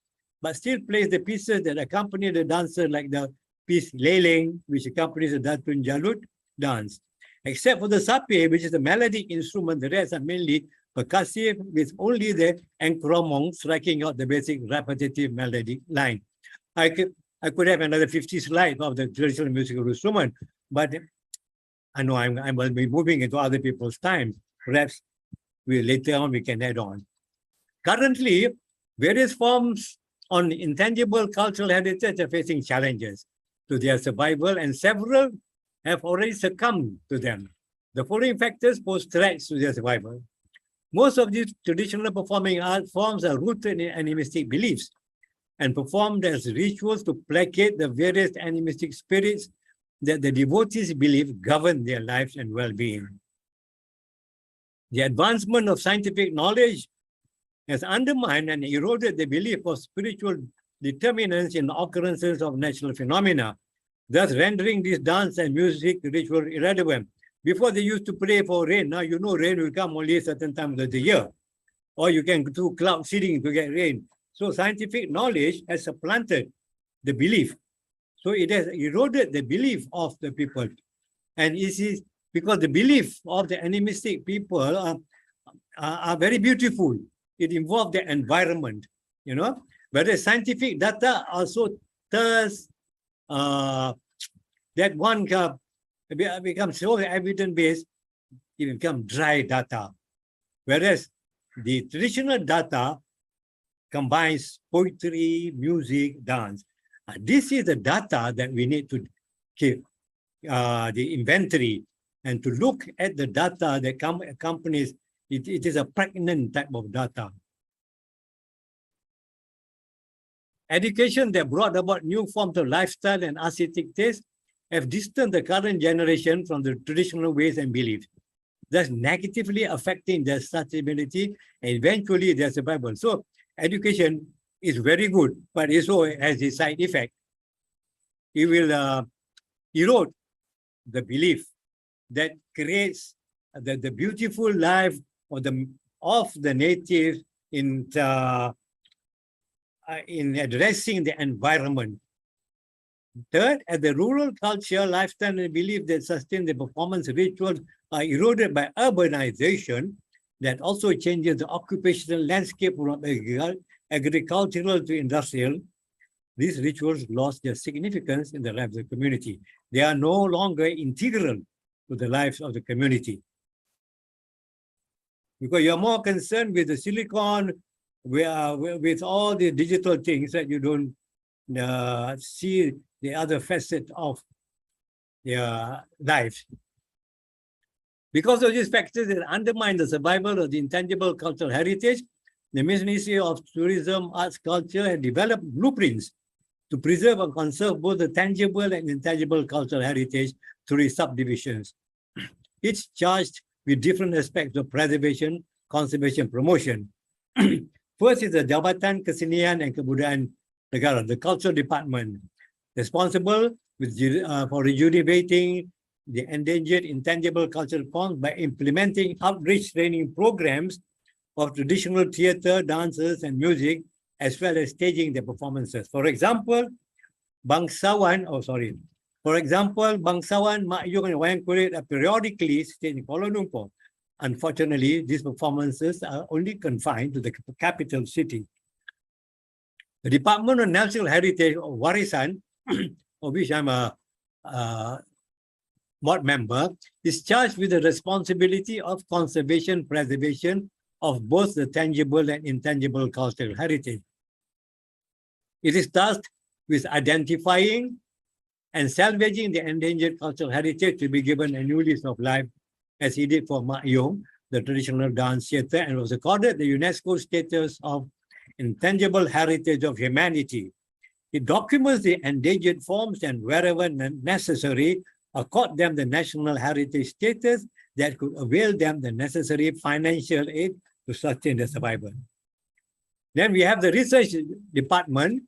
but still plays the pieces that accompany the dancer, like the piece Leleng, which accompanies the Datun Jalul dance. Except for the sape, which is a melodic instrument, the rest are mainly percussive, with only the enkromong striking out the basic repetitive melodic line. I could have another 50 slides of the traditional musical instrument, but I know I will be moving into other people's time. Perhaps later on we can add on. Currently, various forms on intangible cultural heritage are facing challenges to their survival, and several have already succumbed to them. The following factors pose threats to their survival. Most of these traditional performing art forms are rooted in animistic beliefs and performed as rituals to placate the various animistic spirits that the devotees believe govern their lives and well-being. The advancement of scientific knowledge has undermined and eroded the belief of spiritual determinants in the occurrences of natural phenomena, thus rendering this dance and music ritual irrelevant. Before they used to pray for rain. Now you know rain will come only a certain time of the year. Or you can do cloud seeding to get rain. So scientific knowledge has supplanted the belief. So it has eroded the belief of the people. And it is because the belief of the animistic people are very beautiful. It involves the environment, you know. Whereas scientific data also tells that one becomes so evidence-based, it becomes dry data. Whereas the traditional data combines poetry, music, dance. This is the data that we need to keep the inventory and to look at the data that accompanies it. It is a pregnant type of data. Education that brought about new forms of lifestyle and aesthetic taste have distanced the current generation from the traditional ways and beliefs, thus negatively affecting their sustainability and eventually their survival. So education is very good, but it also has a side effect. It will erode the belief that creates the beautiful life of the native in addressing the environment. Third, as the rural culture, lifestyle, and belief that sustain the performance rituals are eroded by urbanization, that also changes the occupational landscape from agricultural to industrial. These rituals lost their significance in the lives of the community. They are no longer integral to the lives of the community. Because you're more concerned with the silicon, with all the digital things that you don't see the other facet of their life. Because of these factors that undermine the survival of the intangible cultural heritage, the Ministry of Tourism, Arts, Culture have developed blueprints to preserve and conserve both the tangible and intangible cultural heritage through its subdivisions. Each charged with different aspects of preservation, conservation, promotion. First is the Jabatan Kesenian and Kebudayaan Negara, the Cultural Department, responsible for rejuvenating the endangered intangible cultural forms by implementing outreach training programs of traditional theatre, dances, and music, as well as staging their performances. For example, Bangsawan Mak Yung, and Wayang Kulit are periodically staged in Kuala Lumpur. Unfortunately, these performances are only confined to the capital city. The Department of National Heritage or Warisan, of which I'm a board member, is charged with the responsibility of conservation, preservation of both the tangible and intangible cultural heritage. It is tasked with identifying and salvaging the endangered cultural heritage to be given a new lease of life, as he did for Mak Yung, the traditional dance theatre, and was accorded the UNESCO status of Intangible Heritage of Humanity. It documents the endangered forms and wherever necessary, accord them the national heritage status that could avail them the necessary financial aid to sustain their survival. Then we have the research department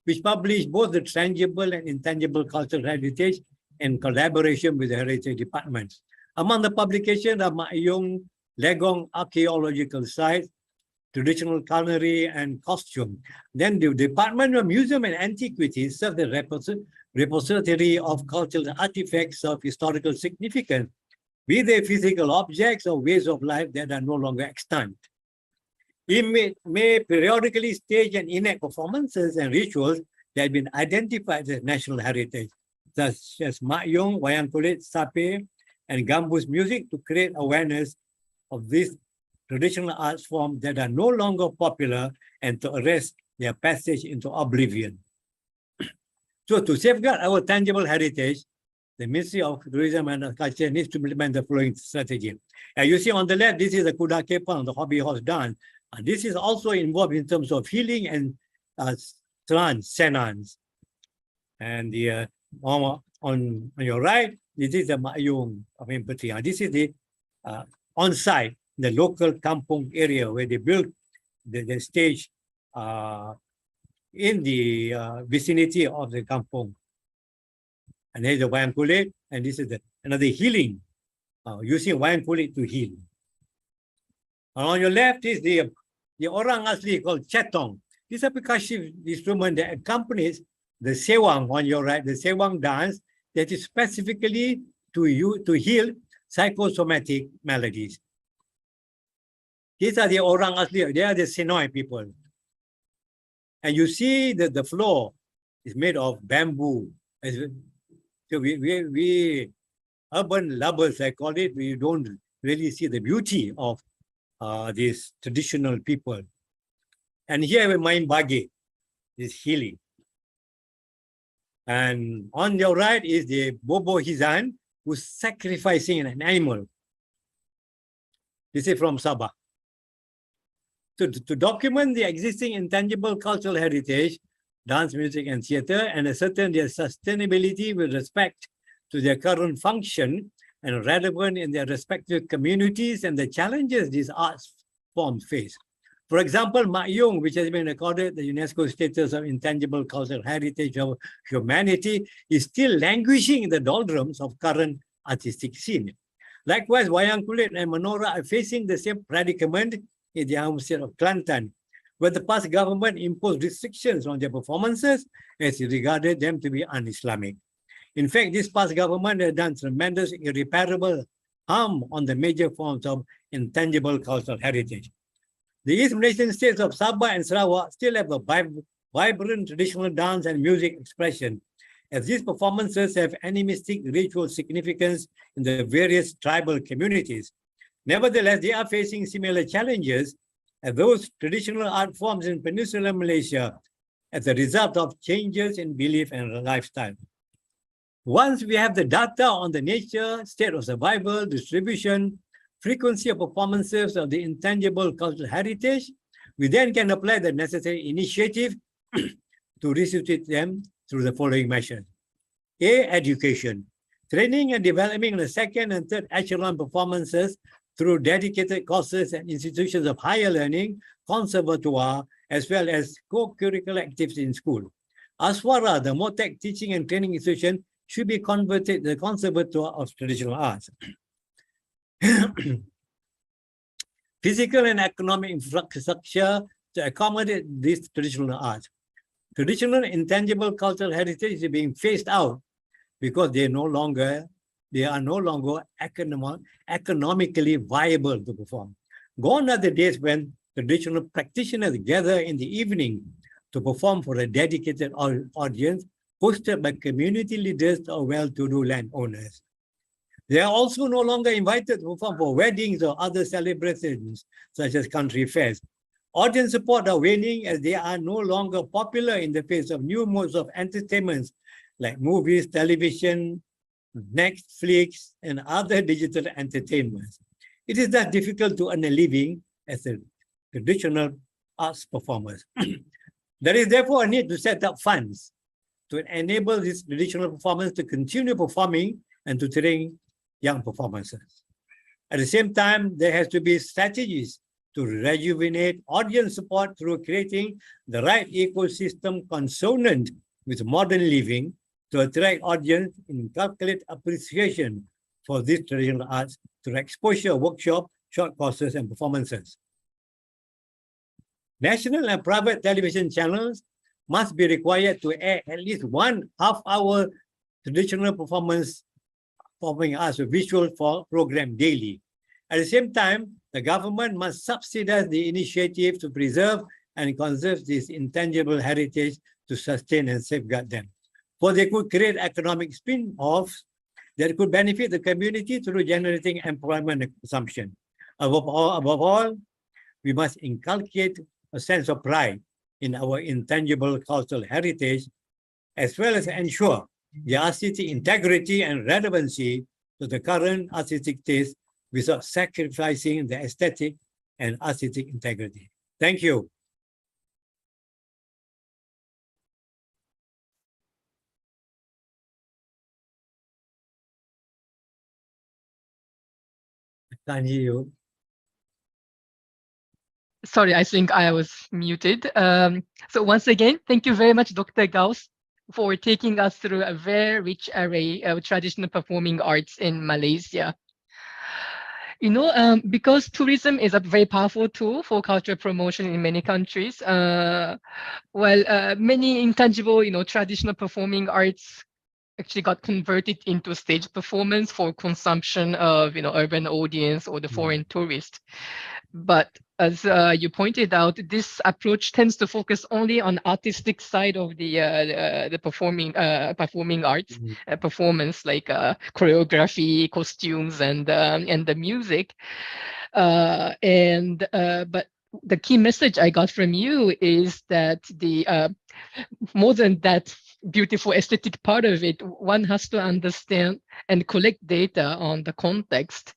which publish both the tangible and intangible cultural heritage in collaboration with the heritage departments. Among the publications are Mak Yung Legong archaeological sites, traditional culinary and costume. Then the Department of Museum and Antiquities serves the repository of cultural artifacts of historical significance, be they physical objects or ways of life that are no longer extant. It may periodically stage and enact performances and rituals that have been identified as national heritage, such as Mak Yung, Wayang Kulit, Sape, and Gambus music, to create awareness of these traditional arts forms that are no longer popular and to arrest their passage into oblivion. So to safeguard our tangible heritage, the Ministry of Tourism and Culture needs to implement the following strategy. You see on the left, this is the Kuda Kepang, the hobby horse dance. This is also involved in terms of healing and senans. And the on your right, this is the Mak Yung of empathy. This is the on-site, the local kampung area where they built the stage in the vicinity of the kampung. And there's the Wayang Kulit, and this is another healing, using Wayang Kulit to heal. And on your left is the orang asli called cetong. This is a percussive instrument that accompanies the sewang on your right, the sewang dance that is specifically to heal psychosomatic maladies. These are the orang asli, they are the Senoi people. And you see that the floor is made of bamboo. So we urban lovers, I call it, we don't really see the beauty of these traditional people. And here we mind bagi, this healing. And on your right is the Bobo Hizan, who's sacrificing an animal. This is from Sabah. So to document the existing intangible cultural heritage, dance, music, and theatre, and ascertain their sustainability with respect to their current function and relevant in their respective communities and the challenges these arts forms face. For example, Mak Yung, which has been accorded the UNESCO status of Intangible Cultural Heritage of Humanity, is still languishing in the doldrums of current artistic scene. Likewise, Wayang Kulit and Menora are facing the same predicament in the home state of Kelantan, where the past government imposed restrictions on their performances as it regarded them to be un-Islamic. In fact, this past government has done tremendous irreparable harm on the major forms of intangible cultural heritage. The East Malaysian states of Sabah and Sarawak still have a vibrant traditional dance and music expression, as these performances have animistic ritual significance in the various tribal communities. Nevertheless, they are facing similar challenges and those traditional art forms in Peninsular Malaysia as a result of changes in belief and lifestyle. Once we have the data on the nature, state of survival, distribution, frequency of performances of the intangible cultural heritage, we then can apply the necessary initiative to resuscitate them through the following measures. A, education. Training and developing the second and third echelon performances through dedicated courses and institutions of higher learning, conservatoire, as well as co-curricular activities in school. Aswara, the MOTEC teaching and training institution, should be converted to the Conservatoire of Traditional Arts. Physical and economic infrastructure to accommodate these traditional arts. Traditional intangible cultural heritage is being phased out because they are no longer economically viable to perform. Gone are the days when traditional practitioners gather in the evening to perform for a dedicated audience hosted by community leaders or well-to-do landowners. They are also no longer invited to perform for weddings or other celebrations, such as country fairs. Audience support are waning as they are no longer popular in the face of new modes of entertainment like movies, television, Netflix, and other digital entertainments. It is thus difficult to earn a living as a traditional arts performers. There is therefore a need to set up funds to enable these traditional performers to continue performing and to train young performers. At the same time, there has to be strategies to rejuvenate audience support through creating the right ecosystem consonant with modern living to attract audience in calculate appreciation for these traditional arts through exposure, workshop, short courses, and performances. National and private television channels must be required to air at least 1 half-hour traditional performing arts visual program daily. At the same time, the government must subsidize the initiative to preserve and conserve this intangible heritage to sustain and safeguard them. For they could create economic spin-offs that could benefit the community through generating employment and consumption. Above all, we must inculcate a sense of pride in our intangible cultural heritage, as well as ensure the artistic integrity and relevancy to the current artistic taste without sacrificing the aesthetic and artistic integrity. Thank you. I can't hear you. Sorry, I think I was muted. So once again, thank you very much, Dr. Gauss, for taking us through a very rich array of traditional performing arts in Malaysia. You know, because tourism is a very powerful tool for cultural promotion in many countries, while many intangible, traditional performing arts actually got converted into stage performance for consumption of, urban audience or the foreign tourist. But as you pointed out, this approach tends to focus only on artistic side of the performing arts performance, like choreography, costumes, and the music. But the key message I got from you is that the more than that beautiful aesthetic part of it, one has to understand and collect data on the context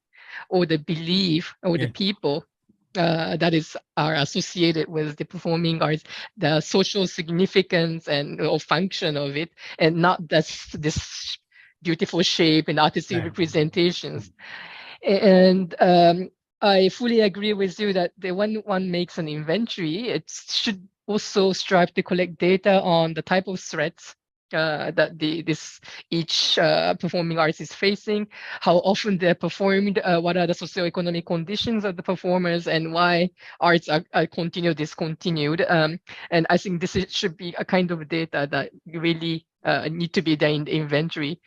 or the belief or the people that are associated with the performing arts, the social significance or function of it, and not this beautiful shape and artistic representations. And I fully agree with you that when one makes an inventory, it should also strive to collect data on the type of threats that each performing artist is facing, how often they're performed, what are the socioeconomic conditions of the performers, and why arts are continued, discontinued. And I think this should be a kind of data that really need to be there in the inventory.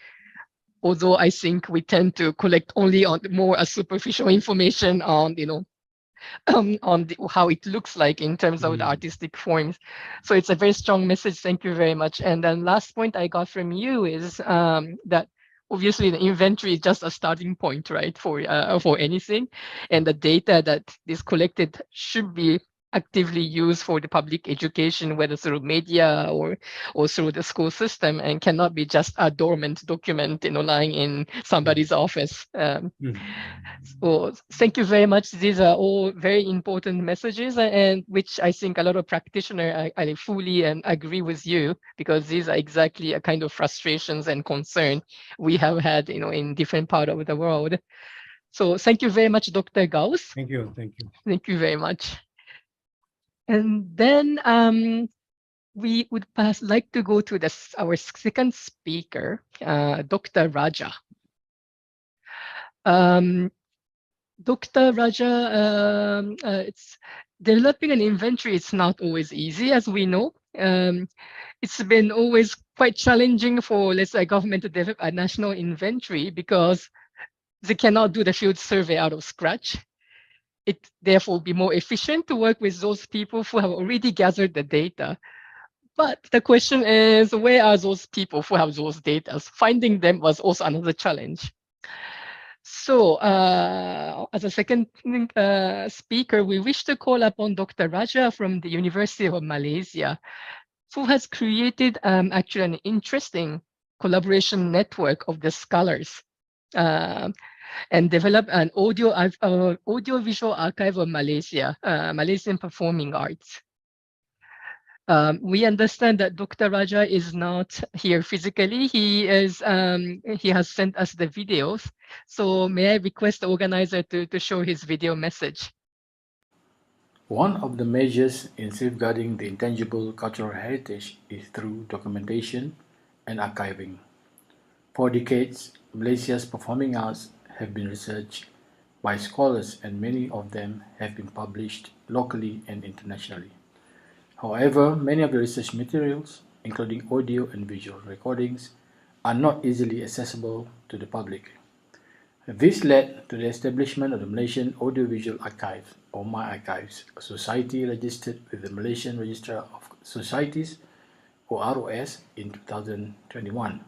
Although I think we tend to collect only on more superficial information on, how it looks like in terms of the artistic forms. So it's a very strong message. Thank you very much. And then last point I got from you is that obviously the inventory is just a starting point, right, for anything, and the data that is collected should be actively used for the public education, whether through media or through the school system, and cannot be just a dormant document, lying in somebody's office. So thank you very much. These are all very important messages, and which I think a lot of practitioners I fully agree with you, because these are exactly a kind of frustrations and concern we have had, in different part of the world. So thank you very much, Dr. Gauss. Thank you. Thank you. Thank you very much. And then we would like to go to our second speaker, Dr. Raja. Dr. Raja, it's developing an inventory. It's not always easy, as we know. It's been always quite challenging for, let's say, government to develop a national inventory because they cannot do the field survey out of scratch. It therefore be more efficient to work with those people who have already gathered the data. But the question is, where are those people who have those data? Finding them was also another challenge. So as a second speaker, we wish to call upon Dr. Raja from the University of Malaysia, who has created actually an interesting collaboration network of the scholars and developed an audio-visual archive of Malaysia, Malaysian performing arts. We understand that Dr. Raja is not here physically. He has sent us the videos. So may I request the organizer to show his video message? One of the measures in safeguarding the intangible cultural heritage is through documentation and archiving. For decades, Malaysia's performing arts have been researched by scholars, and many of them have been published locally and internationally. However, many of the research materials, including audio and visual recordings, are not easily accessible to the public. This led to the establishment of the Malaysian Audiovisual Archive, or MyArchives, a society registered with the Malaysian Register of Societies, or ROS, in 2021.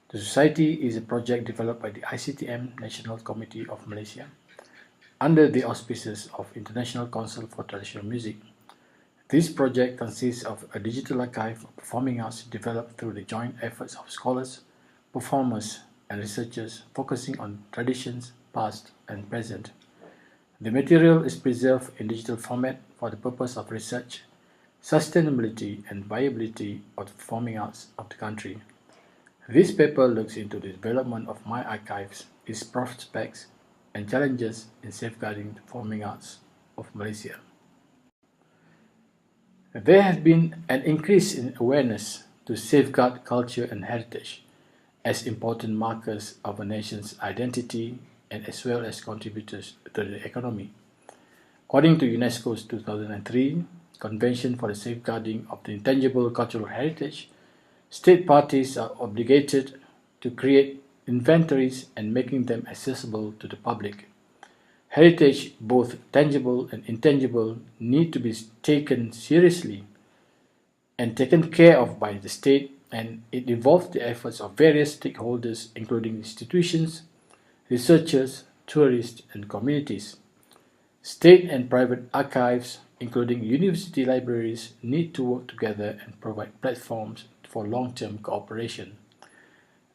The society is a project developed by the ICTM National Committee of Malaysia under the auspices of International Council for Traditional Music. This project consists of a digital archive of performing arts developed through the joint efforts of scholars, performers, and researchers focusing on traditions, past and present. The material is preserved in digital format for the purpose of research, sustainability, and viability of the performing arts of the country. This paper looks into the development of MyArchives, its prospects and challenges in safeguarding the performing arts of Malaysia. There has been an increase in awareness to safeguard culture and heritage as important markers of a nation's identity and as well as contributors to the economy. According to UNESCO's 2003 Convention for the Safeguarding of the Intangible Cultural Heritage, state parties are obligated to create inventories and making them accessible to the public. Heritage, both tangible and intangible, need to be taken seriously and taken care of by the state, and it involves the efforts of various stakeholders, including institutions, researchers, tourists, and communities. State and private archives, including university libraries, need to work together and provide platforms for long-term cooperation.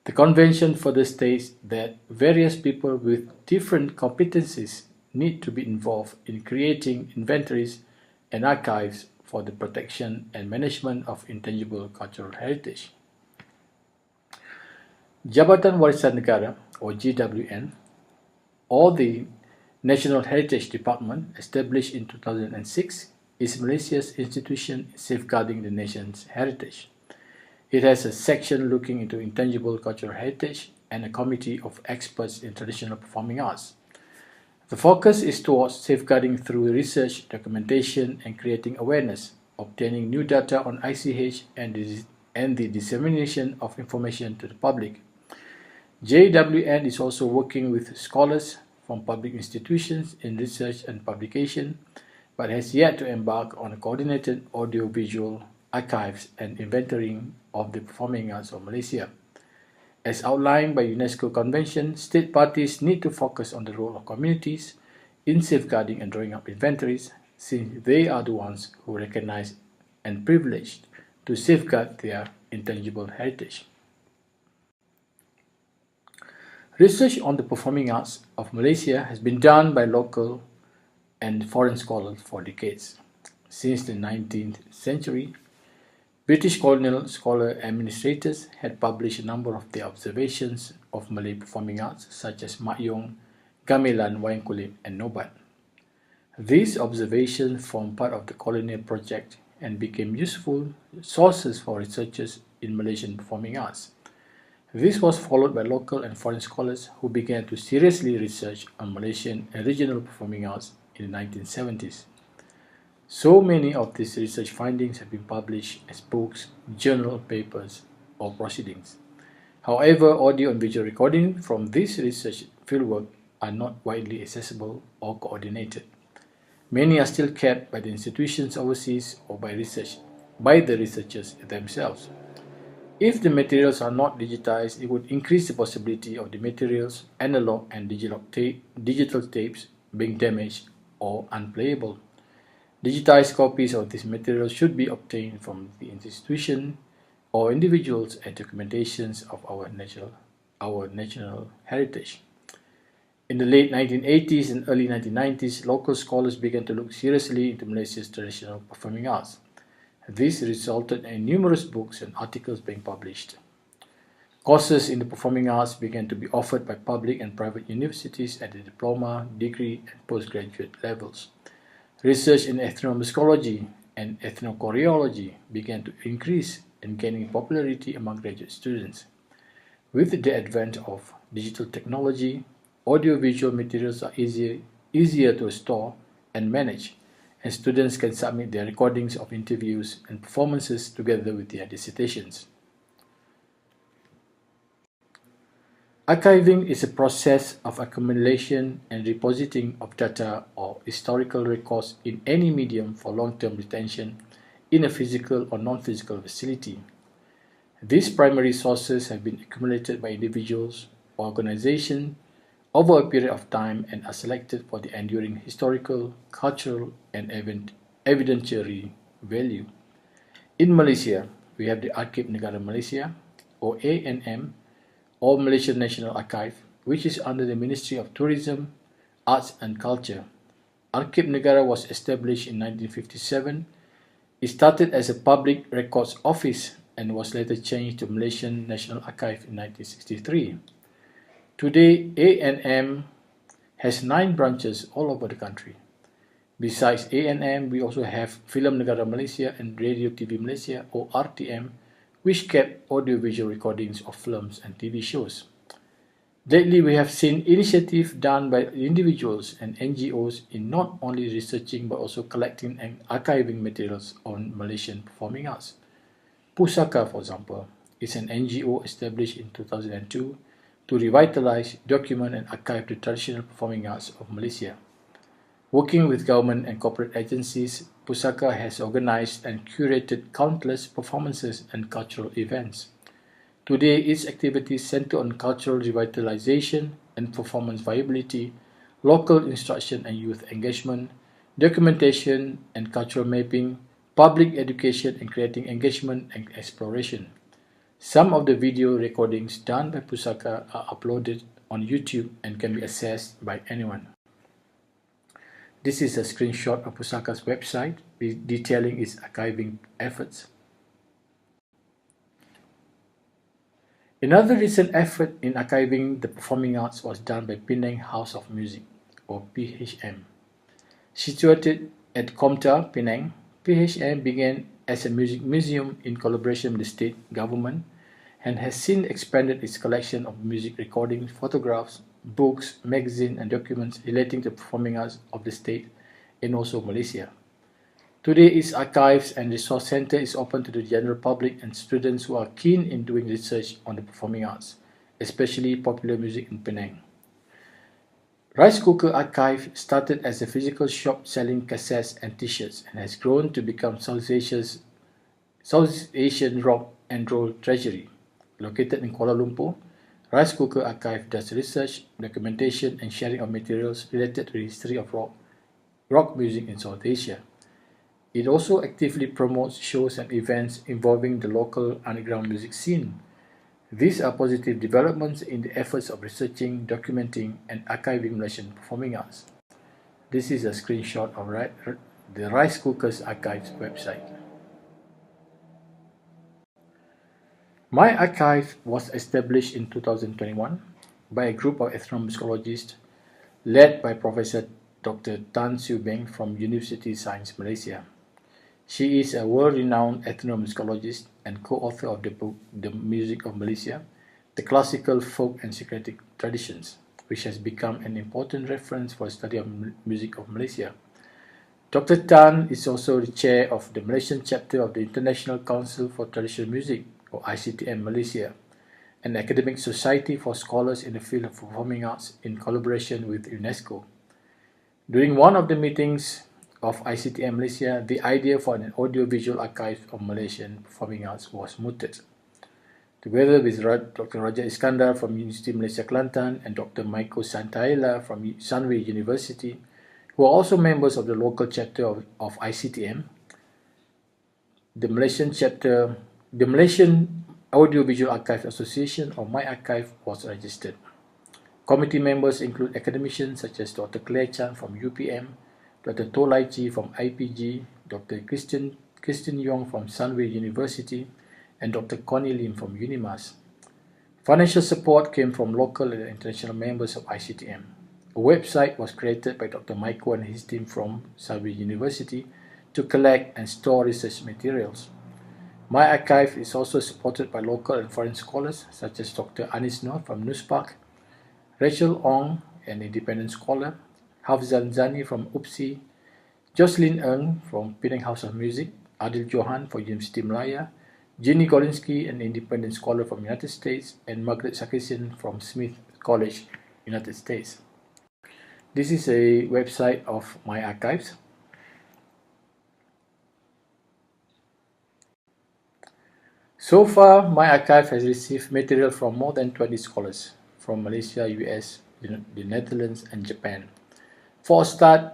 The Convention further states that various people with different competencies need to be involved in creating inventories and archives for the protection and management of intangible cultural heritage. Jabatan Warisan Negara, or JWN, or the National Heritage Department, established in 2006, is Malaysia's institution safeguarding the nation's heritage. It has a section looking into intangible cultural heritage and a committee of experts in traditional performing arts. The focus is towards safeguarding through research, documentation, and creating awareness, obtaining new data on ICH, and the dissemination of information to the public. JWN is also working with scholars from public institutions in research and publication, but has yet to embark on a coordinated audio-visual archives and inventorying of the performing arts of Malaysia. As outlined by UNESCO Convention, state parties need to focus on the role of communities in safeguarding and drawing up inventories, since they are the ones who recognize and privileged to safeguard their intangible heritage. Research on the performing arts of Malaysia has been done by local and foreign scholars for decades. Since the 19th century, British colonial scholar administrators had published a number of their observations of Malay performing arts, such as Mak Yong, Gamelan, Wayang Kulit, and Nobat. These observations formed part of the colonial project and became useful sources for researchers in Malaysian performing arts. This was followed by local and foreign scholars who began to seriously research on Malaysian and regional performing arts in the 1970s. So many of these research findings have been published as books, journal papers, or proceedings. However, audio and visual recordings from this research fieldwork are not widely accessible or coordinated. Many are still kept by the institutions overseas or by the researchers themselves. If the materials are not digitized, it would increase the possibility of the materials, analog and digital tapes, being damaged or unplayable. Digitized copies of these materials should be obtained from the institution or individuals as documentations of our national heritage. In the late 1980s and early 1990s, local scholars began to look seriously into Malaysia's traditional performing arts. This resulted in numerous books and articles being published. Courses in the performing arts began to be offered by public and private universities at the diploma, degree, and postgraduate levels. Research in ethnomusicology and ethnochoreology began to increase and gaining popularity among graduate students. With the advent of digital technology, audiovisual materials are easier to store and manage, and students can submit their recordings of interviews and performances together with their dissertations. Archiving is a process of accumulation and repositing of data or historical records in any medium for long-term retention in a physical or non-physical facility. These primary sources have been accumulated by individuals or organizations over a period of time and are selected for the enduring historical, cultural, and evidentiary value. In Malaysia, we have the Arkib Negara Malaysia, or ANM, or Malaysian National Archive, which is under the Ministry of Tourism, Arts and Culture. Arkib Negara was established in 1957. It started as a public records office and was later changed to Malaysian National Archive in 1963. Today, ANM has 9 branches all over the country. Besides ANM, we also have Film Negara Malaysia and Radio TV Malaysia, or RTM, which kept audiovisual recordings of films and TV shows. Lately, we have seen initiatives done by individuals and NGOs in not only researching but also collecting and archiving materials on Malaysian performing arts. Pusaka, for example, is an NGO established in 2002 to revitalize, document and archive the traditional performing arts of Malaysia. Working with government and corporate agencies, Pusaka has organized and curated countless performances and cultural events. Today, its activities center on cultural revitalization and performance viability, local instruction and youth engagement, documentation and cultural mapping, public education and creating engagement and exploration. Some of the video recordings done by Pusaka are uploaded on YouTube and can be accessed by anyone. This is a screenshot of Pusaka's website detailing its archiving efforts. Another recent effort in archiving the performing arts was done by Penang House of Music, or PHM. Situated at Komta, Penang, PHM began as a music museum in collaboration with the state government and has since expanded its collection of music recordings, photographs, books, magazines, and documents relating to performing arts of the state and also Malaysia. Today, its archives and resource center is open to the general public and students who are keen in doing research on the performing arts, especially popular music in Penang. Rice Cooker Archive started as a physical shop selling cassettes and t-shirts and has grown to become South Asian rock and roll treasury. Located in Kuala Lumpur, Rice Cooker Archive does research, documentation, and sharing of materials related to the history of rock music in South Asia. It also actively promotes shows and events involving the local underground music scene. These are positive developments in the efforts of researching, documenting, and archiving Malaysian performing arts. This is a screenshot of the Rice Cookers Archives website. My Archive was established in 2021 by a group of ethnomusicologists led by Professor Dr. Tan Siew Beng from University Science Malaysia. She is a world-renowned ethnomusicologist and co-author of the book The Music of Malaysia, The Classical, Folk and Syncretic Traditions, which has become an important reference for study of music of Malaysia. Dr. Tan is also the chair of the Malaysian chapter of the International Council for Traditional Music, or ICTM Malaysia, an academic society for scholars in the field of performing arts in collaboration with UNESCO. During one of the meetings of ICTM Malaysia, the idea for an audiovisual archive of Malaysian performing arts was mooted. Together with Dr. Raja Iskandar from University Malaysia Kelantan and Dr. Maiko Santaella from Sunway University, who are also members of the local chapter of ICTM, the Malaysian Audiovisual Archive Association, or My Archive, was registered. Committee members include academicians such as Dr. Claire Chan from UPM, Dr. To Lai Chi from IPG, Dr. Christian Yong from Sunway University, and Dr. Connie Lim from UNIMAS. Financial support came from local and international members of ICTM. A website was created by Dr. Maiko and his team from Sunway University to collect and store research materials. My Archive is also supported by local and foreign scholars such as Dr. Anis Noor from NUSPAC, Rachel Ong, an independent scholar, Hafzan Zani from UPSI, Jocelyn Ng from Penang House of Music, Adil Johan for University Malaya, Ginny Golinsky, an independent scholar from United States, and Margaret Sarkisian from Smith College, United States. This is a website of My Archives. So far, My Archive has received material from more than 20 scholars from Malaysia, US, the Netherlands, and Japan. For a start,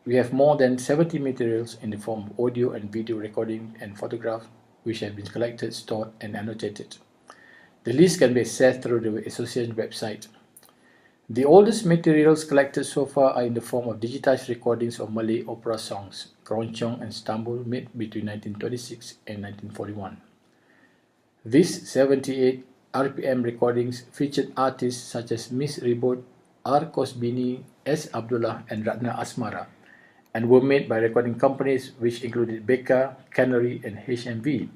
we have more than 70 materials in the form of audio and video recording and photographs which have been collected, stored, and annotated. The list can be accessed through the association website. The oldest materials collected so far are in the form of digitized recordings of Malay opera songs, Keroncong and Stambul, made between 1926 and 1941. These 78 RPM recordings featured artists such as Miss Ribot, R. Kosbini, S. Abdullah, and Ratna Asmara, and were made by recording companies which included Becca, Canary, and HMV.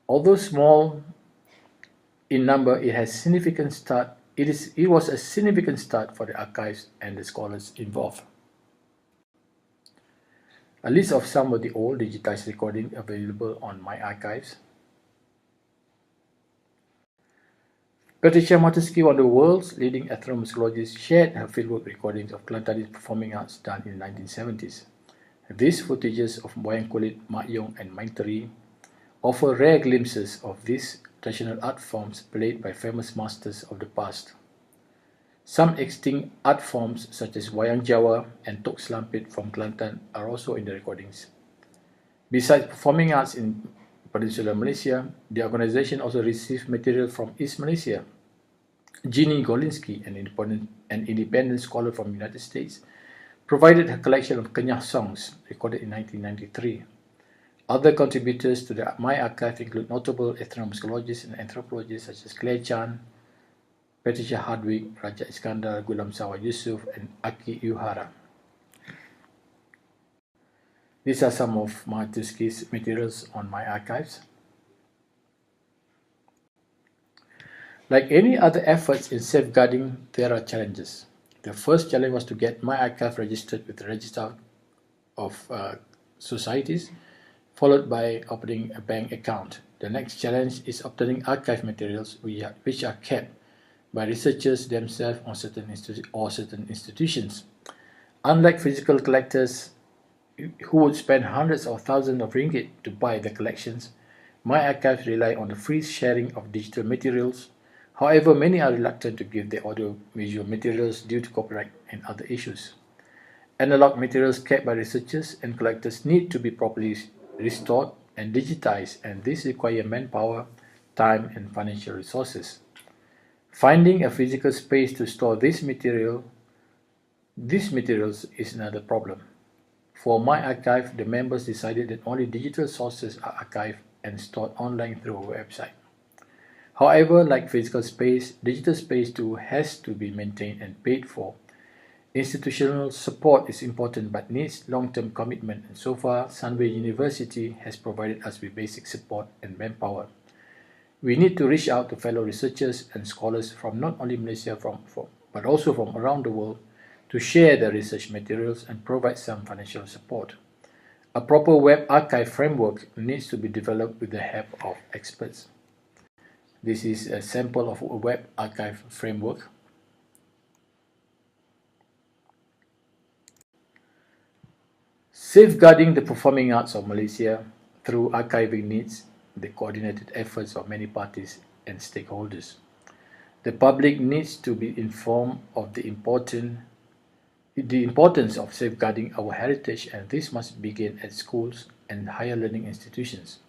Although small in number, it was a significant start for the archives and the scholars involved. A list of some of the old digitized recordings available on My Archives. Patricia Matersky, one of the world's leading ethnomusicologists, shared her fieldwork recordings of Kelantanese performing arts done in the 1970s. These footages of Wayang Kulit, Mak Yong, and Main Teri offer rare glimpses of these traditional art forms played by famous masters of the past. Some extinct art forms such as Wayang Jawa and Tok Selampit from Kelantan are also in the recordings. Besides performing arts in Peninsular Malaysia, the organization also received material from East Malaysia. Ginny Golinsky, an independent scholar from the United States, provided a collection of Kenyah songs recorded in 1993. Other contributors to the My Archive include notable ethnomusicologists and anthropologists such as Claire Chan, Patricia Hardwick, Raja Iskandar, Gulam Sawa Yusuf, and Aki Yuhara. These are some of Matersky's materials on My Archives. Like any other efforts in safeguarding, there are challenges. The first challenge was to get My Archive registered with the Register of Societies, followed by opening a bank account. The next challenge is obtaining archive materials which are kept by researchers themselves or certain institutions. Unlike physical collectors who would spend hundreds or thousands of ringgit to buy the collections, My Archives rely on the free sharing of digital materials, However, many are reluctant to give their audio-visual materials due to copyright and other issues. Analog materials kept by researchers and collectors need to be properly restored and digitized, and this requires manpower, time, and financial resources. Finding a physical space to store these materials is another problem. For my archive, the members decided that only digital sources are archived and stored online through our website. However, like physical space, digital space too has to be maintained and paid for. Institutional support is important but needs long-term commitment, and so far, Sunway University has provided us with basic support and manpower. We need to reach out to fellow researchers and scholars from not only Malaysia but also from around the world to share their research materials and provide some financial support. A proper web archive framework needs to be developed with the help of experts. This is a sample of a web archive framework. Safeguarding the performing arts of Malaysia through archiving needs the coordinated efforts of many parties and stakeholders. The public needs to be informed of the importance of safeguarding our heritage, and this must begin at schools and higher learning institutions.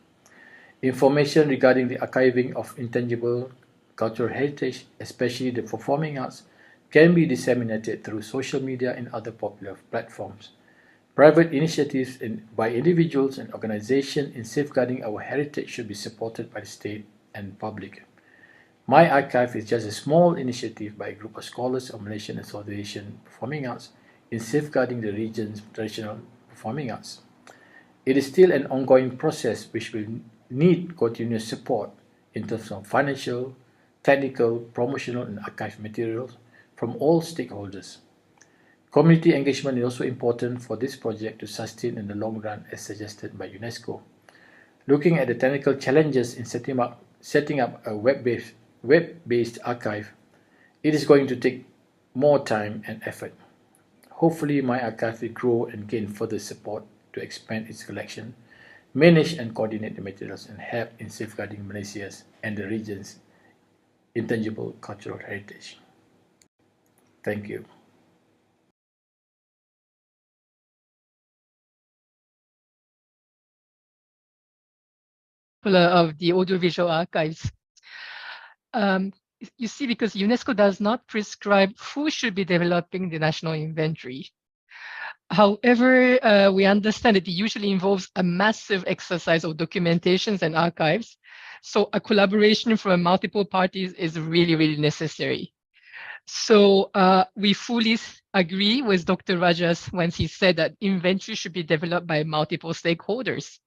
Information regarding the archiving of intangible cultural heritage, especially the performing arts, can be disseminated through social media and other popular platforms. Private initiatives by individuals and organizations in safeguarding our heritage should be supported by the state and public. My Archive is just a small initiative by a group of scholars of Malaysian Association Performing Arts in safeguarding the region's traditional performing arts. It is still an ongoing process which will need continuous support in terms of financial, technical, promotional, and archive materials from all stakeholders. Community engagement is also important for this project to sustain in the long run as suggested by UNESCO. Looking at the technical challenges in setting up a web-based archive, it is going to take more time and effort. Hopefully, my archive will grow and gain further support to expand its collection, manage and coordinate the materials, and help in safeguarding Malaysia's and the region's intangible cultural heritage. Thank you. Of the audiovisual archives. You see, because UNESCO does not prescribe who should be developing the national inventory. However, we understand it usually involves a massive exercise of documentations and archives. So a collaboration from multiple parties is really, really necessary. So we fully agree with Dr. Rajas when he said that inventory should be developed by multiple stakeholders.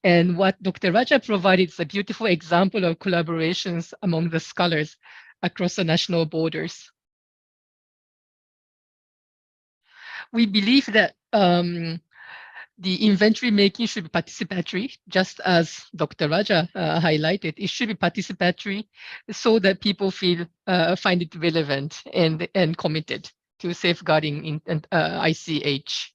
And what Dr. Raja provided is a beautiful example of collaborations among the scholars across the national borders. We believe that the inventory making should be participatory, just as Dr. Raja highlighted. It should be participatory so that people find it relevant and committed to safeguarding ICH.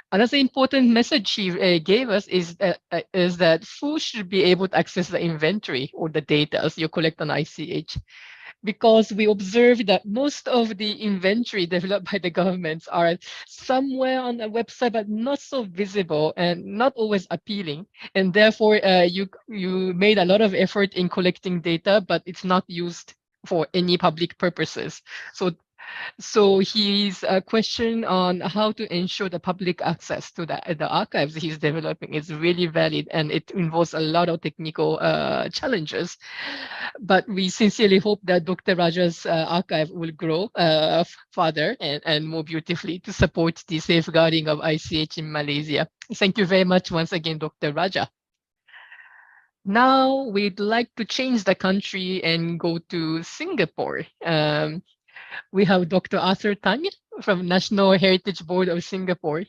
Another important message he gave us is that who should be able to access the inventory or the data as you collect on ICH, because we observe that most of the inventory developed by the governments are somewhere on a website but not so visible and not always appealing, and therefore you made a lot of effort in collecting data, but it's not used for any public purposes. So his question on how to ensure the public access to the archives he's developing is really valid, and it involves a lot of technical challenges. But we sincerely hope that Dr. Raja's archive will grow further and more beautifully to support the safeguarding of ICH in Malaysia. Thank you very much once again, Dr. Raja. Now we'd like to change the country and go to Singapore. We have Dr. Arthur Tan from National Heritage Board of Singapore.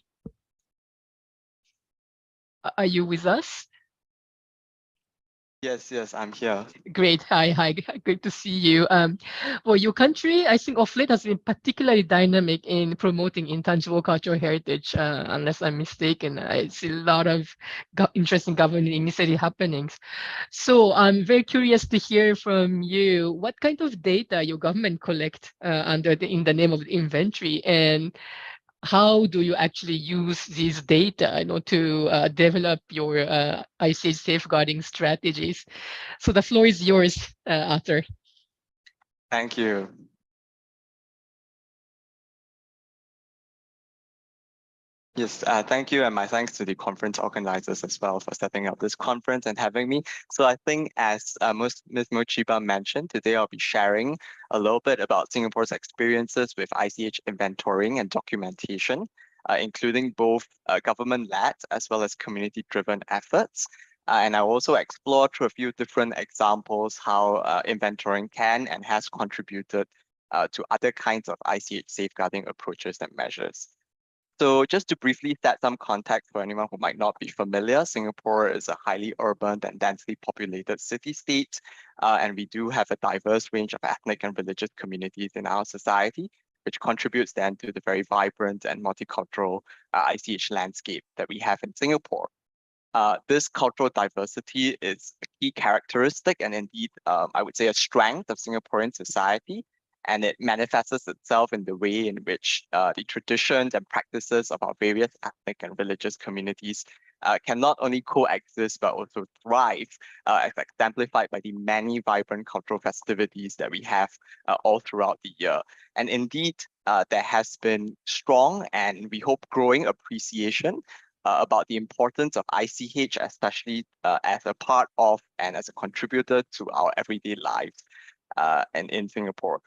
Are you with us? Yes, I'm here. Great. Hi. Great to see you. Well, your country, I think, of late has been particularly dynamic in promoting intangible cultural heritage. Unless I'm mistaken, I see a lot of interesting government initiative happenings. So I'm very curious to hear from you what kind of data your government collect in the name of the inventory, and how do you actually use these data, to develop your ICH safeguarding strategies? So the floor is yours, Arthur. Thank you. Yes, thank you, and my thanks to the conference organizers as well for setting up this conference and having me. So I think as Ms. Mochiba mentioned, today I'll be sharing a little bit about Singapore's experiences with ICH inventorying and documentation, including both government-led as well as community-driven efforts. And I'll also explore through a few different examples how inventorying can and has contributed to other kinds of ICH safeguarding approaches and measures. So just to briefly set some context for anyone who might not be familiar, Singapore is a highly urban and densely populated city-state, and we do have a diverse range of ethnic and religious communities in our society, which contributes then to the very vibrant and multicultural ICH landscape that we have in Singapore. This cultural diversity is a key characteristic and indeed, I would say, a strength of Singaporean society. And it manifests itself in the way in which the traditions and practices of our various ethnic and religious communities can not only coexist, but also thrive, as exemplified by the many vibrant cultural festivities that we have all throughout the year. And indeed, there has been strong and we hope growing appreciation about the importance of ICH, especially as a part of and as a contributor to our everyday lives and in Singapore.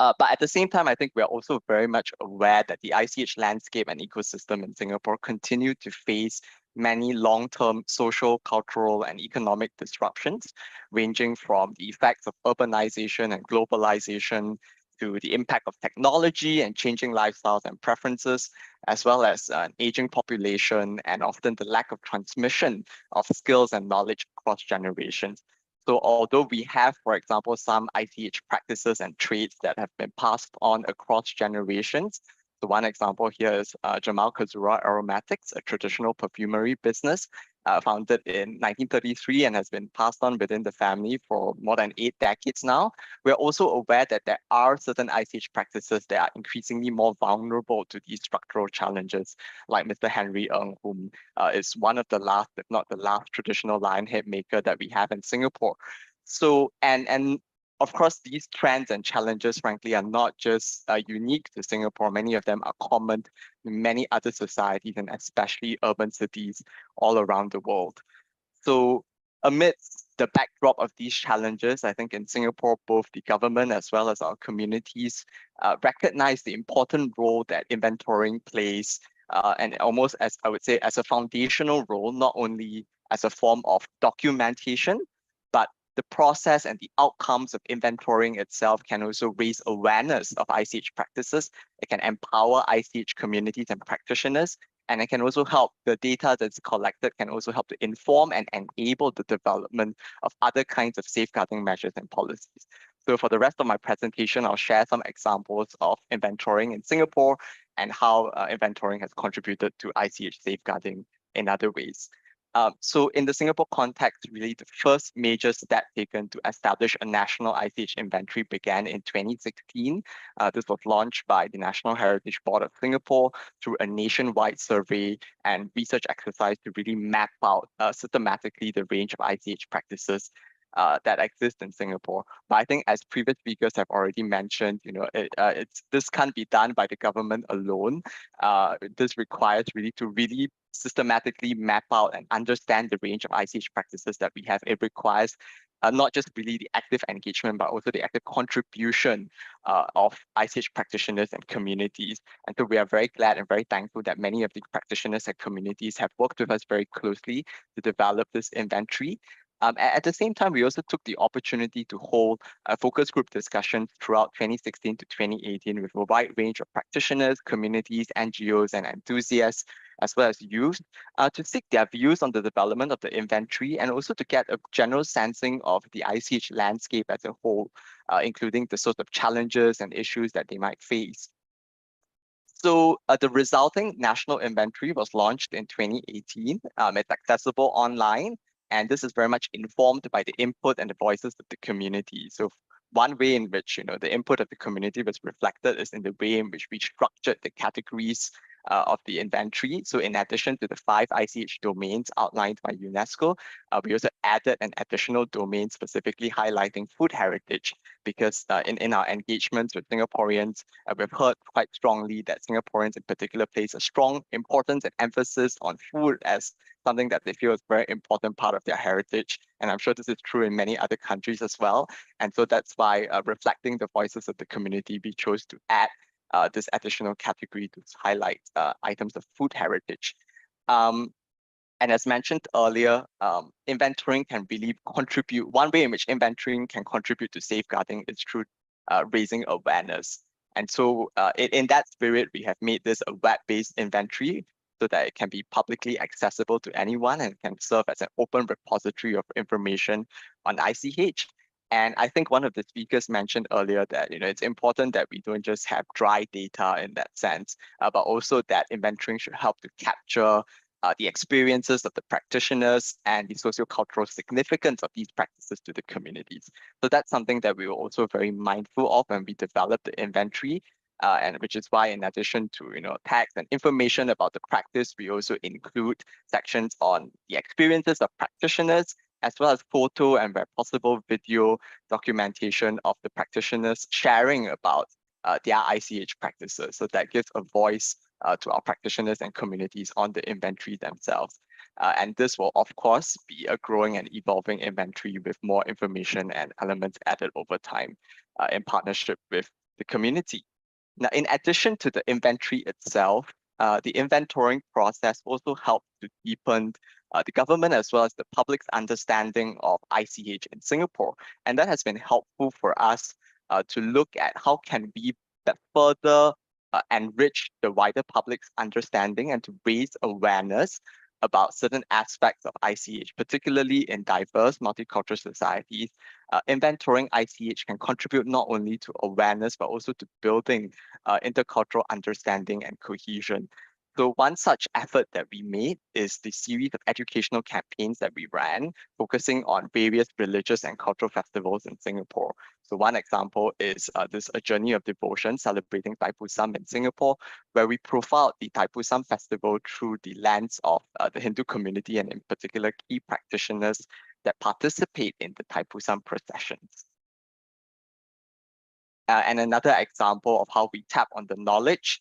But at the same time, I think we're also very much aware that the ICH landscape and ecosystem in Singapore continue to face many long-term social, cultural, and economic disruptions, ranging from the effects of urbanization and globalization to the impact of technology and changing lifestyles and preferences, as well as an aging population and often the lack of transmission of skills and knowledge across generations. So although we have, for example, some ICH practices and traits that have been passed on across generations, the one example here is Jamal Kazura Aromatics, a traditional perfumery business founded in 1933 and has been passed on within the family for more than 8 decades now. We're also aware that there are certain ICH practices that are increasingly more vulnerable to these structural challenges, like Mr. Henry Ng, whom is one of the last, if not the last, traditional lionhead maker that we have in Singapore. So, and of course, these trends and challenges, frankly, are not just unique to Singapore. Many of them are common in many other societies and especially urban cities all around the world. So amidst the backdrop of these challenges, I think in Singapore, both the government as well as our communities recognize the important role that inventorying plays and almost as I would say as a foundational role, not only as a form of documentation, but the process and the outcomes of inventorying itself can also raise awareness of ICH practices. It can empower ICH communities and practitioners, and it can also help the data that's collected can also help to inform and enable the development of other kinds of safeguarding measures and policies. So for the rest of my presentation, I'll share some examples of inventorying in Singapore and how inventorying has contributed to ICH safeguarding in other ways. So in the Singapore context, really the first major step taken to establish a national ICH inventory began in 2016. This was launched by the National Heritage Board of Singapore through a nationwide survey and research exercise to really map out systematically the range of ICH practices that exist in Singapore. But I think as previous speakers have already mentioned, this can't be done by the government alone. This requires really to systematically map out and understand the range of ICH practices that we have. It requires not just really the active engagement, but also the active contribution of ICH practitioners and communities. And so we are very glad and very thankful that many of the practitioners and communities have worked with us very closely to develop this inventory. At the same time, we also took the opportunity to hold focus group discussions throughout 2016 to 2018 with a wide range of practitioners, communities, NGOs, and enthusiasts, as well as youth, to seek their views on the development of the inventory and also to get a general sensing of the ICH landscape as a whole, including the sort of challenges and issues that they might face. So the resulting national inventory was launched in 2018. It's accessible online, and this is very much informed by the input and the voices of the community. So one way in which the input of the community was reflected is in the way in which we structured the categories of the inventory. So in addition to the 5 ICH domains outlined by UNESCO, we also added an additional domain specifically highlighting food heritage, because in our engagements with Singaporeans, we've heard quite strongly that Singaporeans in particular place a strong importance and emphasis on food as something that they feel is a very important part of their heritage. And I'm sure this is true in many other countries as well. And so that's why reflecting the voices of the community, we chose to add this additional category to highlight items of food heritage. And as mentioned earlier, inventorying can really contribute. One way in which inventorying can contribute to safeguarding is through raising awareness. And so in that spirit, we have made this a web-based inventory so that it can be publicly accessible to anyone and can serve as an open repository of information on ICH. And I think one of the speakers mentioned earlier that it's important that we don't just have dry data in that sense, but also that inventorying should help to capture the experiences of the practitioners and the sociocultural significance of these practices to the communities. So that's something that we were also very mindful of when we developed the inventory, and which is why, in addition to tags and information about the practice, we also include sections on the experiences of practitioners, as well as photo and, where possible, video documentation of the practitioners sharing about their ICH practices. So that gives a voice to our practitioners and communities on the inventory themselves. And this will, of course, be a growing and evolving inventory with more information and elements added over time in partnership with the community. Now, in addition to the inventory itself, the inventorying process also helps to deepen the government as well as the public's understanding of ICH in Singapore. And that has been helpful for us to look at how can we further enrich the wider public's understanding and to raise awareness about certain aspects of ICH, particularly in diverse multicultural societies. Inventorying ICH can contribute not only to awareness, but also to building intercultural understanding and cohesion. So one such effort that we made is the series of educational campaigns that we ran, focusing on various religious and cultural festivals in Singapore. So one example is this A Journey of Devotion celebrating Thaipusam in Singapore, where we profiled the Thaipusam festival through the lens of the Hindu community and in particular key practitioners that participate in the Thaipusam processions. And another example of how we tap on the knowledge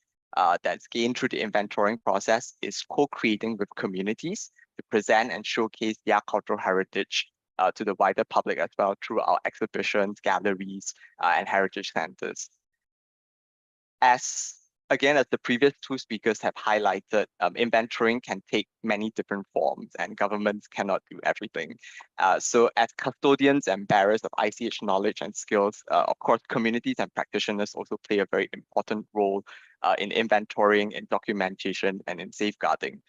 that's gained through the inventorying process is co-creating with communities to present and showcase their cultural heritage to the wider public as well through our exhibitions, galleries, and heritage centers. As the previous two speakers have highlighted, inventorying can take many different forms and governments cannot do everything. So as custodians and bearers of ICH knowledge and skills, of course, communities and practitioners also play a very important role in inventorying, in documentation, and in safeguarding.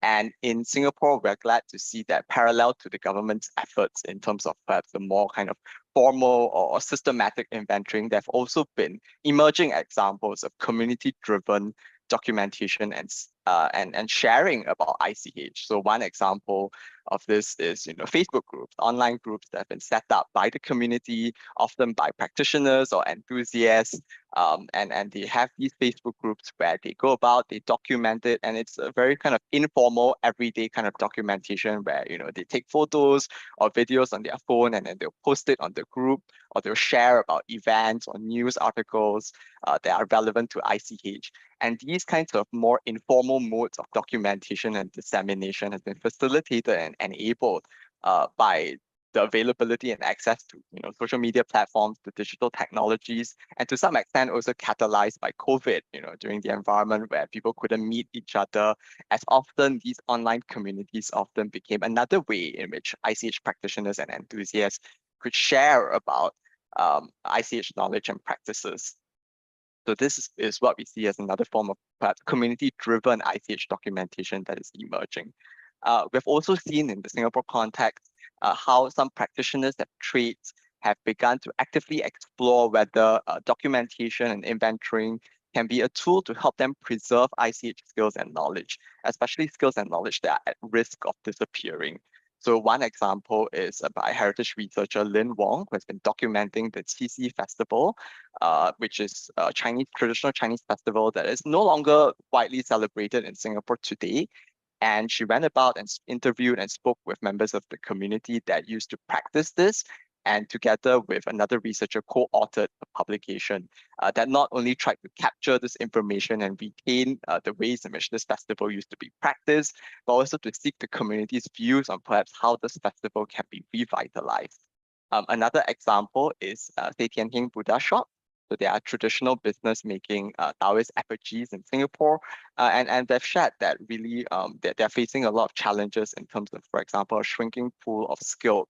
And in Singapore, we're glad to see that parallel to the government's efforts in terms of perhaps the more kind of formal or systematic inventorying, there have also been emerging examples of community-driven documentation and sharing about ICH. So one example of this is Facebook groups, online groups that have been set up by the community, often by practitioners or enthusiasts, and they have these Facebook groups where they go about, they document it, and it's a very kind of informal, everyday kind of documentation where they take photos or videos on their phone and then they'll post it on the group, or they'll share about events or news articles that are relevant to ICH. And these kinds of more informal modes of documentation and dissemination has been facilitated and enabled by the availability and access to social media platforms, the digital technologies, and to some extent also catalyzed by COVID, during the environment where people couldn't meet each other as often. These online communities often became another way in which ICH practitioners and enthusiasts could share about ICH knowledge and practices. So this is what we see as another form of perhaps community-driven ICH documentation that is emerging. We've also seen in the Singapore context how some practitioners at trades have begun to actively explore whether documentation and inventorying can be a tool to help them preserve ICH skills and knowledge, especially skills and knowledge that are at risk of disappearing. So one example is by heritage researcher Lin Wong, who has been documenting the Qixi Festival, which is a traditional Chinese festival that is no longer widely celebrated in Singapore today. And she went about and interviewed and spoke with members of the community that used to practice this, and together with another researcher co-authored a publication that not only tried to capture this information and retain the ways in which this festival used to be practiced, but also to seek the community's views on perhaps how this festival can be revitalized. Another example is Say Tian Hing Buddha Shop. So they are traditional business making Taoist effigies in Singapore, and they've shared that really they're facing a lot of challenges in terms of, for example, a shrinking pool of skilled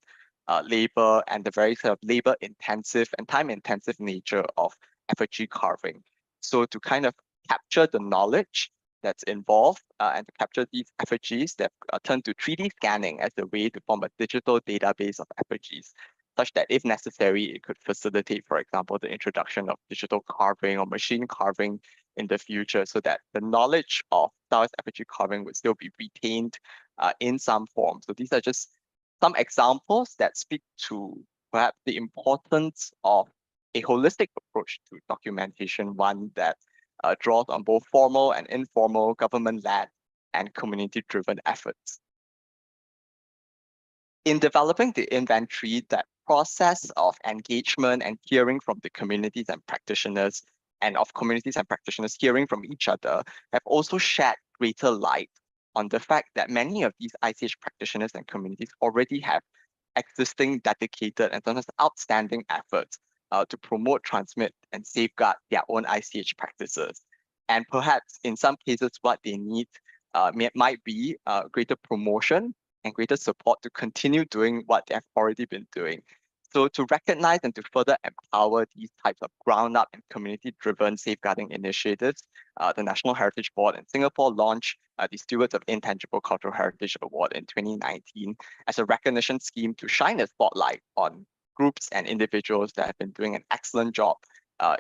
labor and the very sort of labor intensive and time intensive nature of effigy carving. So to kind of capture the knowledge that's involved and to capture these effigies, they've turned to 3D scanning as a way to form a digital database of effigies, such that if necessary, it could facilitate, for example, the introduction of digital carving or machine carving in the future, so that the knowledge of Taoist effigy carving would still be retained in some form. So these are just some examples that speak to perhaps the importance of a holistic approach to documentation, one that draws on both formal and informal government-led and community-driven efforts. In developing the inventory, that process of engagement and hearing from the communities and practitioners, and of communities and practitioners hearing from each other, have also shed greater light on the fact that many of these ICH practitioners and communities already have existing, dedicated, and sometimes outstanding efforts to promote, transmit, and safeguard their own ICH practices. And perhaps in some cases, what they need might be greater promotion and greater support to continue doing what they have already been doing. So to recognize and to further empower these types of ground-up and community-driven safeguarding initiatives, the National Heritage Board in Singapore launched the Stewards of Intangible Cultural Heritage Award in 2019 as a recognition scheme to shine a spotlight on groups and individuals that have been doing an excellent job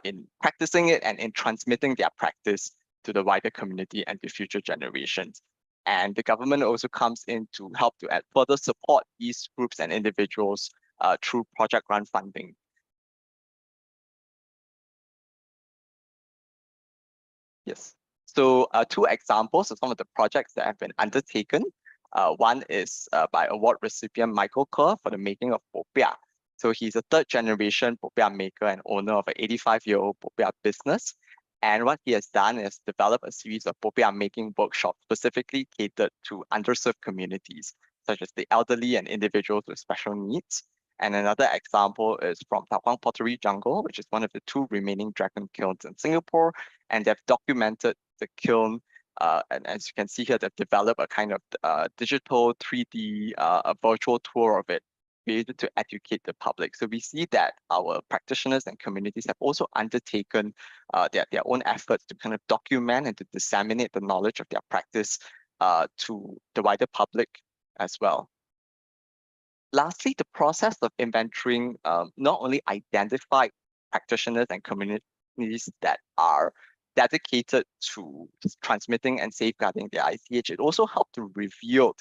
in practicing it and in transmitting their practice to the wider community and to future generations. And the government also comes in to help to further support these groups and individuals through project grant funding. Yes. So two examples of some of the projects that have been undertaken. One is by award recipient Michael Kerr for the making of popiah. So he's a third generation popiah maker and owner of an 85-year-old popiah business. And what he has done is develop a series of popiah making workshops specifically catered to underserved communities, such as the elderly and individuals with special needs. And another example is from Tau Kwang Pottery Jungle, which is one of the two remaining dragon kilns in Singapore. And they've documented the kiln, and as you can see here, they've developed a kind of digital 3D a virtual tour of it, created to educate the public. So we see that our practitioners and communities have also undertaken their own efforts to kind of document and to disseminate the knowledge of their practice to the wider public as well. Lastly, the process of inventorying not only identified practitioners and communities that are dedicated to transmitting and safeguarding their ICH, it also helped to reveal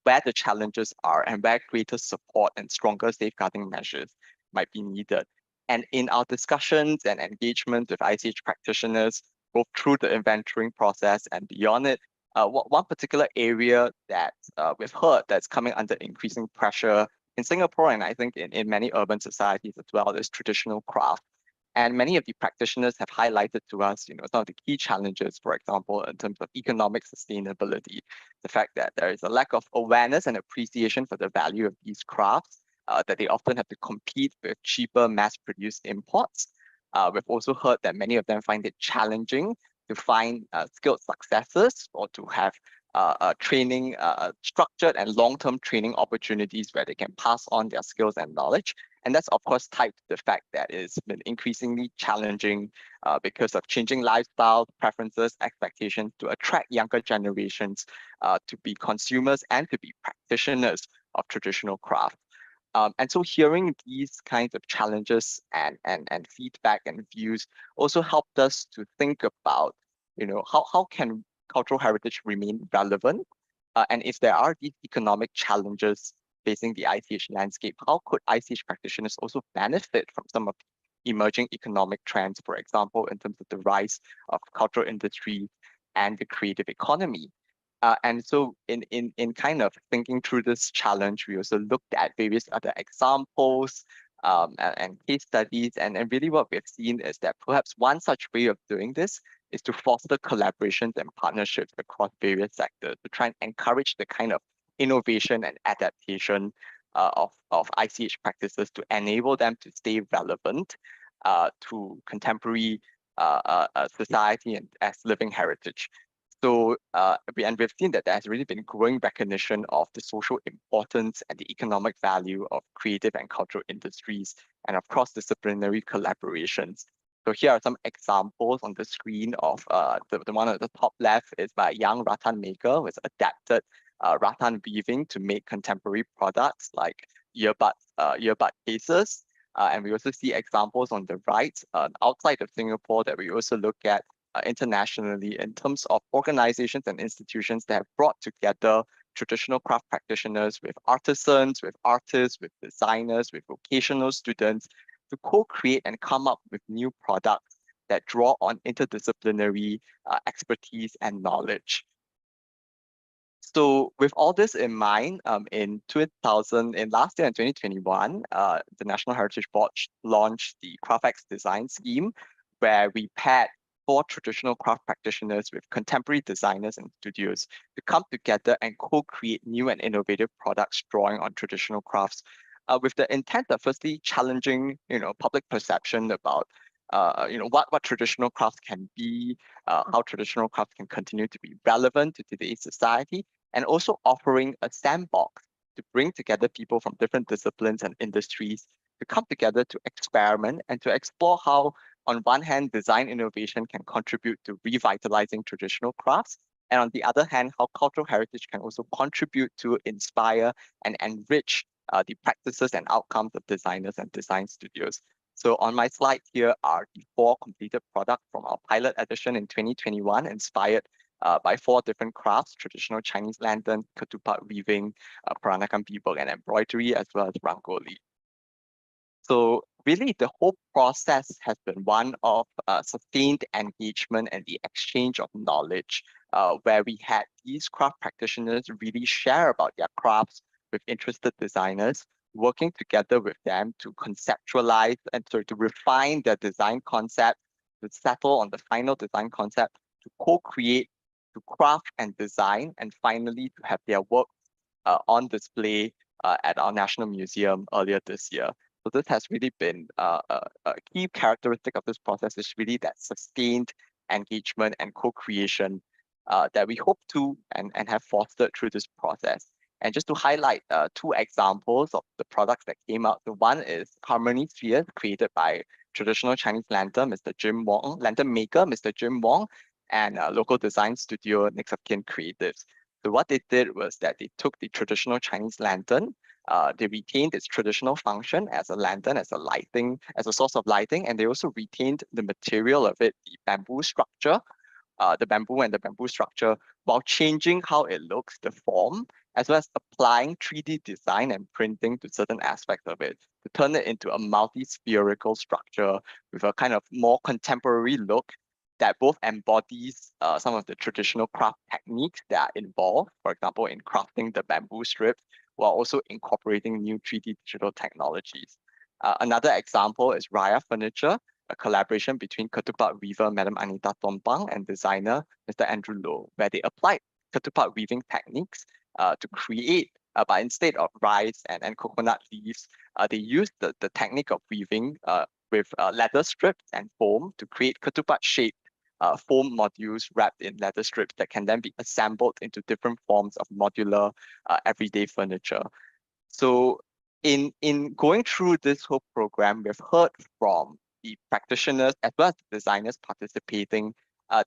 where the challenges are and where greater support and stronger safeguarding measures might be needed. And in our discussions and engagement with ICH practitioners, both through the inventorying process and beyond it, one particular area that we've heard that's coming under increasing pressure in Singapore, and I think in many urban societies as well, is traditional craft. And many of the practitioners have highlighted to us, some of the key challenges, for example, in terms of economic sustainability, the fact that there is a lack of awareness and appreciation for the value of these crafts, that they often have to compete with cheaper mass-produced imports. We've also heard that many of them find it challenging to find skilled successors or to have training, structured and long-term training opportunities where they can pass on their skills and knowledge. And that's, of course, tied to the fact that it's been increasingly challenging because of changing lifestyle preferences, expectations to attract younger generations to be consumers and to be practitioners of traditional craft. And so hearing these kinds of challenges and feedback and views also helped us to think about, how can cultural heritage remain relevant? And if there are these economic challenges facing the ICH landscape, how could ICH practitioners also benefit from some of the emerging economic trends, for example, in terms of the rise of cultural industry and the creative economy? And so in kind of thinking through this challenge, we also looked at various other examples and case studies. And really what we've seen is that perhaps one such way of doing this is to foster collaborations and partnerships across various sectors to try and encourage the kind of innovation and adaptation of ICH practices to enable them to stay relevant to contemporary society and as living heritage. So, we've seen that there has really been growing recognition of the social importance and the economic value of creative and cultural industries and of cross-disciplinary collaborations. So here are some examples on the screen of the one at the top left is by a young rattan maker who has adapted rattan weaving to make contemporary products like earbud cases. And we also see examples on the right outside of Singapore that we also look at internationally in terms of organizations and institutions that have brought together traditional craft practitioners with artisans, with artists, with designers, with vocational students to co-create and come up with new products that draw on interdisciplinary expertise and knowledge. So with all this in mind, in last year in 2021, the National Heritage Board launched the CraftX Design Scheme, where we paired 4 traditional craft practitioners with contemporary designers and studios to come together and co-create new and innovative products drawing on traditional crafts, with the intent of firstly challenging, public perception about, what traditional crafts can be, how traditional crafts can continue to be relevant to today's society, and also offering a sandbox to bring together people from different disciplines and industries to come together to experiment and to explore how, on one hand, design innovation can contribute to revitalizing traditional crafts, and on the other hand, how cultural heritage can also contribute to inspire and enrich the practices and outcomes of designers and design studios. So on my slide here are the 4 completed products from our pilot edition in 2021, inspired by 4 different crafts: traditional Chinese lantern, ketupat weaving, Peranakan beadwork and embroidery, as well as rangoli. So really, the whole process has been one of sustained engagement and the exchange of knowledge, where we had these craft practitioners really share about their crafts with interested designers, working together with them to conceptualize and to refine their design concept, to settle on the final design concept, to co-create, to craft and design, and finally to have their work on display at our National Museum earlier this year. So this has really been a key characteristic of this process is really that sustained engagement and co-creation that we hope to and have fostered through this process. And just to highlight 2 examples of the products that came out. The one is Harmony Sphere, created by traditional Chinese lantern maker, Mr. Jim Wong, and local design studio, Next of Kin Creatives. So what they did was that they took the traditional Chinese lantern, they retained its traditional function as a lantern, as a source of lighting, and they also retained the material of it, the bamboo structure, the bamboo structure, while changing how it looks, the form, as well as applying 3D design and printing to certain aspects of it to turn it into a multi-spherical structure with a kind of more contemporary look that both embodies some of the traditional craft techniques that are involved, for example, in crafting the bamboo strips, while also incorporating new 3D digital technologies. Another example is Raya Furniture, a collaboration between ketupat weaver Madam Anita Tompang and designer Mr. Andrew Low, where they applied ketupat weaving techniques to create, but instead of rice and coconut leaves, they used the technique of weaving with leather strips and foam to create ketupat-shaped foam modules wrapped in leather strips that can then be assembled into different forms of modular everyday furniture. So in going through this whole program, we've heard from the practitioners as well as the designers participating.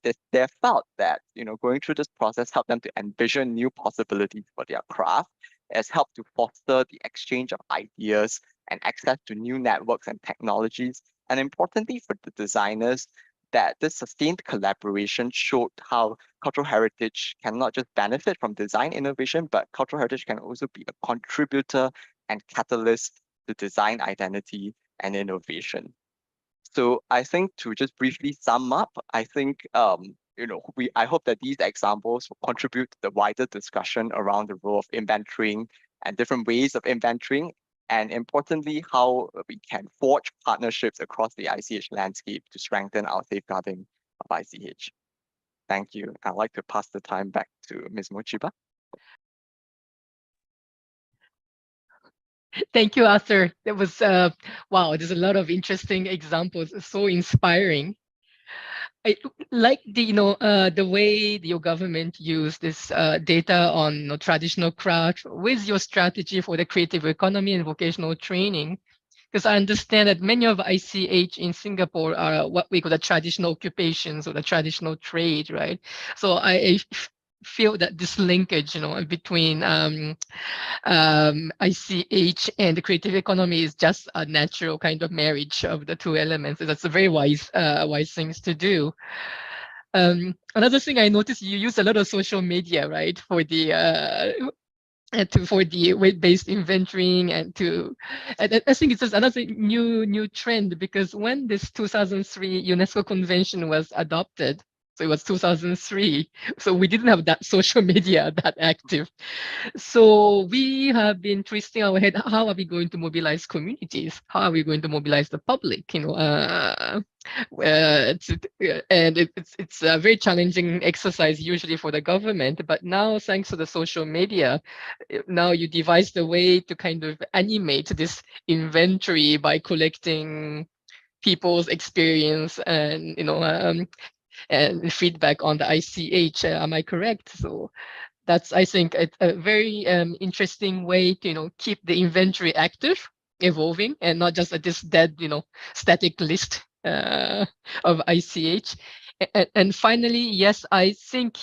They felt that going through this process helped them to envision new possibilities for their craft, has helped to foster the exchange of ideas and access to new networks and technologies. And importantly for the designers, that this sustained collaboration showed how cultural heritage can not just benefit from design innovation, but cultural heritage can also be a contributor and catalyst to design identity and innovation. So I think to just briefly sum up, I think I hope that these examples will contribute to the wider discussion around the role of inventorying and different ways of inventorying, and importantly, how we can forge partnerships across the ICH landscape to strengthen our safeguarding of ICH. Thank you. I'd like to pass the time back to Ms. Mochiba. Thank you, Arthur. That was, wow, there's a lot of interesting examples, so inspiring. I like the way your government used this data on traditional craft with your strategy for the creative economy and vocational training. Because I understand that many of ICH in Singapore are what we call the traditional occupations or the traditional trade, right? So I feel that this linkage, between ICH and the creative economy is just a natural kind of marriage of the two elements. That's a very wise things to do. Another thing I noticed, you use a lot of social media, right, for the for the weight-based inventorying and I think it's just another new trend, because when this 2003 UNESCO Convention was adopted, so it was 2003, so we didn't have that social media that active. So we have been twisting our head, how are we going to mobilize communities? How are we going to mobilize the public? And it's a very challenging exercise usually for the government, but now thanks to the social media, now you devise the way to kind of animate this inventory by collecting people's experience and and feedback on the ICH. Am I correct? So that's, I think, a very interesting way to keep the inventory active, evolving, and not just this dead static list of ICH. And finally, yes, I think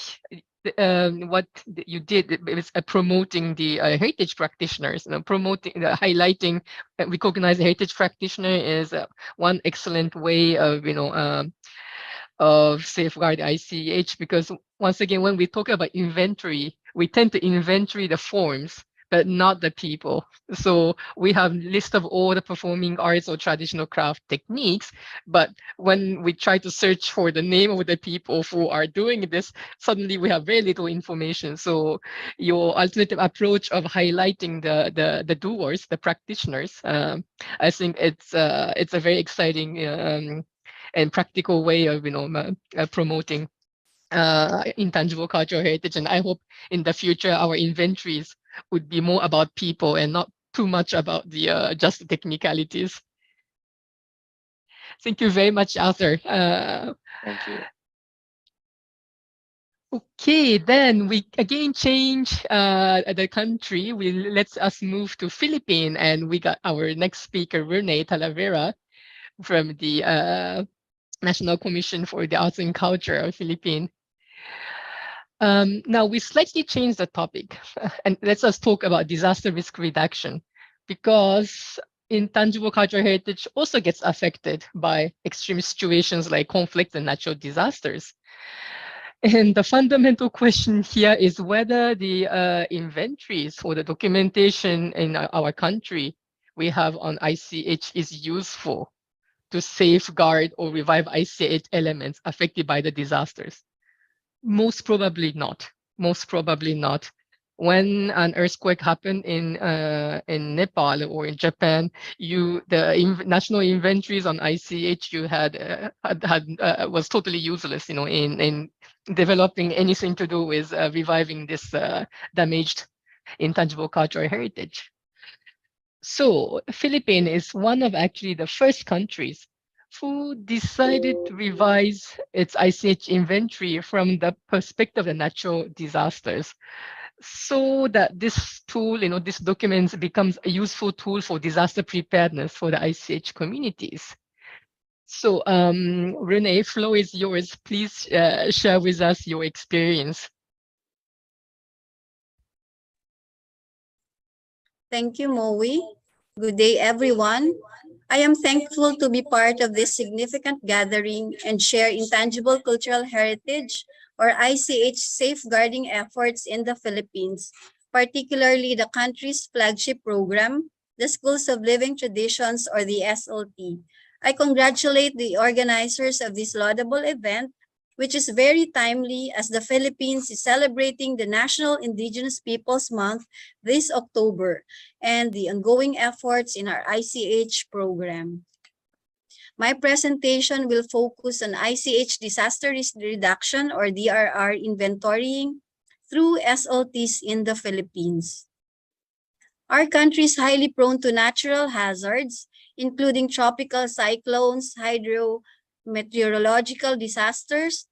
what you did is promoting the heritage practitioners, promoting, highlighting, recognize the heritage practitioner is one excellent way of safeguard ICH, because once again, when we talk about inventory, we tend to inventory the forms, but not the people. So we have list of all the performing arts or traditional craft techniques, but when we try to search for the name of the people who are doing this, suddenly we have very little information. So your alternative approach of highlighting the doers, the practitioners, I think it's a very exciting and practical way of promoting intangible cultural heritage. And I hope in the future our inventories would be more about people and not too much about the just the technicalities. Thank you very much, Arthur. Thank you. Okay, then we again change the country. Let's us move to Philippines, and we got our next speaker, Rene Talavera, from the National Commission for the Arts and Culture of Philippines. Now we slightly changed the topic, and let's us talk about disaster risk reduction, because intangible cultural heritage also gets affected by extreme situations like conflict and natural disasters. And the fundamental question here is whether the inventories or the documentation in our country we have on ICH is useful to safeguard or revive ICH elements affected by the disasters. Most probably not. Most probably not. When an earthquake happened in Nepal or in Japan, the national inventories on ICH you had was totally useless. In developing anything to do with reviving this damaged intangible cultural heritage. So Philippines is one of actually the first countries who decided to revise its ICH inventory from the perspective of the natural disasters. so that this tool, this documents becomes a useful tool for disaster preparedness for the ICH communities. So, Renee, floor is yours. Please share with us your experience. Thank you, Moe. Good day, everyone. I am thankful to be part of this significant gathering and share intangible cultural heritage, or ICH, safeguarding efforts in the Philippines, particularly the country's flagship program, the Schools of Living Traditions, or the SLT. I congratulate the organizers of this laudable event, which is very timely as the Philippines is celebrating the National Indigenous Peoples Month this October and the ongoing efforts in our ICH program. My presentation will focus on ICH disaster risk reduction, or DRR, inventorying through SLTs in the Philippines. Our country is highly prone to natural hazards, including tropical cyclones, hydrometeorological disasters,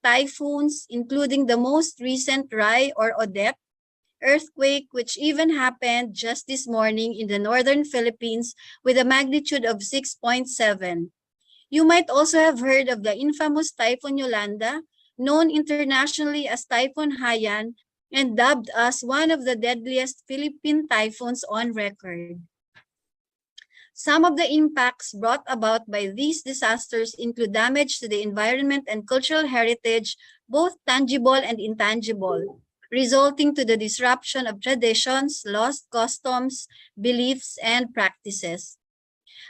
typhoons, including the most recent Rai or Odette, earthquake, which even happened just this morning in the northern Philippines with a magnitude of 6.7. You might also have heard of the infamous Typhoon Yolanda, known internationally as Typhoon Haiyan, and dubbed as one of the deadliest Philippine typhoons on record. Some of the impacts brought about by these disasters include damage to the environment and cultural heritage, both tangible and intangible, resulting to the disruption of traditions, lost customs, beliefs, and practices.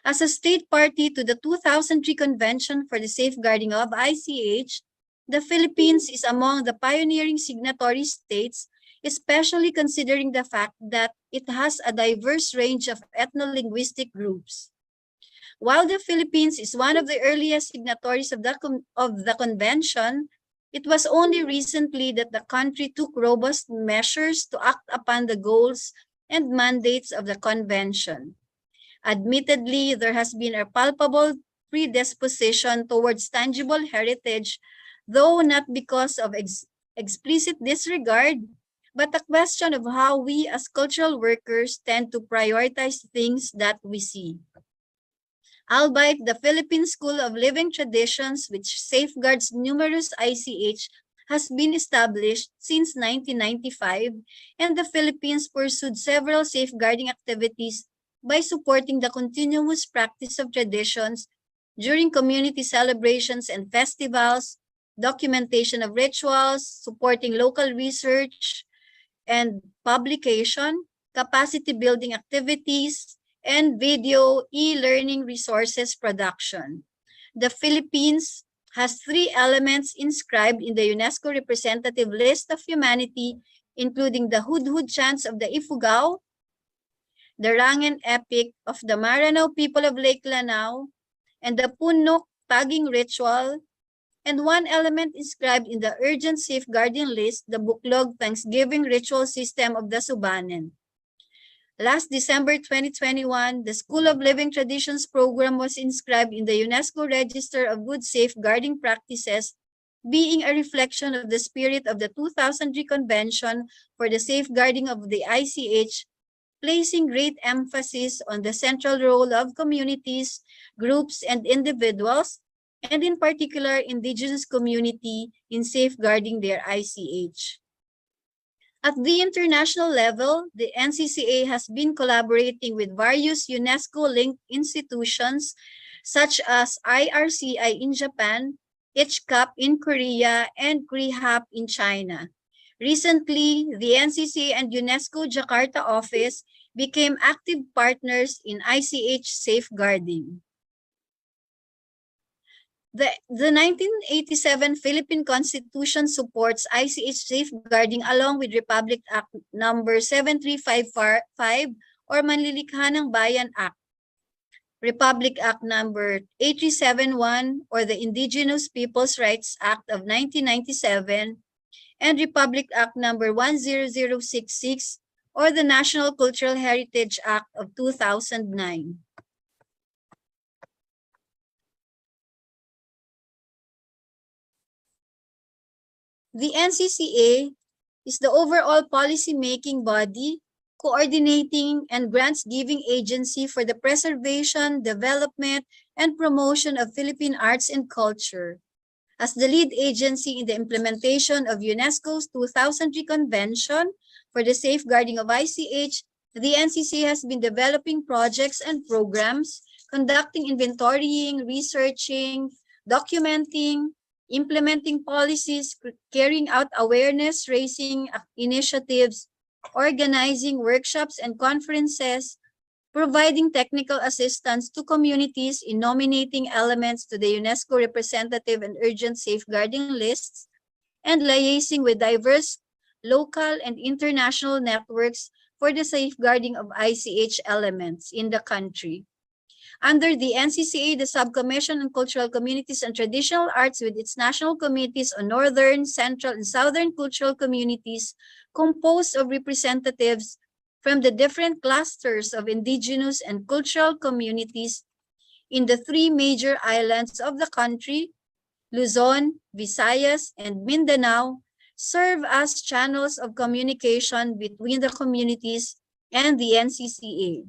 As a state party to the 2003 Convention for the Safeguarding of ICH, the Philippines is among the pioneering signatory states, especially considering the fact that it has a diverse range of ethno-linguistic groups. While the Philippines is one of the earliest signatories of the convention, it was only recently that the country took robust measures to act upon the goals and mandates of the convention. Admittedly, there has been a palpable predisposition towards tangible heritage, though not because of explicit disregard, but a question of how we as cultural workers tend to prioritize things that we see. Albeit the Philippine School of Living Traditions, which safeguards numerous ICH, has been established since 1995, and the Philippines pursued several safeguarding activities by supporting the continuous practice of traditions during community celebrations and festivals, documentation of rituals, supporting local research and publication, capacity building activities, and video e-learning resources production. The Philippines has 3 elements inscribed in the UNESCO Representative List of Humanity, including the Hudhud chants of the Ifugao, the Rangen Epic of the Maranao people of Lake Lanao, and the Punok tagging ritual, and 1 element inscribed in the urgent safeguarding list, the Buklog Thanksgiving ritual system of the Subanen. Last December 2021, the School of Living Traditions program was inscribed in the UNESCO Register of Good Safeguarding Practices, being a reflection of the spirit of the 2003 Convention for the Safeguarding of the ICH, placing great emphasis on the central role of communities, groups, and individuals, and in particular, indigenous community in safeguarding their ICH. At the international level, the NCCA has been collaborating with various UNESCO-linked institutions such as IRCI in Japan, HCAP in Korea, and CREHAP in China. Recently, the NCCA and UNESCO Jakarta office became active partners in ICH safeguarding. The 1987 Philippine Constitution supports ICH safeguarding along with Republic Act No. 7355 or Manlilikha ng Bayan Act, Republic Act No. 8371 or the Indigenous Peoples' Rights Act of 1997, and Republic Act No. 10066 or the National Cultural Heritage Act of 2009. The NCCA is the overall policy-making body, coordinating and grants-giving agency for the preservation, development, and promotion of Philippine arts and culture. As the lead agency in the implementation of UNESCO's 2003 Convention for the Safeguarding of ICH, the NCC has been developing projects and programs, conducting inventorying, researching, documenting, implementing policies, carrying out awareness-raising initiatives, organizing workshops and conferences, providing technical assistance to communities in nominating elements to the UNESCO representative and urgent safeguarding lists, and liaising with diverse local and international networks for the safeguarding of ICH elements in the country. Under the NCCA, the Subcommission on Cultural Communities and Traditional Arts, with its national committees on Northern, Central, and Southern cultural communities, composed of representatives from the different clusters of indigenous and cultural communities in the three major islands of the country, Luzon, Visayas, and Mindanao, serve as channels of communication between the communities and the NCCA.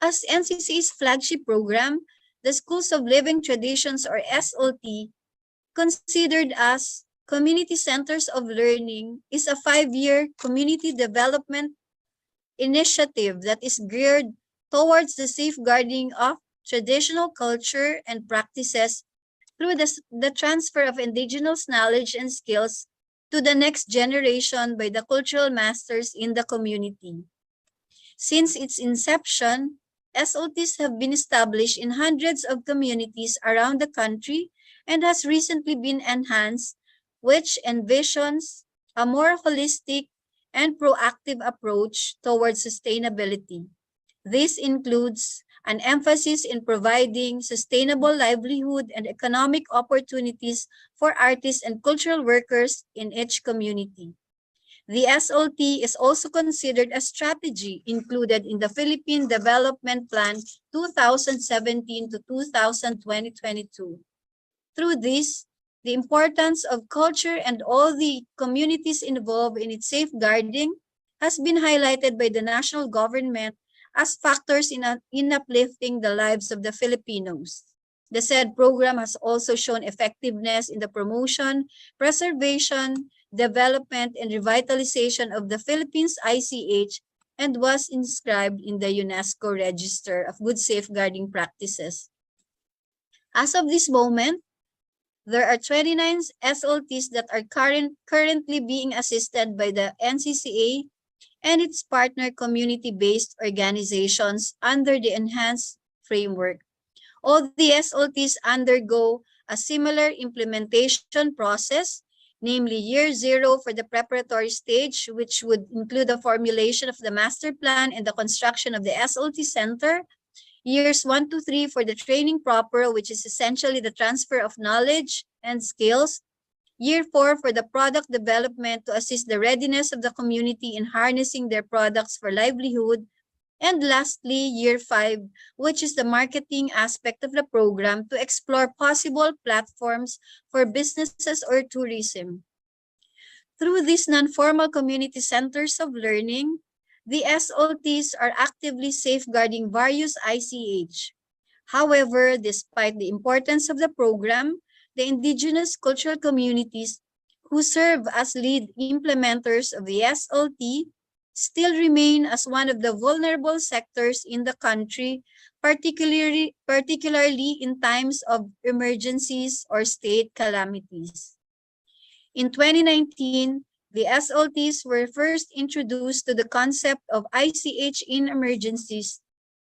As NCCA's flagship program, the Schools of Living Traditions, or SLT, considered as Community Centers of Learning, is a 5-year community development initiative that is geared towards the safeguarding of traditional culture and practices through the transfer of indigenous knowledge and skills to the next generation by the cultural masters in the community. Since its inception, SLTs have been established in hundreds of communities around the country and has recently been enhanced, which envisions a more holistic and proactive approach towards sustainability. This includes an emphasis in providing sustainable livelihood and economic opportunities for artists and cultural workers in each community. The SLT is also considered a strategy included in the Philippine Development Plan 2017 to 2022. Through this, the importance of culture and all the communities involved in its safeguarding has been highlighted by the national government as factors in uplifting the lives of the Filipinos. The said program has also shown effectiveness in the promotion, preservation, development, and revitalization of the Philippines ICH and was inscribed in the UNESCO Register of Good Safeguarding Practices. As of this moment, there are 29 SLTs that are currently being assisted by the NCCA and its partner community-based organizations under the enhanced framework. All the SLTs undergo a similar implementation process, namely year 0 for the preparatory stage, which would include the formulation of the master plan and the construction of the SLT center, years 1 to 3 for the training proper, which is essentially the transfer of knowledge and skills, year 4 for the product development to assist the readiness of the community in harnessing their products for livelihood, and lastly, year 5, which is the marketing aspect of the program to explore possible platforms for businesses or tourism. Through these non-formal community centers of learning, the SLTs are actively safeguarding various ICH. However, despite the importance of the program, the indigenous cultural communities who serve as lead implementers of the SLT still remain as one of the vulnerable sectors in the country, particularly in times of emergencies or state calamities. In 2019, the SLTs were first introduced to the concept of ICH in emergencies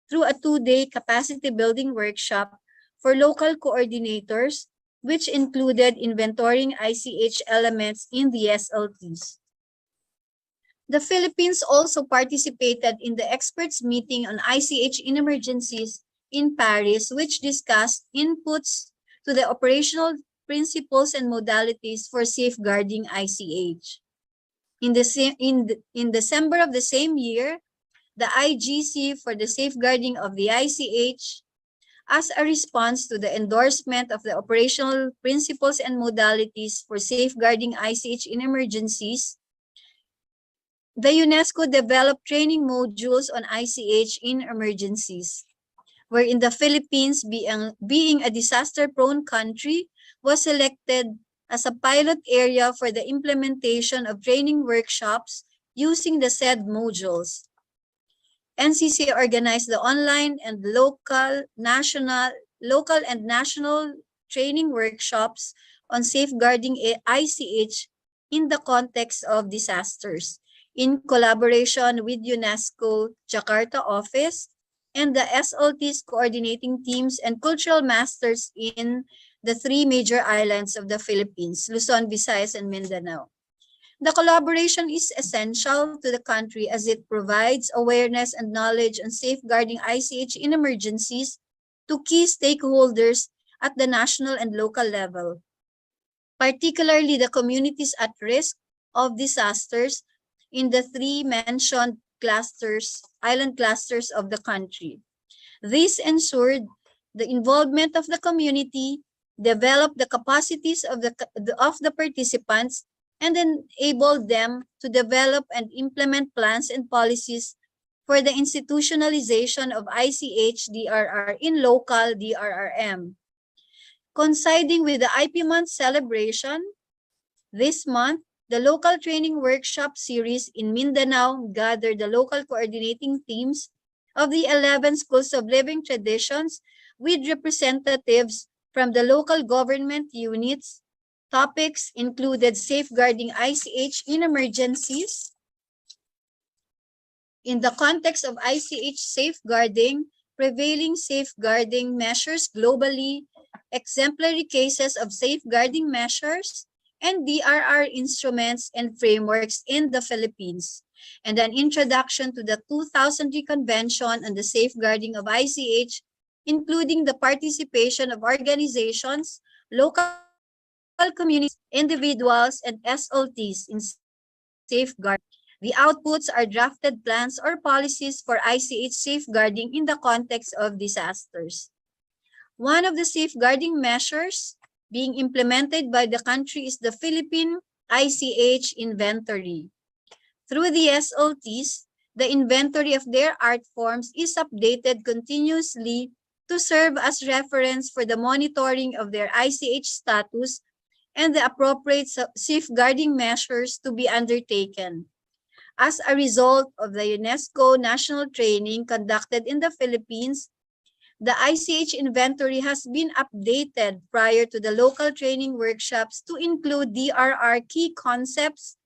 through a 2-day capacity building workshop for local coordinators, which included inventorying ICH elements in the SLTs. The Philippines also participated in the experts meeting on ICH in emergencies in Paris, which discussed inputs to the operational principles and modalities for safeguarding ICH. In December of the same year, the IGC for the safeguarding of the ICH as a response to the endorsement of the operational principles and modalities for safeguarding ICH in emergencies, the UNESCO developed training modules on ICH in emergencies, wherein the Philippines, being a disaster-prone country, was selected as a pilot area for the implementation of training workshops using the said modules. NCC organized the online and local and national training workshops on safeguarding ICH in the context of disasters, in collaboration with UNESCO Jakarta office and the SLT's coordinating teams and cultural masters in the 3 major islands of the Philippines, Luzon, Visayas, and Mindanao. The collaboration is essential to the country as it provides awareness and knowledge on safeguarding ICH in emergencies to key stakeholders at the national and local level, particularly the communities at risk of disasters in the 3 mentioned island clusters of the country. This ensured the involvement of the community, developed the capacities of the participants, and enabled them to develop and implement plans and policies for the institutionalization of ICH DRR in local DRRM. Coinciding with the IP Month celebration, this month, the local training workshop series in Mindanao gathered the local coordinating teams of the 11 schools of living traditions with representatives from the local government units. Topics included safeguarding ICH in emergencies. In the context of ICH safeguarding, prevailing safeguarding measures globally, exemplary cases of safeguarding measures, and DRR instruments and frameworks in the Philippines, and an introduction to the 2003 Convention on the Safeguarding of ICH, including the participation of organizations, local communities, individuals, and SLTs in safeguarding. The outputs are drafted plans or policies for ICH safeguarding in the context of disasters. One of the safeguarding measures being implemented by the country is the Philippine ICH inventory. Through the SLTs, the inventory of their art forms is updated continuously to serve as reference for the monitoring of their ICH status and the appropriate safeguarding measures to be undertaken. As a result of the UNESCO national training conducted in the Philippines, the ICH inventory has been updated prior to the local training workshops to include DRR key concepts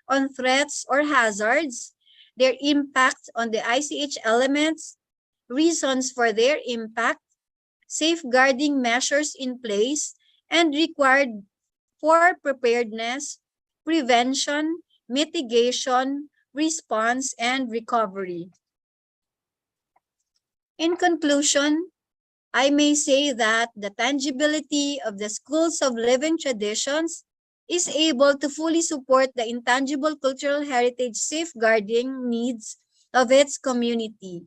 on threats or hazards, their impact on the ICH elements, reasons for their impact, safeguarding measures in place, and required for preparedness, prevention, mitigation, response, and recovery. In conclusion, I may say that the tangibility of the schools of living traditions is able to fully support the intangible cultural heritage safeguarding needs of its community.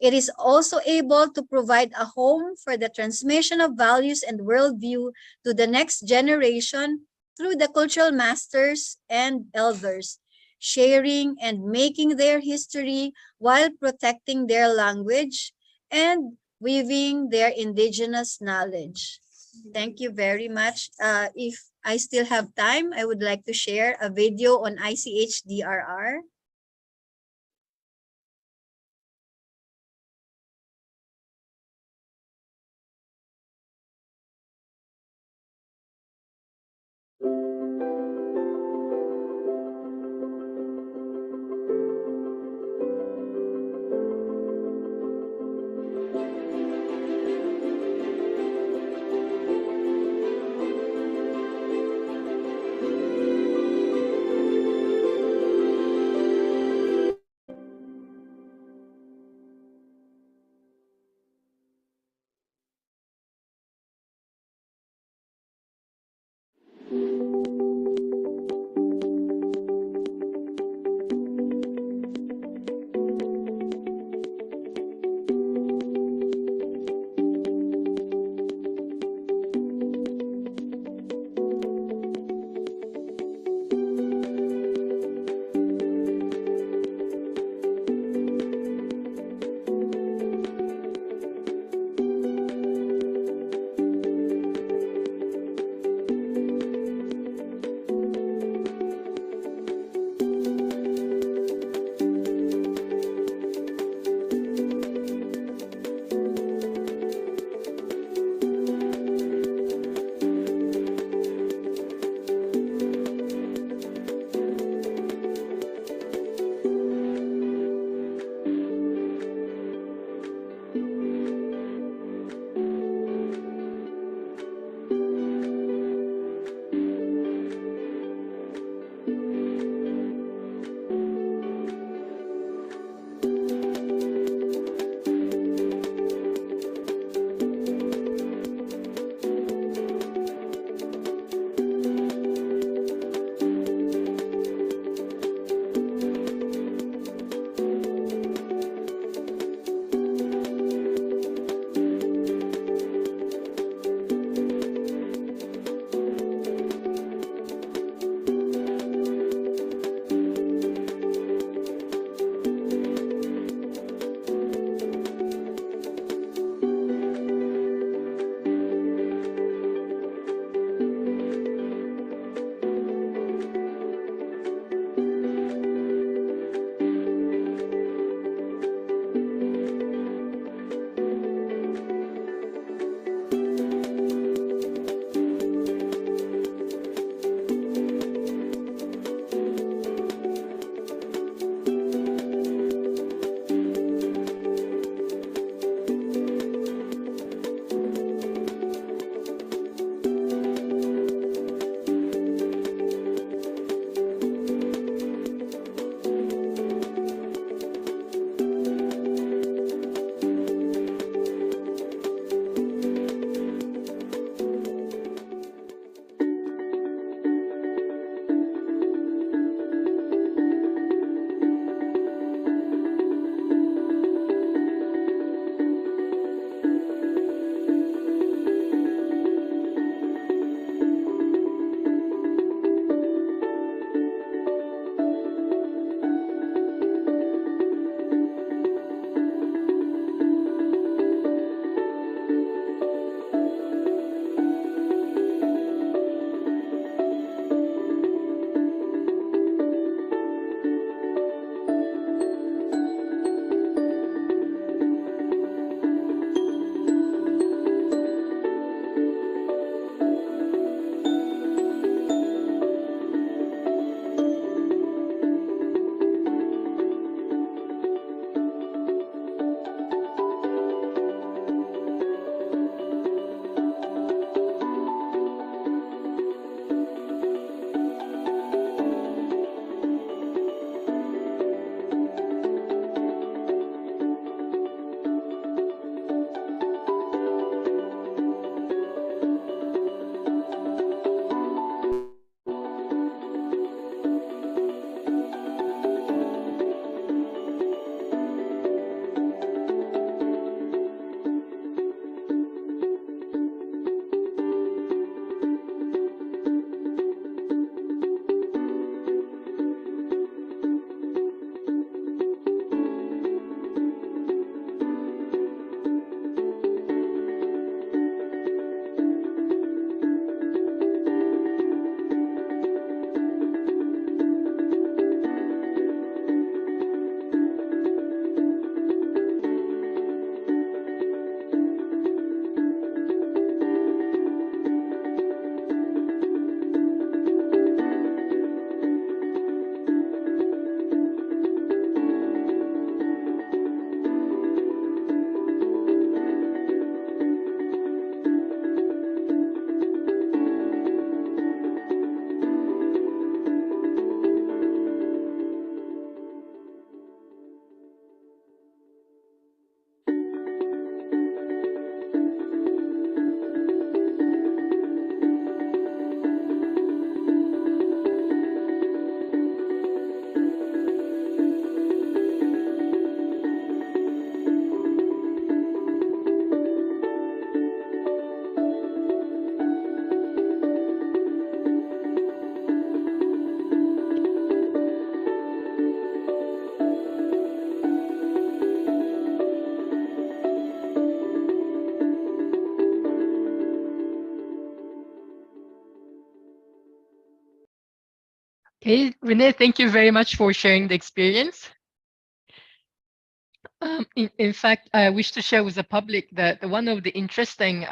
It is also able to provide a home for the transmission of values and worldview to the next generation through the cultural masters and elders, sharing and making their history while protecting their language and weaving their indigenous knowledge. Thank you very much. If I still have time, I would like to share a video on ICH DRR. Okay, Renee, thank you very much for sharing the experience. In fact, I wish to share with the public that one of the interesting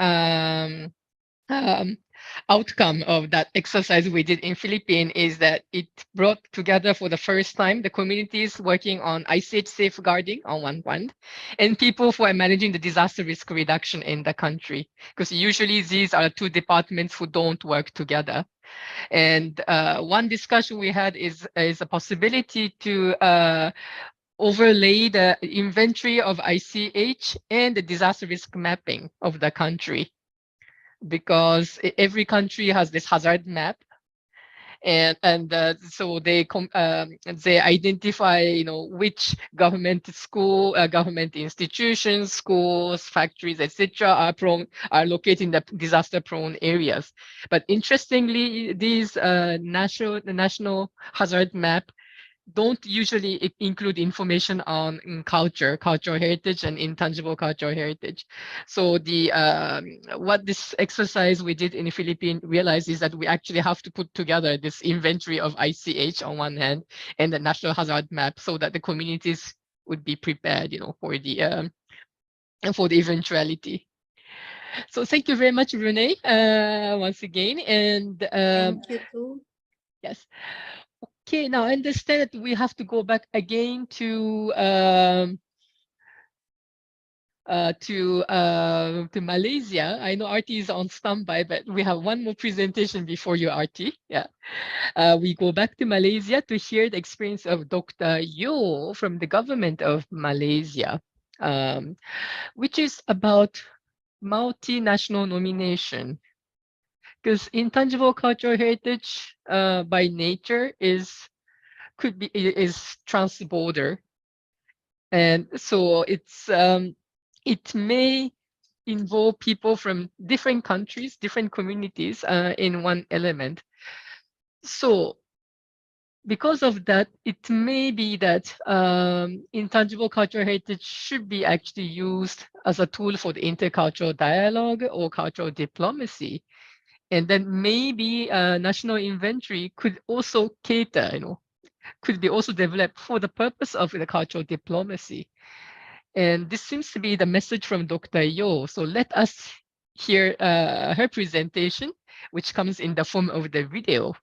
outcome of that exercise we did in Philippines is that it brought together for the first time the communities working on Icich safeguarding on one hand, and people who are managing the disaster risk reduction in the country. Because usually these are two departments who don't work together. And one discussion we had is a possibility to overlay the inventory of Icich and the disaster risk mapping of the country, because every country has this hazard map, and so they identify which government government institutions, schools, factories, etc. are located in the disaster prone areas. But interestingly, these national hazard map don't usually include information on cultural heritage and intangible cultural heritage. So the what this exercise we did in the Philippines realized is that we actually have to put together this inventory of Icich on one hand and the national hazard map, so that the communities would be prepared, for the eventuality. So thank you very much, Renee, once again, and Thank you too. yes. Okay, now I understand that we have to go back again to Malaysia. I know RT is on standby, but we have one more presentation before you, RT. Yeah, we go back to Malaysia to hear the experience of Dr. Yo from the government of Malaysia, which is about multinational nomination. Because intangible cultural heritage, by nature, is transborder, and so it may involve people from different countries, different communities in one element. So because of that, it may be that intangible cultural heritage should be actually used as a tool for the intercultural dialogue or cultural diplomacy. And then maybe national inventory could also cater, could be also developed for the purpose of the cultural diplomacy. And this seems to be the message from Dr. Yo. So let us hear her presentation, which comes in the form of the video.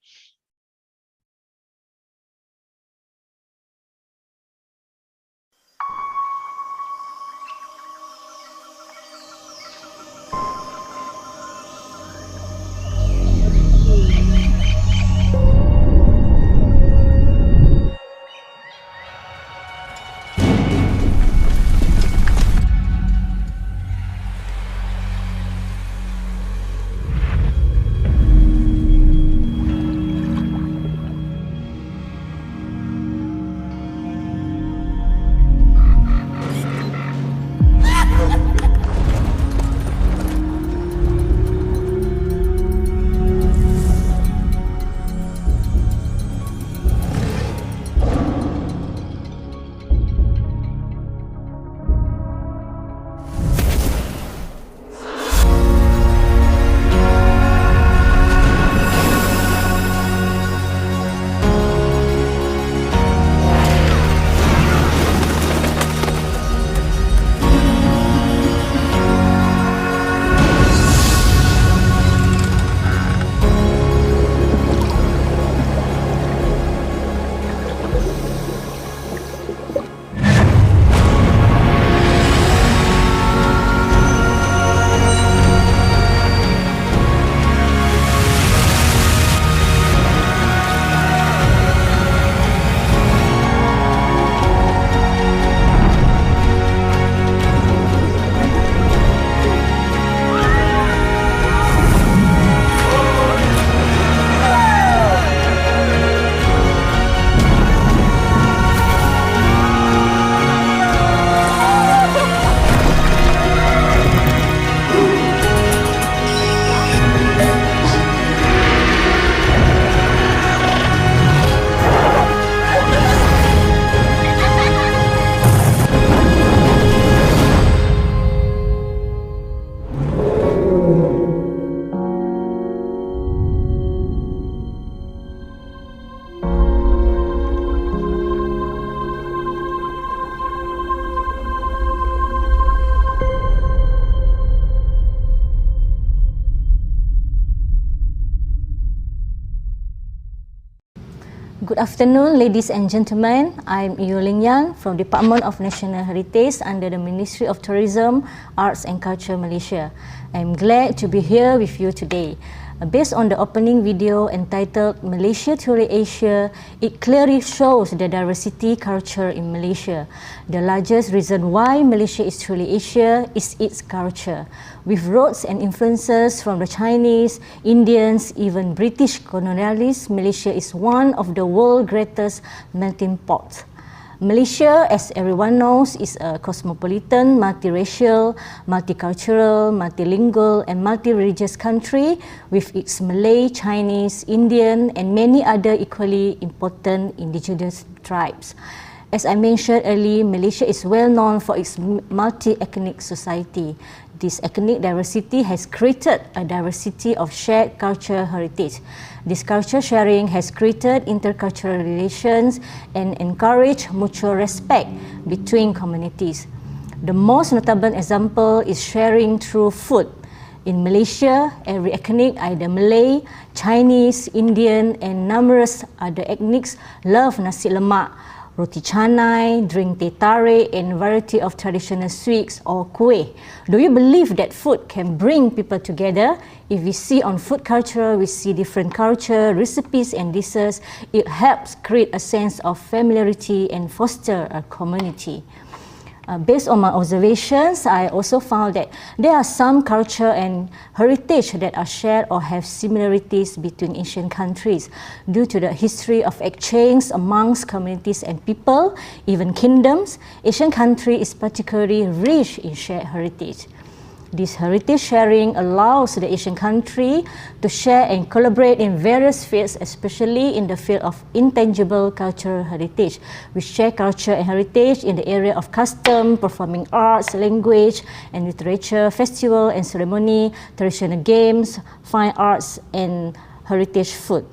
Good afternoon, ladies and gentlemen. I'm Iyo Ling Yang from Department of National Heritage under the Ministry of Tourism, Arts and Culture, Malaysia. I'm glad to be here with you today. Based on the opening video entitled Malaysia Truly Asia, it clearly shows the diversity culture in Malaysia. The largest reason why Malaysia is truly Asia is its culture. With roots and influences from the Chinese, Indians, even British colonialists, Malaysia is one of the world's greatest melting pots. Malaysia, as everyone knows, is a cosmopolitan, multiracial, multicultural, multilingual and multi-religious country with its Malay, Chinese, Indian and many other equally important indigenous tribes. As I mentioned earlier, Malaysia is well known for its multi-ethnic society. This ethnic diversity has created a diversity of shared cultural heritage. This culture sharing has created intercultural relations and encouraged mutual respect between communities. The most notable example is sharing through food. In Malaysia, every ethnic, either Malay, Chinese, Indian and numerous other ethnics love nasi lemak, roti canai, drink teh tarik and variety of traditional sweets or kuih. Do you believe that food can bring people together? If we see on food culture, we see different culture, recipes and dishes. It helps create a sense of familiarity and foster a community. Based on my observations, I also found that there are some culture and heritage that are shared or have similarities between Asian countries. Due to the history of exchange amongst communities and people, even kingdoms, Asian country is particularly rich in shared heritage. This heritage sharing allows the Asian country to share and collaborate in various fields, especially in the field of intangible cultural heritage. We share culture and heritage in the area of custom, performing arts, language and literature, festival and ceremony, traditional games, fine arts and heritage food.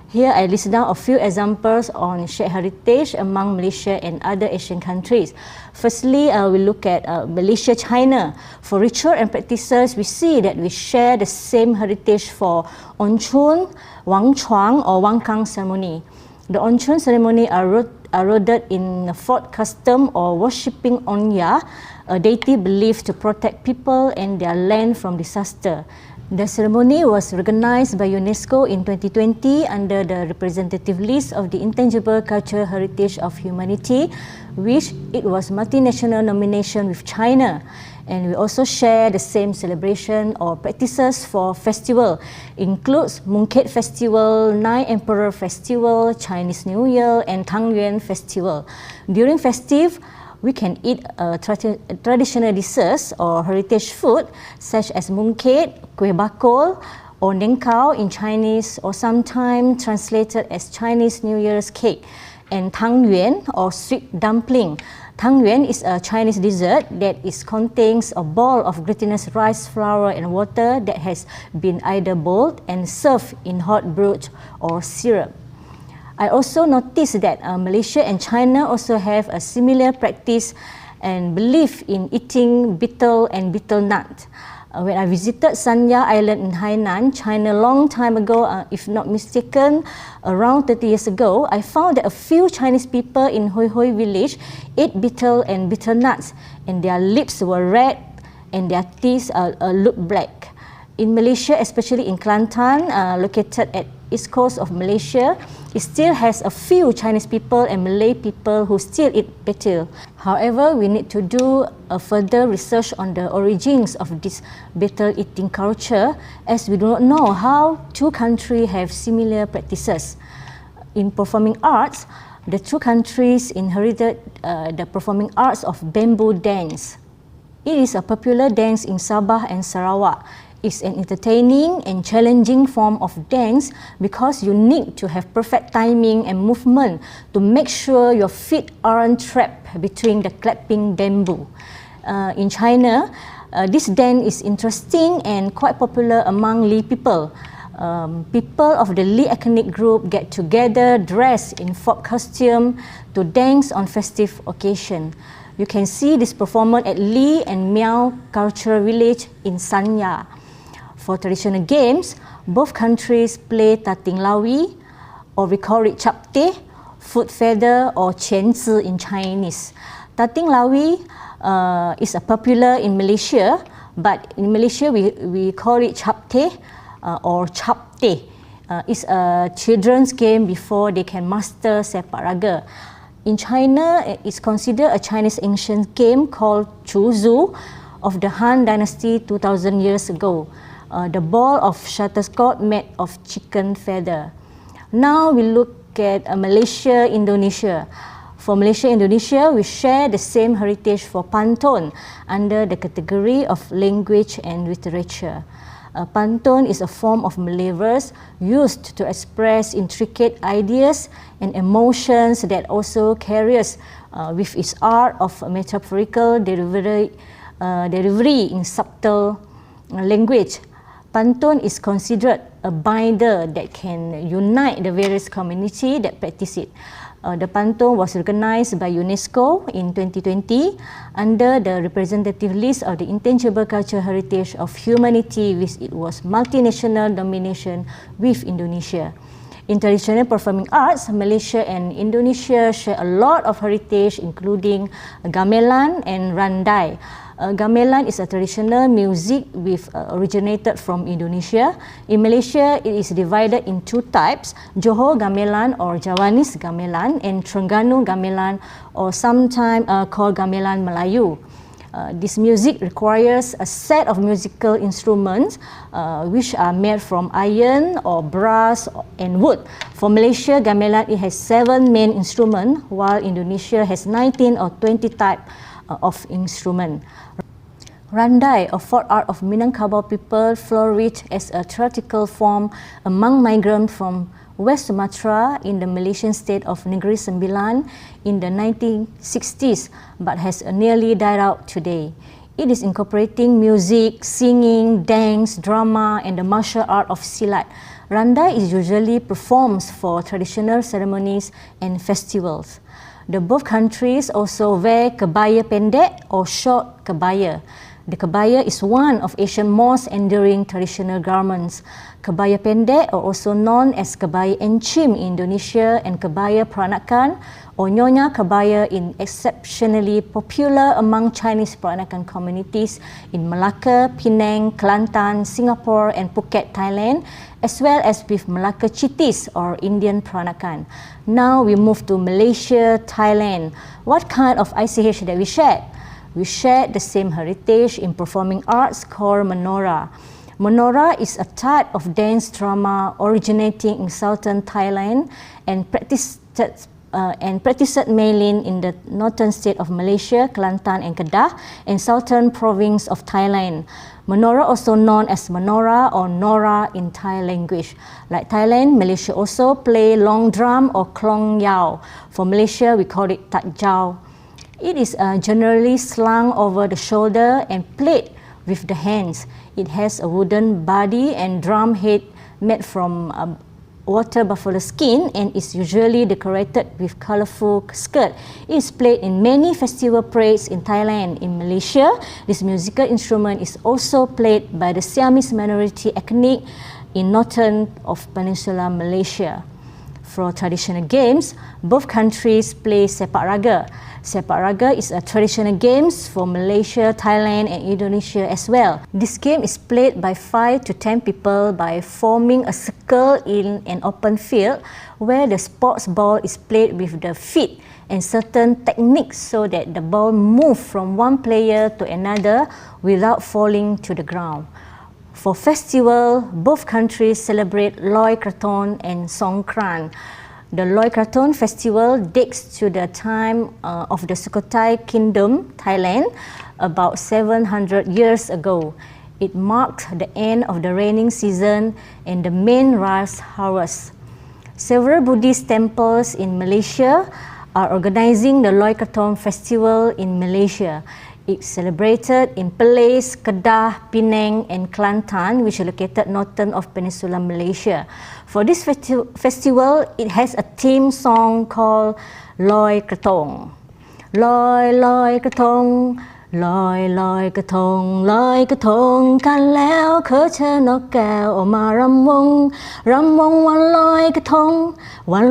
Here I list down a few examples on shared heritage among Malaysia and other Asian countries. Firstly, we look at Malaysia, China. For ritual and practices, we see that we share the same heritage for Onchun, Wang Chuang or Wang Kang ceremony. The Onchun ceremony are rooted in the folk custom or worshipping Onya, a deity believed to protect people and their land from disaster. The ceremony was recognized by UNESCO in 2020 under the representative list of the Intangible Cultural Heritage of Humanity, which it was multinational nomination with China. And we also share the same celebration or practices for festival. Includes Mooncake Festival, Nine Emperor Festival, Chinese New Year and Tang Yuan Festival. During festive, we can eat traditional dishes or heritage food such as mooncake, kuih bakul, or nengkao in Chinese, or sometimes translated as Chinese New Year's cake, and tang yuan or sweet dumpling. Tang yuan is a Chinese dessert that contains a ball of glutinous rice flour and water that has been either boiled and served in hot broth or syrup. I also noticed that Malaysia and China also have a similar practice and belief in eating betel and betel nut. When I visited Sanya Island in Hainan, China, long time ago, if not mistaken, around 30 years ago, I found that a few Chinese people in Hoi Hoi village ate betel and betel nuts, and their lips were red and their teeth looked black. In Malaysia, especially in Kelantan, located at east coast of Malaysia, it still has a few Chinese people and Malay people who still eat betel. However, we need to do a further research on the origins of this betel eating culture, as we do not know how two countries have similar practices. In performing arts, the two countries inherited the performing arts of bamboo dance. It is a popular dance in Sabah and Sarawak. It's an entertaining and challenging form of dance because you need to have perfect timing and movement to make sure your feet aren't trapped between the clapping bamboo. In China, this dance is interesting and quite popular among Li people. People of the Li ethnic group get together dressed in folk costume to dance on festive occasion. You can see this performance at Li and Miao Cultural Village in Sanya. For traditional games, both countries play tating lawi or we call it chapte, foot feather, or qianzi in Chinese. Tating lawi is popular in Malaysia, but in Malaysia we call it chapte or chapte. It's a children's game before they can master sepak raga. In China, it's considered a Chinese ancient game called Chuzu of the Han Dynasty 2000 years ago. The ball of shuttlecock made of chicken feather. Now we look at Malaysia, Indonesia. For Malaysia, Indonesia, we share the same heritage for pantun under the category of language and literature. Pantun is a form of Malay verse used to express intricate ideas and emotions that also carries with its art of metaphorical delivery in subtle language. Pantun is considered a binder that can unite the various communities that practice it. The pantun was recognized by UNESCO in 2020 under the representative list of the Intangible Cultural Heritage of Humanity, which it was multinational domination with Indonesia. In traditional performing arts, Malaysia and Indonesia share a lot of heritage, including gamelan and randai. Gamelan is a traditional music originated from Indonesia. In Malaysia, it is divided in two types, Johor gamelan or Javanese gamelan and Terengganu gamelan, or sometimes called gamelan Melayu. This music requires a set of musical instruments which are made from iron or brass and wood. For Malaysia, gamelan it has 7 main instruments, while Indonesia has 19 or 20 types of instrument. Randai, a folk art of Minangkabau people, flourished as a theatrical form among migrants from West Sumatra in the Malaysian state of Negeri Sembilan in the 1960s, but has nearly died out today. It is incorporating music, singing, dance, drama, and the martial art of silat. Randai is usually performed for traditional ceremonies and festivals. The both countries also wear kebaya pendek or short kebaya. The kebaya is one of Asia's most enduring traditional garments. Kebaya pendek are also known as kebaya encim in Indonesia and kebaya peranakan or nyonya kebaya is exceptionally popular among Chinese peranakan communities in Malacca, Penang, Kelantan, Singapore and Phuket, Thailand, as well as with Malacca Chitis or Indian peranakan. Now we move to Malaysia, Thailand. What kind of ICH that we share? We share the same heritage in performing arts called Menora. Menora is a type of dance drama originating in southern Thailand and practiced mainly in the northern state of Malaysia, Kelantan and Kedah, and southern province of Thailand. Menora also known as Menora or Nora in Thai language. Like Thailand, Malaysia also play long drum or klong yao. For Malaysia, we call it tak jau. It is generally slung over the shoulder and played with the hands. It has a wooden body and drum head made from water buffalo skin and is usually decorated with colorful skirt. It is played in many festival parades in Thailand. In Malaysia, this musical instrument is also played by the Siamese minority ethnic in northern of Peninsula Malaysia. For traditional games, both countries play sepak raga. Sepak raga is a traditional game for Malaysia, Thailand and Indonesia as well. This game is played by 5 to 10 people by forming a circle in an open field where the sports ball is played with the feet and certain techniques so that the ball moves from one player to another without falling to the ground. For festival, both countries celebrate Loi Krathong and Songkran. The Loi Krathong festival dates to the time of the Sukhothai Kingdom, Thailand, about 700 years ago. It marked the end of the raining season and the main rice harvest. Several Buddhist temples in Malaysia are organizing the Loi Krathong festival in Malaysia. It's celebrated in Perlis, Kedah, Penang and Kelantan, which are located northern of Peninsula Malaysia. For this festival, it has a theme song called Loi Krathong. Loi, Loi Krathong, ลอยลอยกระทงลอยกระทงกันแล้วขอเชิญนกแก้วออกมารำวงวันลอยกระทงวัน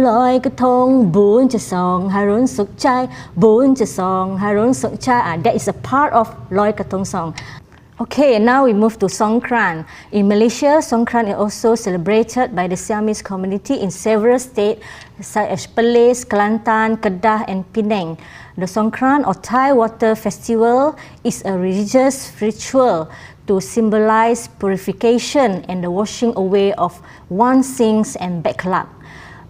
ลอยกระทงบุญจะส่องให้รุ่นสุขใจบุญจะส่องให้รุ่นสุขใจthat is a part of ลอยกระทงsong. Okay, now we move to Songkran. In Malaysia, Songkran is also celebrated by the Siamese community in several states such as Perlis, Kelantan, Kedah and Penang. The Songkran or Thai Water Festival is a religious ritual to symbolize purification and the washing away of one's sins and bad luck.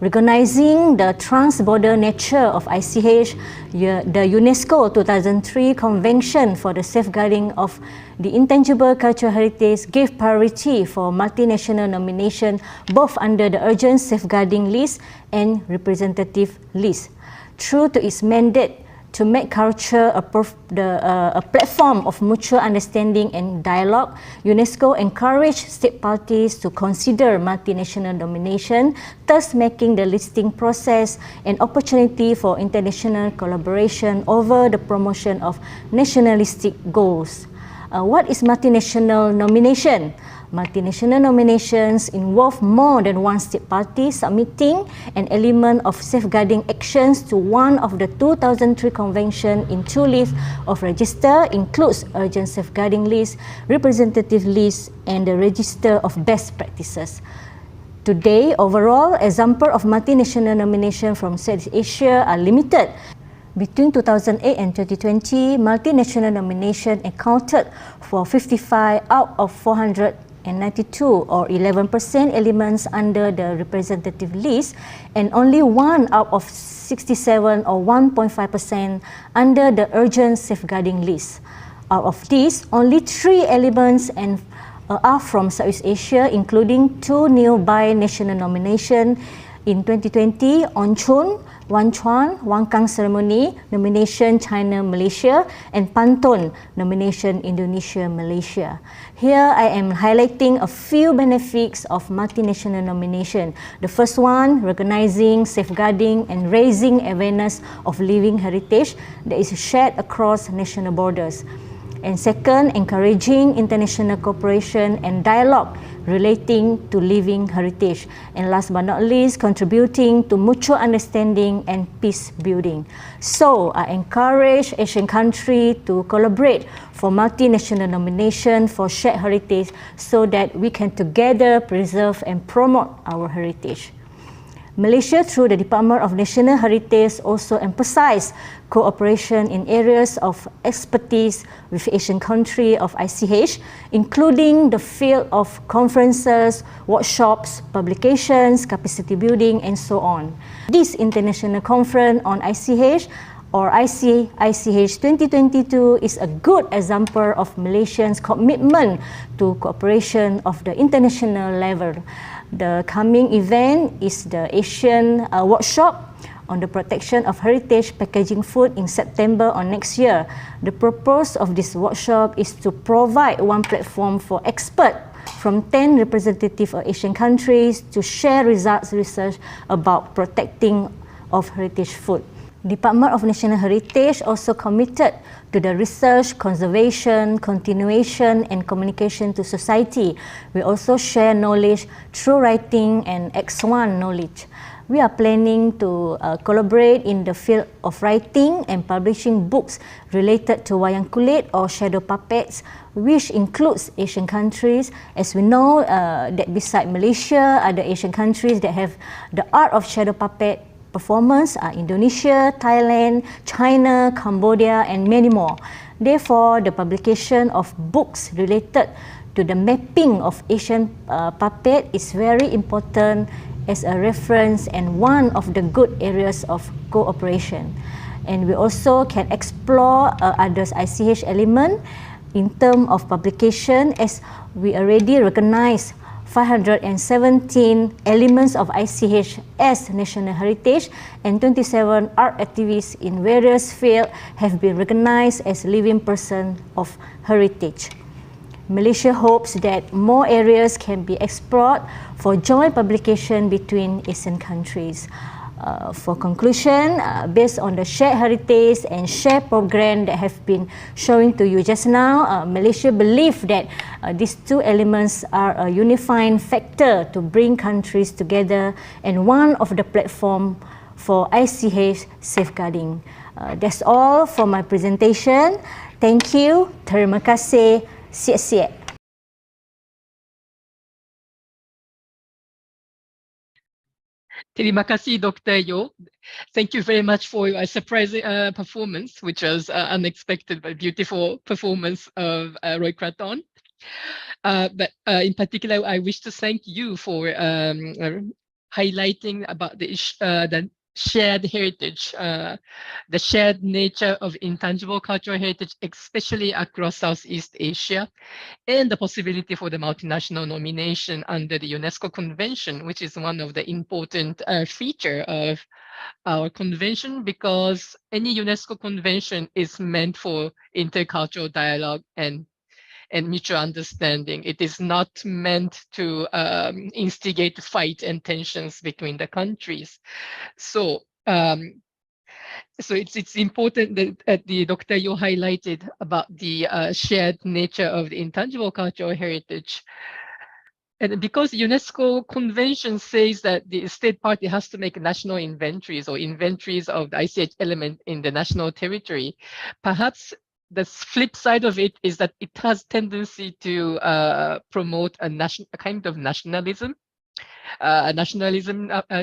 Recognizing the trans-border nature of Icich, the UNESCO 2003 Convention for the Safeguarding of the Intangible Cultural Heritage gave priority for multinational nomination both under the Urgent Safeguarding List and Representative List. True to its mandate to make culture a platform of mutual understanding and dialogue, UNESCO encouraged state parties to consider multinational nomination, thus making the listing process an opportunity for international collaboration over the promotion of nationalistic goals. What is multinational nomination? Multinational nominations involve more than one state party submitting an element of safeguarding actions to one of the 2003 convention in two lists of register, includes urgent safeguarding list, representative list, and the register of best practices. Today, overall, examples of multinational nomination from Southeast Asia are limited. Between 2008 and 2020, multinational nomination accounted for 55 out of 492 or 11% elements under the representative list and only 1 out of 67 or 1.5% under the urgent safeguarding list. Out of these, only 3 elements are from Southeast Asia, including 2 new bi-national nominations in 2020, Onchun, Wanchuan, Wangkang Ceremony, nomination China-Malaysia, and Pantun, nomination Indonesia-Malaysia. Here I am highlighting a few benefits of multinational nomination. The first one, recognizing, safeguarding, and raising awareness of living heritage that is shared across national borders. And second, encouraging international cooperation and dialogue relating to living heritage. And last but not least, contributing to mutual understanding and peace building. So, I encourage Asian countries to collaborate for multinational nomination for shared heritage so that we can together preserve and promote our heritage. Malaysia, through the Department of National Heritage, also emphasized cooperation in areas of expertise with Asian countries of Icich, including the field of conferences, workshops, publications, capacity building, and so on. This international conference on Icich or Icich 2022 is a good example of Malaysians' commitment to cooperation of the international level. The coming event is the Asian workshop on the protection of heritage packaging food in September or next year. The purpose of this workshop is to provide one platform for experts from 10 representative of Asian countries to share results research about protecting of heritage food. Department of National Heritage also committed to the research, conservation, continuation and communication to society. We also share knowledge through writing and X1 knowledge. We are planning to collaborate in the field of writing and publishing books related to wayang kulit or shadow puppets, which includes Asian countries. As we know that beside Malaysia, other Asian countries that have the art of shadow puppet performance are Indonesia, Thailand, China, Cambodia, and many more. Therefore, the publication of books related to the mapping of Asian puppet is very important as a reference and one of the good areas of cooperation. And we also can explore others Icich element in terms of publication, as we already recognize 517 elements of Icich as national heritage, and 27 art activists in various fields have been recognized as living persons of heritage. Malaysia hopes that more areas can be explored for joint publication between Asian countries. For conclusion, based on the shared heritage and shared program that have been showing to you just now, Malaysia believe that these two elements are a unifying factor to bring countries together and one of the platform for ICH safeguarding. That's all for my presentation. Thank you. Terima kasih. Siap-siap. Terima kasih, Dr. Yo. Thank you very much for your surprising performance, which was unexpected but beautiful performance of Roy Kraton. But in particular, I wish to thank you for highlighting about the shared heritage, the shared nature of intangible cultural heritage, especially across Southeast Asia, and the possibility for the multinational nomination under the UNESCO Convention, which is one of the important feature of our convention, because any UNESCO convention is meant for intercultural dialogue and mutual understanding. It is not meant to instigate fight and tensions between the countries. So, so it's important that the Dr. Yo highlighted about the shared nature of the intangible cultural heritage. And because UNESCO convention says that the state party has to make national inventories or inventories of the ICH element in the national territory, perhaps the flip side of it is that it has tendency to promote a kind of nationalism,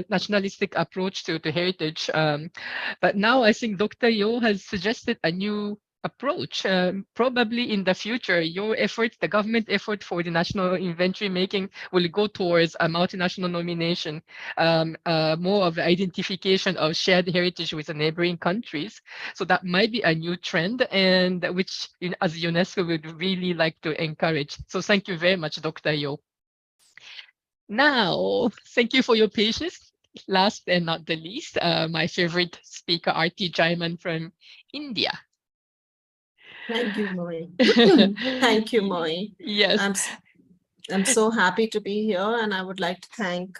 nationalistic approach to heritage. But now I think Dr. Yo has suggested a new approach. Probably in the future, your effort, the government effort for the national inventory making will go towards a multinational nomination, more of the identification of shared heritage with the neighboring countries. So that might be a new trend, and which as UNESCO would really like to encourage. So thank you very much, Dr. Yo. Now, thank you for your patience. Last and not the least, my favorite speaker, R.T. Jaiman from India. Thank you, Moi. Thank you, Moi. Yes. I'm so happy to be here, and I would like to thank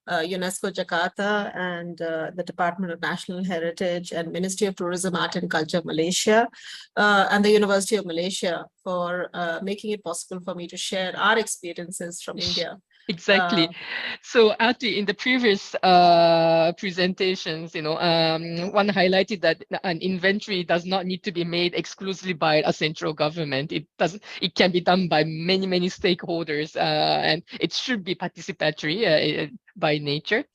UNESCO Jakarta and the Department of National Heritage and Ministry of Tourism, Art and Culture Malaysia and the University of Malaysia for making it possible for me to share our experiences from India. Exactly. So Ati, in the previous presentations, one highlighted that an inventory does not need to be made exclusively by a central government. It can be done by many stakeholders, and it should be participatory by nature.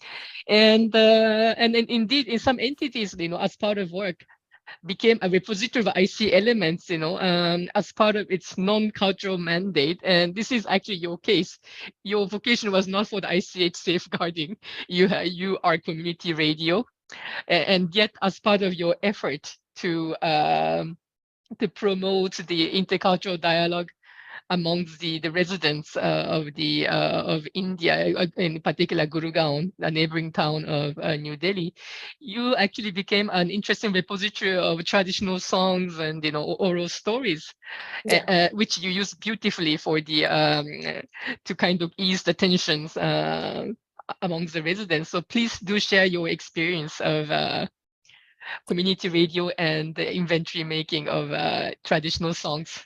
And then indeed, in some entities, as part of work, became a repository of IC elements, as part of its non-cultural mandate. And this is actually your case. Your vocation was not for the ICH safeguarding. You are community radio, and yet as part of your effort to promote the intercultural dialogue amongst the residents of India, in particular Gurugram, a neighboring town of New Delhi, you actually became an interesting repository of traditional songs and oral stories, which you use beautifully for the to kind of ease the tensions amongst the residents. So please do share your experience of community radio and the inventory making of traditional songs.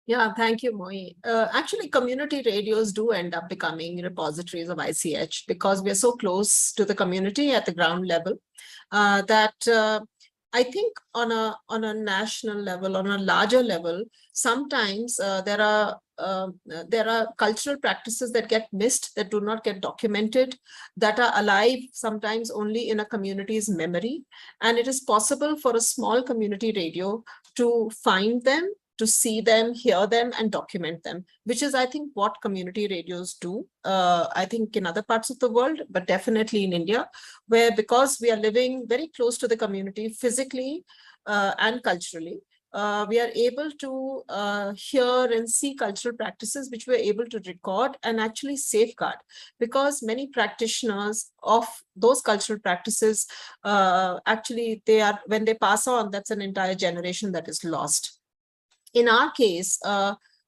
Yeah, thank you, Moi. Actually, community radios do end up becoming repositories of ICH because we're so close to the community at the ground level that I think on a national level, on a larger level, sometimes there are cultural practices that get missed, that do not get documented, that are alive sometimes only in a community's memory. And it is possible for a small community radio to find them, to see them, hear them, and document them, which is, I think, what community radios do, I think in other parts of the world, but definitely in India, where because we are living very close to the community physically and culturally, we are able to hear and see cultural practices which we're able to record and actually safeguard, because many practitioners of those cultural practices, actually, when they pass on, that's an entire generation that is lost. In our case,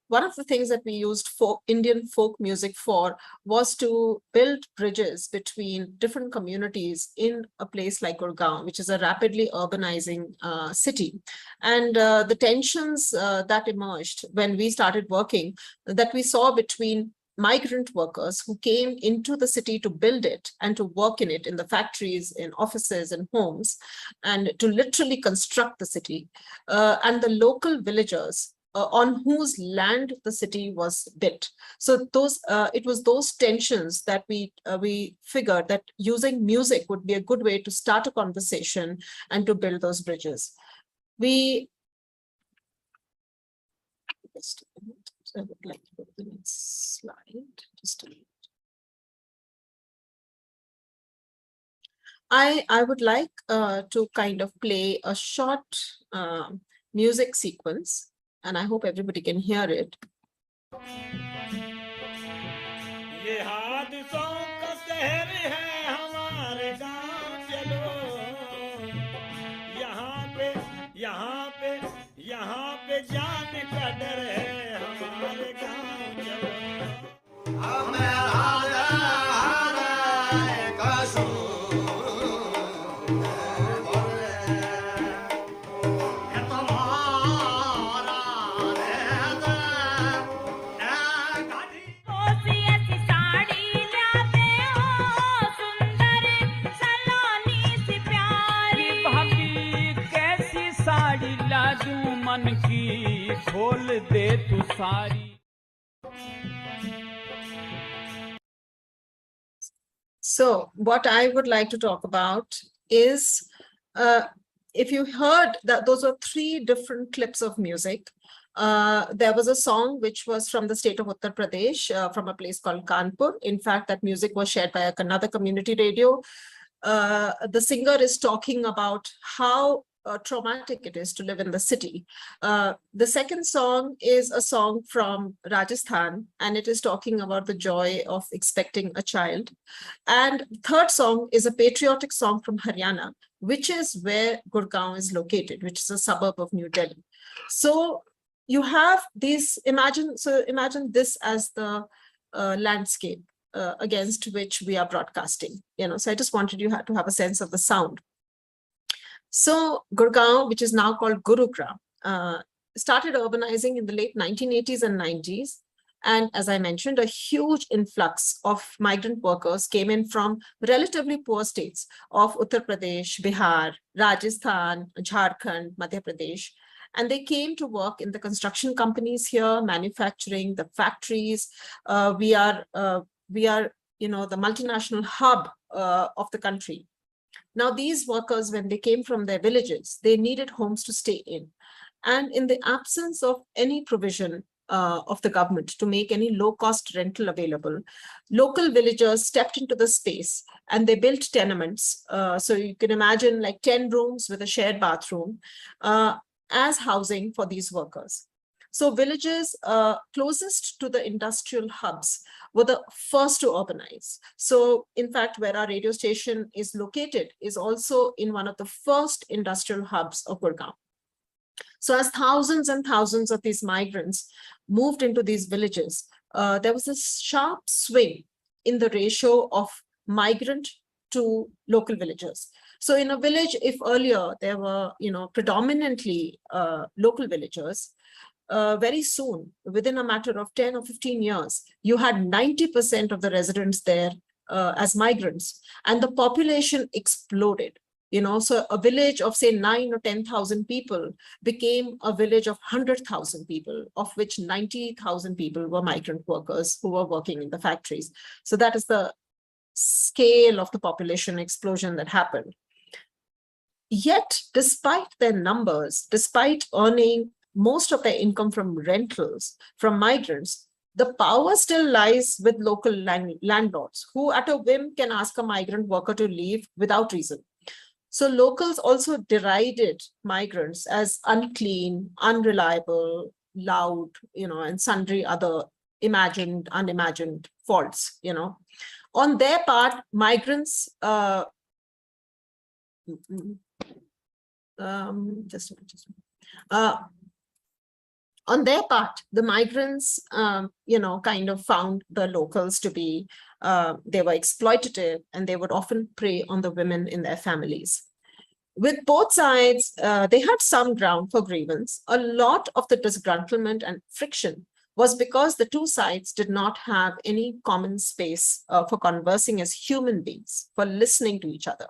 one of the things that we used Indian folk music for was to build bridges between different communities in a place like Gurgaon, which is a rapidly urbanizing city. And the tensions that emerged when we started working, that we saw between migrant workers who came into the city to build it and to work in it, in the factories, in offices and homes, and to literally construct the city, and the local villagers on whose land the city was built. So those it was those tensions that we figured that using music would be a good way to start a conversation and to build those bridges. We just a minute. I would like to go to the next slide. Just a minute. I would like to kind of play a short music sequence, and I hope everybody can hear it. ये हादसों का शहर है हमारे गांव चलो यहाँ पे जान का डर है हमारे गांव चलो मन की खोल दे तू सारी. So what I would like to talk about is, if you heard that those are 3 different clips of music. There was a song which was from the state of Uttar Pradesh, from a place called Kanpur. In fact, that music was shared by another community radio. The singer is talking about how traumatic it is to live in the city. The second song is a song from Rajasthan, and it is talking about the joy of expecting a child. And third song is a patriotic song from Haryana, which is where Gurgaon is located, which is a suburb of New Delhi. So you have these, imagine this as the landscape against which we are broadcasting. So I just wanted you to have a sense of the sound. So Gurgaon, which is now called Gurugram, started urbanizing in the late 1980s and 90s. And as I mentioned, a huge influx of migrant workers came in from relatively poor states of Uttar Pradesh, Bihar, Rajasthan, Jharkhand, Madhya Pradesh. And they came to work in the construction companies here, manufacturing, the factories. We are the multinational hub of the country. Now, these workers, when they came from their villages, they needed homes to stay in. And in the absence of any provision of the government to make any low-cost rental available, local villagers stepped into the space and they built tenements. So you can imagine like 10 rooms with a shared bathroom as housing for these workers. So villages closest to the industrial hubs were the first to urbanize. So in fact, where our radio station is located is also in one of the first industrial hubs of Gurgaon. So as thousands and thousands of these migrants moved into these villages, there was a sharp swing in the ratio of migrant to local villagers. So in a village, if earlier there were, predominantly local villagers, very soon, within a matter of 10 or 15 years, you had 90% of the residents there as migrants, and the population exploded. So a village of say 9 or 10,000 people became a village of 100,000 people, of which 90,000 people were migrant workers who were working in the factories. So that is the scale of the population explosion that happened. Yet, despite their numbers, despite earning most of their income from rentals, from migrants, the power still lies with local landlords who at a whim can ask a migrant worker to leave without reason. So locals also derided migrants as unclean, unreliable, loud, and sundry other imagined, unimagined faults, On their part, migrants, On their part, the migrants, kind of found the locals to be, they were exploitative, and they would often prey on the women in their families. With both sides, they had some ground for grievance. A lot of the disgruntlement and friction was because the two sides did not have any common space for conversing as human beings, for listening to each other,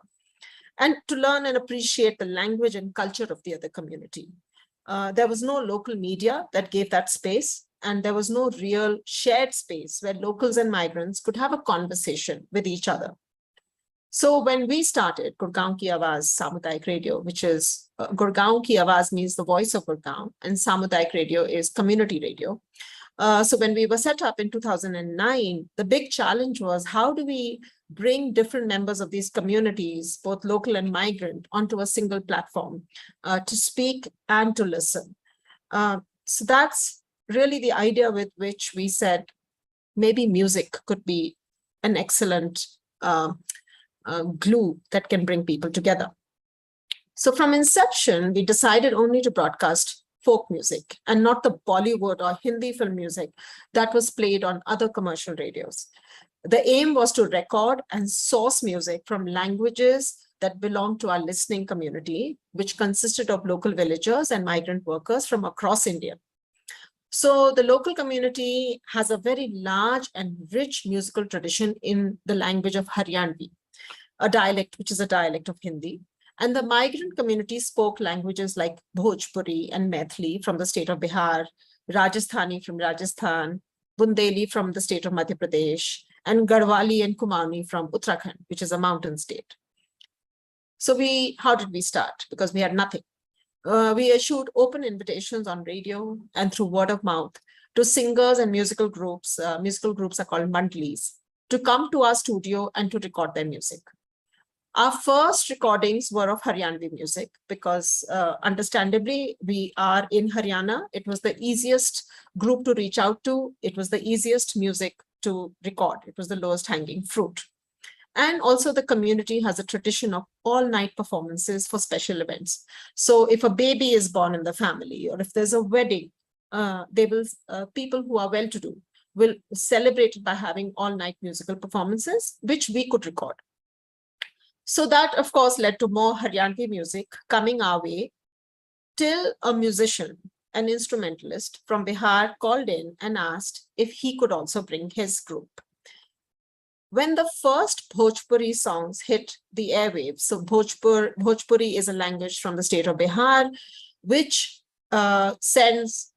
and to learn and appreciate the language and culture of the other community. There was no local media that gave that space, and there was no real shared space where locals and migrants could have a conversation with each other. So when we started Gurgaon Ki Awaaz Samudayik Radio, which is Gurgaon Ki Awaaz means the voice of Gurgaon, and Samudayik Radio is community radio. So when we were set up in 2009, the big challenge was, how do we bring different members of these communities, both local and migrant, onto a single platform to speak and to listen? So that's really the idea with which we said maybe music could be an excellent glue that can bring people together. So from inception, we decided only to broadcast folk music and not the Bollywood or Hindi film music that was played on other commercial radios. The aim was to record and source music from languages that belong to our listening community, which consisted of local villagers and migrant workers from across India. So the local community has a very large and rich musical tradition in the language of Haryanvi, a dialect which is a dialect of Hindi. And the migrant community spoke languages like Bhojpuri and Maithili from the state of Bihar, Rajasthani from Rajasthan, Bundeli from the state of Madhya Pradesh, and Garhwali and Kumaoni from Uttarakhand, which is a mountain state. So how did we start? Because we had nothing. We issued open invitations on radio and through word of mouth to singers and musical groups. Musical groups are called mandlis, to come to our studio and to record their music. Our first recordings were of Haryanvi music because understandably, we are in Haryana. It was the easiest group to reach out to. It was the easiest music to record. It was the lowest hanging fruit. And also the community has a tradition of all-night performances for special events. So if a baby is born in the family, or if there's a wedding, people who are well-to-do will celebrate it by having all-night musical performances, which we could record. So that, of course, led to more Haryanvi music coming our way, till a musician, an instrumentalist from Bihar, called in and asked if he could also bring his group. When the first Bhojpuri songs hit the airwaves, so Bhojpuri is a language from the state of Bihar, which sends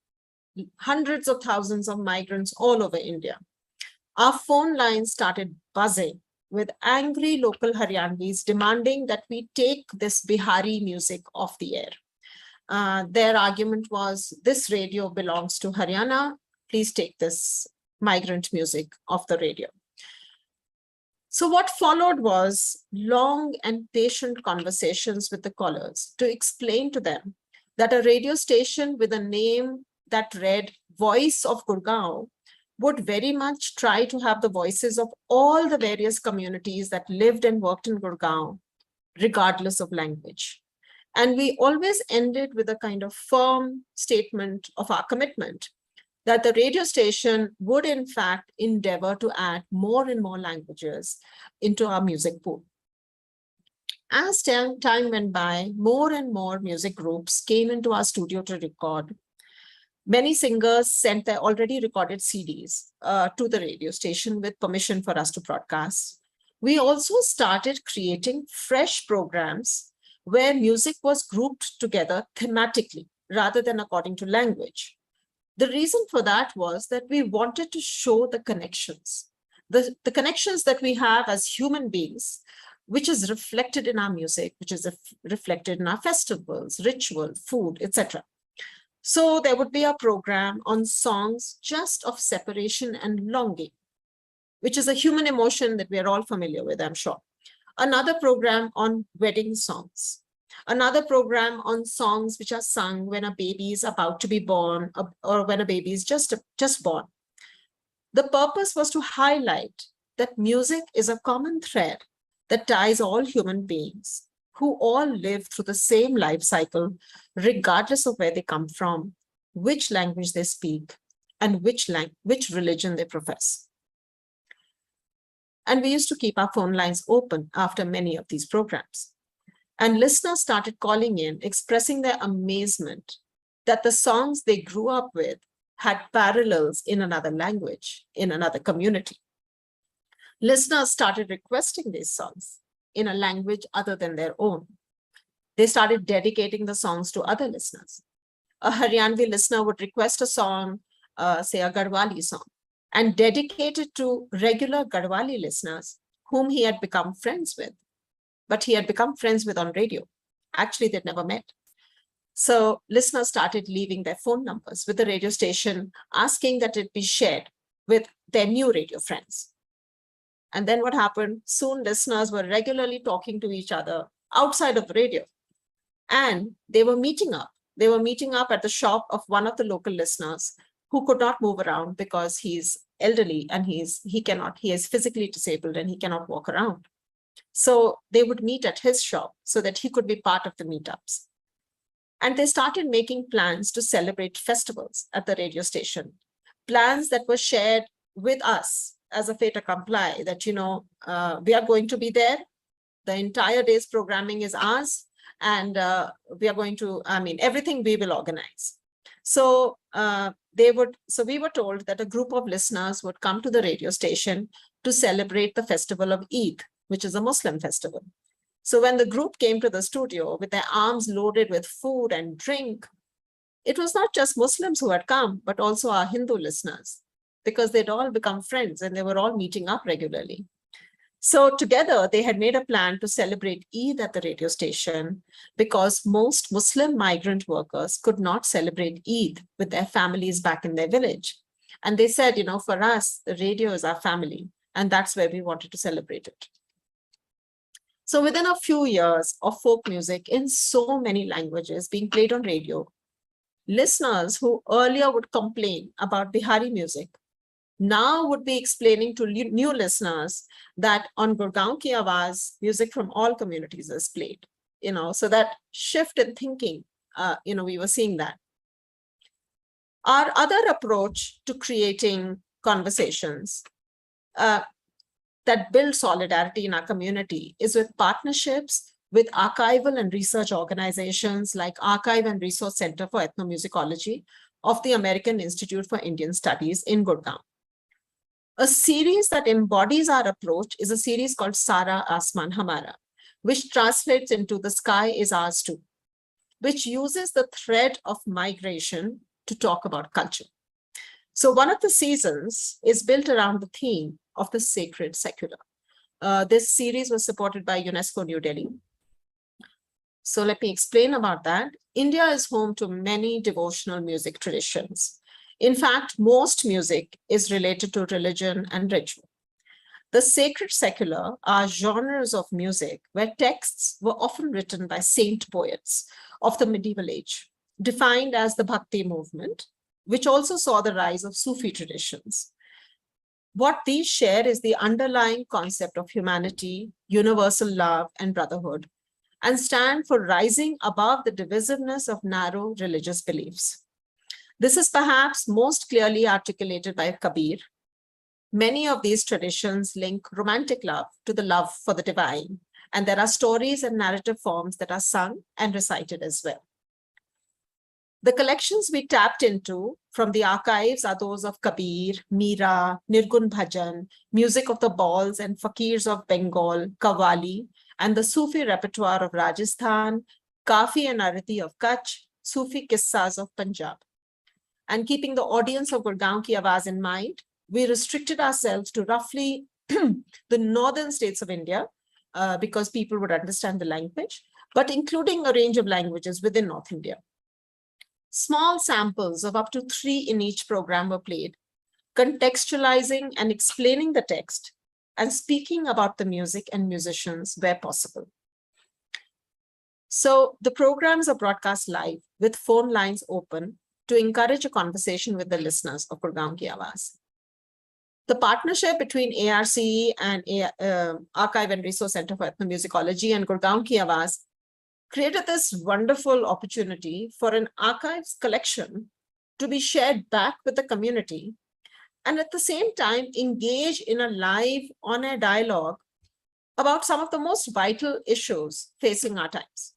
hundreds of thousands of migrants all over India. Our phone lines started buzzing with angry local Haryanvis demanding that we take this Bihari music off the air. Their argument was, this radio belongs to Haryana, please take this migrant music off the radio. So what followed was long and patient conversations with the callers to explain to them that a radio station with a name that read Voice of Gurgaon would very much try to have the voices of all the various communities that lived and worked in Gurgaon, regardless of language. And we always ended with a kind of firm statement of our commitment that the radio station would in fact endeavor to add more and more languages into our music pool. As time went by, more and more music groups came into our studio to record. Many singers sent their already recorded CDs to the radio station with permission for us to broadcast. We also started creating fresh programs where music was grouped together thematically rather than according to language. The reason for that was that we wanted to show the connections, the connections that we have as human beings, which is reflected in our music, which is reflected in our festivals, ritual, food, etc. So there would be a program on songs just of separation and longing, which is a human emotion that we are all familiar with, I'm sure. Another program on wedding songs. Another program on songs which are sung when a baby is about to be born or when a baby is just born. The purpose was to highlight that music is a common thread that ties all human beings who all live through the same life cycle, regardless of where they come from which language they speak, and which religion they profess. And we used to keep our phone lines open after many of these programs. And listeners started calling in, expressing their amazement that the songs they grew up with had parallels in another language, in another community. Listeners started requesting these songs in a language other than their own. They started dedicating the songs to other listeners. A Haryanvi listener would request a song, say a Garhwali song, and dedicate it to regular Garhwali listeners whom he had become friends with, but he had become friends with on radio. Actually, they'd never met. So listeners started leaving their phone numbers with the radio station, asking that it be shared with their new radio friends. And then what happened? Soon listeners were regularly talking to each other outside of the radio. And they were meeting up. They were meeting up at the shop of one of the local listeners who could not move around because he's elderly and he is physically disabled and he cannot walk around. So they would meet at his shop so that he could be part of the meetups. And they started making plans to celebrate festivals at the radio station, plans that were shared with us as a fait accompli, that, we are going to be there. The entire day's programming is ours. And we are going to, everything we will organize. So we were told that a group of listeners would come to the radio station to celebrate the festival of Eid, which is a Muslim festival. So when the group came to the studio with their arms loaded with food and drink, it was not just Muslims who had come, but also our Hindu listeners, because they'd all become friends and they were all meeting up regularly. So together they had made a plan to celebrate Eid at the radio station because most Muslim migrant workers could not celebrate Eid with their families back in their village. And they said, for us, the radio is our family, and that's where we wanted to celebrate it. So within a few years of folk music in so many languages being played on radio, listeners who earlier would complain about Bihari music now would be explaining to new listeners that on Gurgaon Ki Awaaz, music from all communities is played. So that shift in thinking, we were seeing that. Our other approach to creating conversations that build solidarity in our community is with partnerships with archival and research organizations like Archive and Resource Center for Ethnomusicology of the American Institute for Indian Studies in Gurgaon. A series that embodies our approach is a series called Sara Asman Hamara, which translates into The Sky is Ours Too, which uses the thread of migration to talk about culture. So one of the seasons is built around the theme of the sacred secular. This series was supported by UNESCO New Delhi. So let me explain about that. India is home to many devotional music traditions. In fact, most music is related to religion and ritual. The sacred secular are genres of music where texts were often written by saint poets of the medieval age, defined as the Bhakti movement, which also saw the rise of Sufi traditions. What these share is the underlying concept of humanity, universal love, and brotherhood, and stand for rising above the divisiveness of narrow religious beliefs. This is perhaps most clearly articulated by Kabir. Many of these traditions link romantic love to the love for the divine, and there are stories and narrative forms that are sung and recited as well. The collections we tapped into from the archives are those of Kabir, Meera, Nirgun Bhajan, music of the Bauls and Fakirs of Bengal, Qawwali, and the Sufi repertoire of Rajasthan, Kafi and Arati of Kutch, Sufi Qissas of Punjab. And keeping the audience of Gurgaon Ki Awaaz in mind, we restricted ourselves to roughly the northern states of India because people would understand the language, but including a range of languages within North India. Small samples of up to 3 in each program were played, contextualizing and explaining the text and speaking about the music and musicians where possible. So the programs are broadcast live with phone lines open to encourage a conversation with the listeners of Gurgaon Ki Awaaz. The partnership between ARCE and Archive and Resource Center for Ethnomusicology and Gurgaon Ki Awaaz created this wonderful opportunity for an archives collection to be shared back with the community, and at the same time engage in a live on-air dialogue about some of the most vital issues facing our times.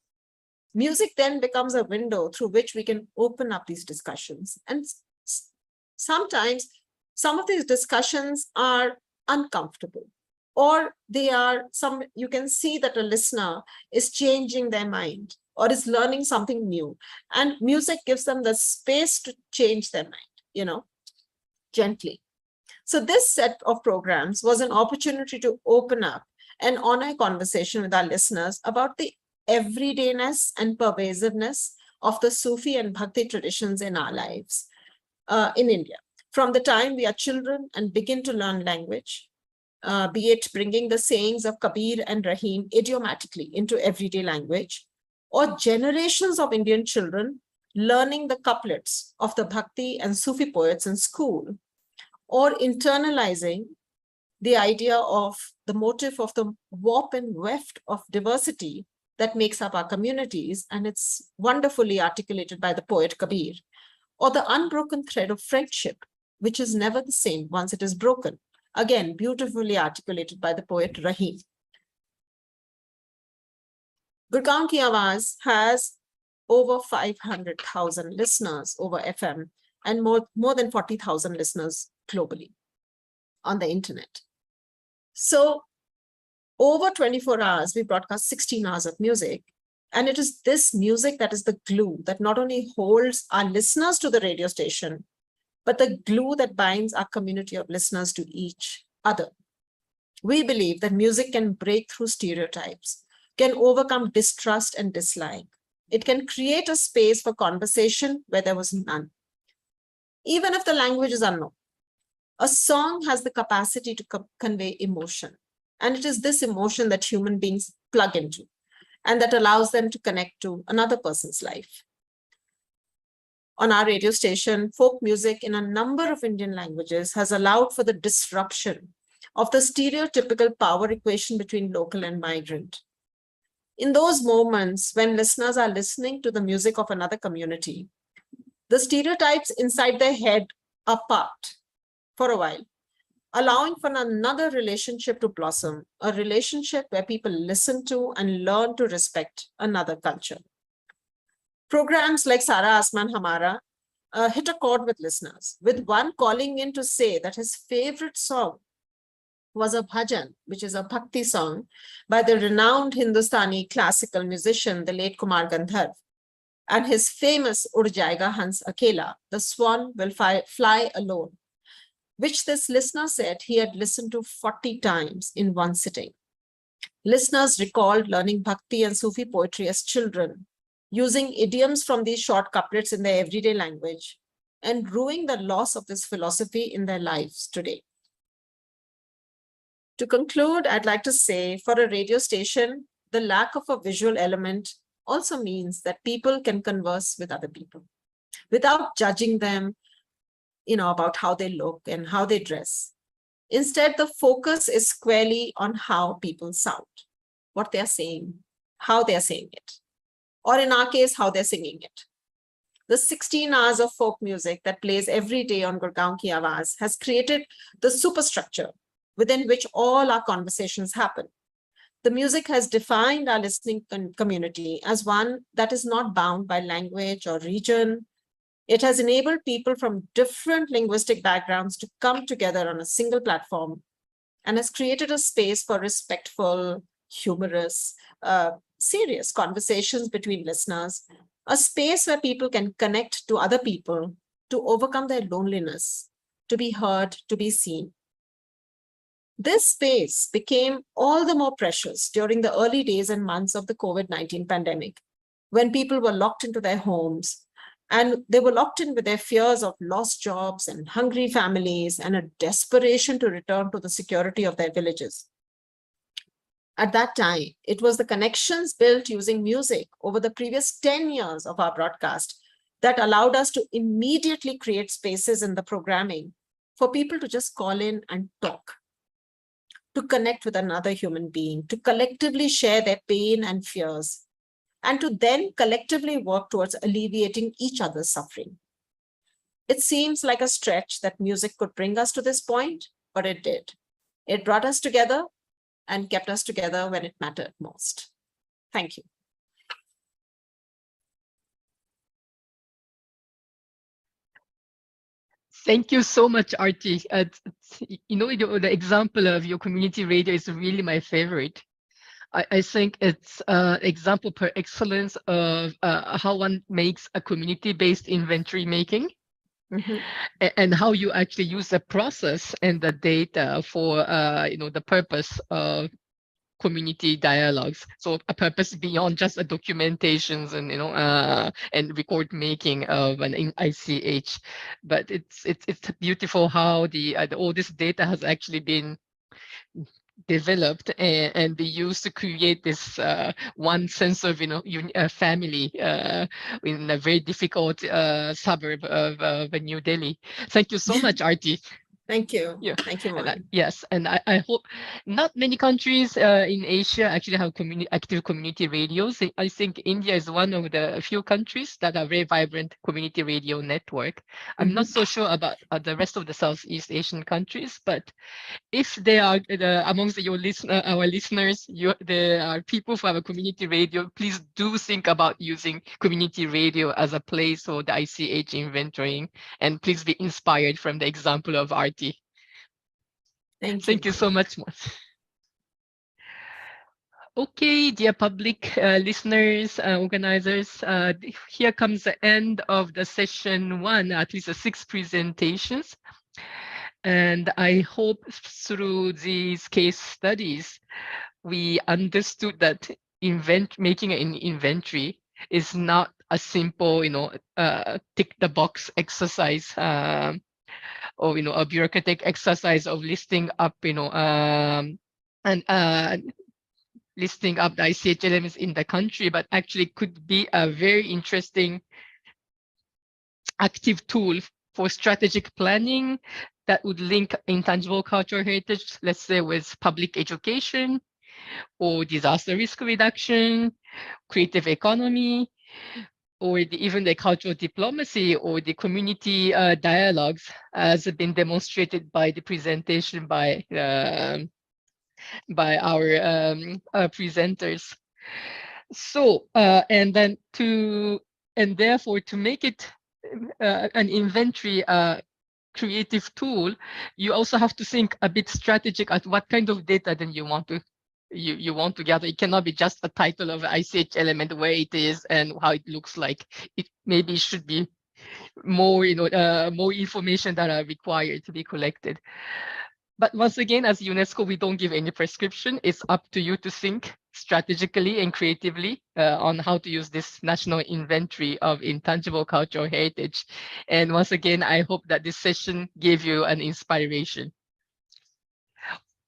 Music then becomes a window through which we can open up these discussions. And sometimes some of these discussions are uncomfortable, or you can see that a listener is changing their mind or is learning something new. And music gives them the space to change their mind, gently. So this set of programs was an opportunity to open up an on-air conversation with our listeners about the everydayness and pervasiveness of the Sufi and Bhakti traditions in our lives in India. From the time we are children and begin to learn language, be it bringing the sayings of Kabir and Rahim idiomatically into everyday language, or generations of Indian children learning the couplets of the Bhakti and Sufi poets in school, or internalizing the idea of the motif of the warp and weft of diversity that makes up our communities, and it's wonderfully articulated by the poet Kabir, or the unbroken thread of friendship, which is never the same once it is broken, again, beautifully articulated by the poet Rahim. Gurgaon Ki Awaaz has over 500,000 listeners over FM and more than 40,000 listeners globally on the internet. So over 24 hours, we broadcast 16 hours of music. And it is this music that is the glue that not only holds our listeners to the radio station, but the glue that binds our community of listeners to each other. We believe that music can break through stereotypes, can overcome distrust and dislike. It can create a space for conversation where there was none. Even if the language is unknown, a song has the capacity to convey emotion. And it is this emotion that human beings plug into, and that allows them to connect to another person's life. On our radio station, folk music in a number of Indian languages has allowed for the disruption of the stereotypical power equation between local and migrant. In those moments when listeners are listening to the music of another community, the stereotypes inside their head are parked for a while, allowing for another relationship to blossom, a relationship where people listen to and learn to respect another culture. Programs like Sara Asman Hamara hit a chord with listeners, with one calling in to say that his favorite song was a bhajan, which is a bhakti song by the renowned Hindustani classical musician, the late Kumar Gandharv, and his famous Ud Jayega Hans Akela, the swan will fly alone, which this listener said he had listened to 40 times in one sitting. Listeners recalled learning Bhakti and Sufi poetry as children, using idioms from these short couplets in their everyday language, and ruing the loss of this philosophy in their lives today. To conclude, I'd like to say, for a radio station, the lack of a visual element also means that people can converse with other people without judging them, about how they look and how they dress. Instead, the focus is squarely on how people sound, what they're saying, how they're saying it, or in our case, how they're singing it. The 16 hours of folk music that plays every day on Gurgaon Ki Awaaz has created the superstructure within which all our conversations happen. The music has defined our listening community as one that is not bound by language or region. It has enabled people from different linguistic backgrounds to come together on a single platform, and has created a space for respectful, humorous, serious conversations between listeners, a space where people can connect to other people, to overcome their loneliness, to be heard, to be seen. This space became all the more precious during the early days and months of the COVID-19 pandemic, when people were locked into their homes, and they were locked in with their fears of lost jobs and hungry families and a desperation to return to the security of their villages. At that time, it was the connections built using music over the previous 10 years of our broadcast that allowed us to immediately create spaces in the programming for people to just call in and talk, to connect with another human being, to collectively share their pain and fears, and to then collectively work towards alleviating each other's suffering. It seems like a stretch that music could bring us to this point, but it did. It brought us together and kept us together when it mattered most. Thank you. Thank you so much, Arti. The example of your community radio is really my favorite. I think it's an example per excellence of how one makes a community-based inventory making. And how you actually use the process and the data for the purpose of community dialogues. So a purpose beyond just a documentations and and record making of an ICH. But it's beautiful how all this data has actually been developed and be used to create this one sense of family in a very difficult suburb of New Delhi. Thank you so much, Arti. Thank you. Yeah. Thank you, Moy. Yes, and I hope not many countries in Asia actually have active community radios. I think India is one of the few countries that have very vibrant community radio network. I'm not so sure about the rest of the Southeast Asian countries, but if there are amongst our listeners, there are people who have a community radio, please do think about using community radio as a place for the ICH inventorying, and please be inspired from the example of Arti. Thank you so much. Okay, dear public listeners, organizers, here comes the end of the session 1, at least the 6 presentations. And I hope through these case studies, we understood that making an inventory is not a simple, tick the box exercise, or a bureaucratic exercise of listing up, listing up the ICH elements in the country, but actually could be a very interesting active tool for strategic planning that would link intangible cultural heritage, let's say, with public education or disaster risk reduction, creative economy, or even the cultural diplomacy or the community dialogues, as been demonstrated by the presentation by our presenters. So, and therefore to make it an inventory creative tool, you also have to think a bit strategic at what kind of data then you want to gather. It cannot be just a title of an ICH element, where it is and how it looks like. It maybe should be more, more information that are required to be collected. But once again, as UNESCO, we don't give any prescription. It's up to you to think strategically and creatively on how to use this national inventory of intangible cultural heritage. And once again, I hope that this session gave you an inspiration.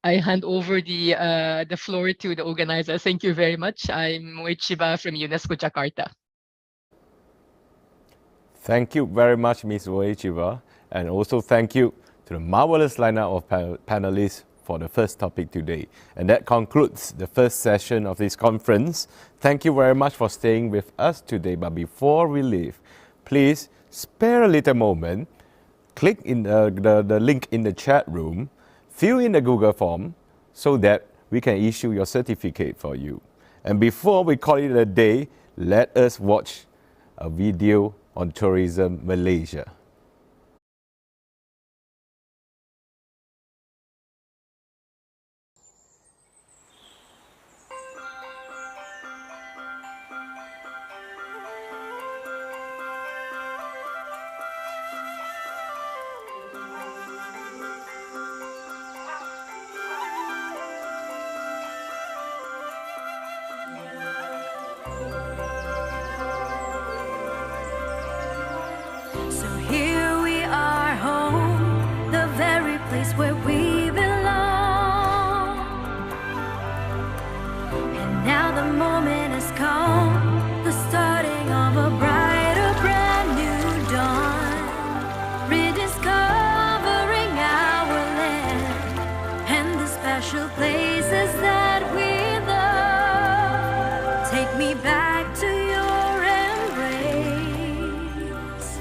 I hand over the floor to the organizer. Thank you very much. I'm Moy Chiba from UNESCO Jakarta. Thank you very much, Ms. Moy Chiba. And also thank you to the marvelous lineup of panelists for the first topic today. And that concludes the first session of this conference. Thank you very much for staying with us today. But before we leave, please spare a little moment, click in the link in the chat room, fill in the Google form so that we can issue your certificate for you. And before we call it a day, let us watch a video on tourism Malaysia. So here we are home, the very place where we belong. And now the moment has come, the starting of a brighter, brand new dawn. Rediscovering our land and the special places that we love. Take me back to your embrace.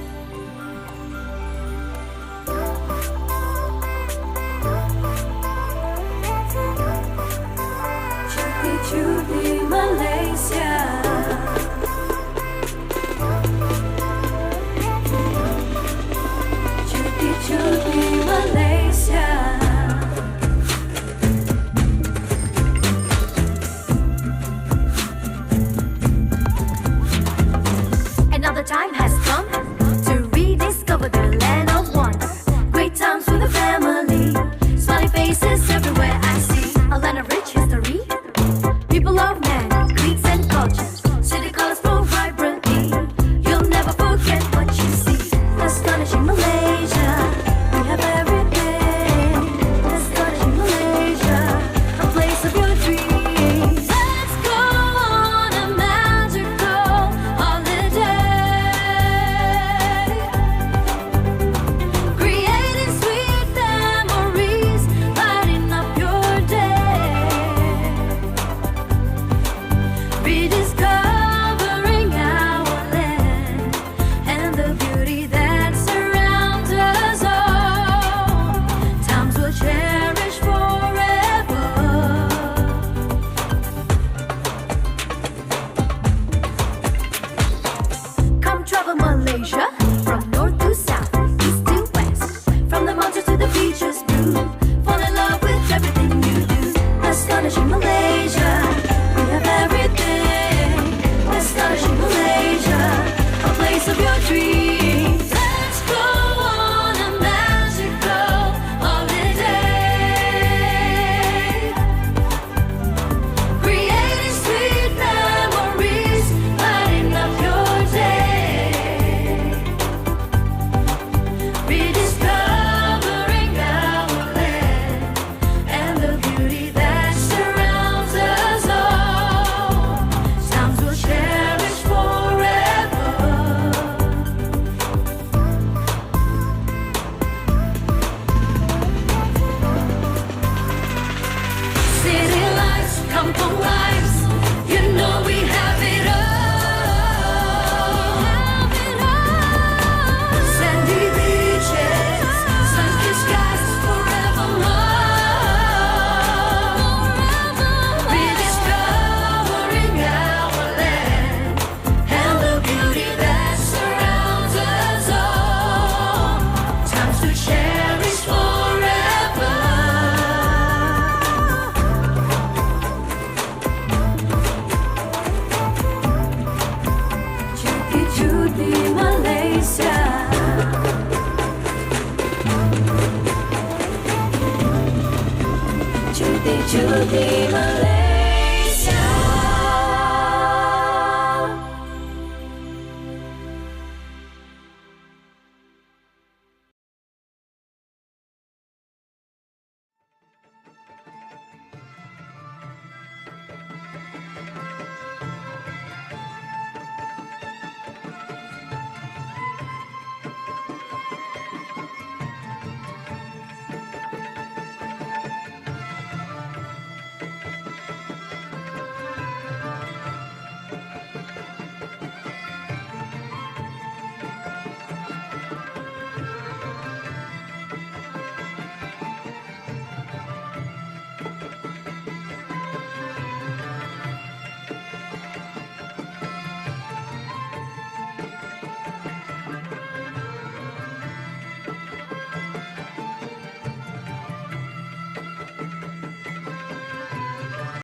Malaysia. We have everything. Nostalgic Malaysia, a place of your dreams. Let's go on a magical holiday, creating sweet memories, lighting up your day, rediscovering our land and the beauty that surrounds us all. Times we'll cherish forever. City lights, kampung lights, you know we have it all. Sandy beaches, sun-kissed skies forevermore. Rediscovering our land and the beauty that surrounds us all. Times to cherish forever. Cuti-cuti Malaysia, cuti-cuti Malaysia.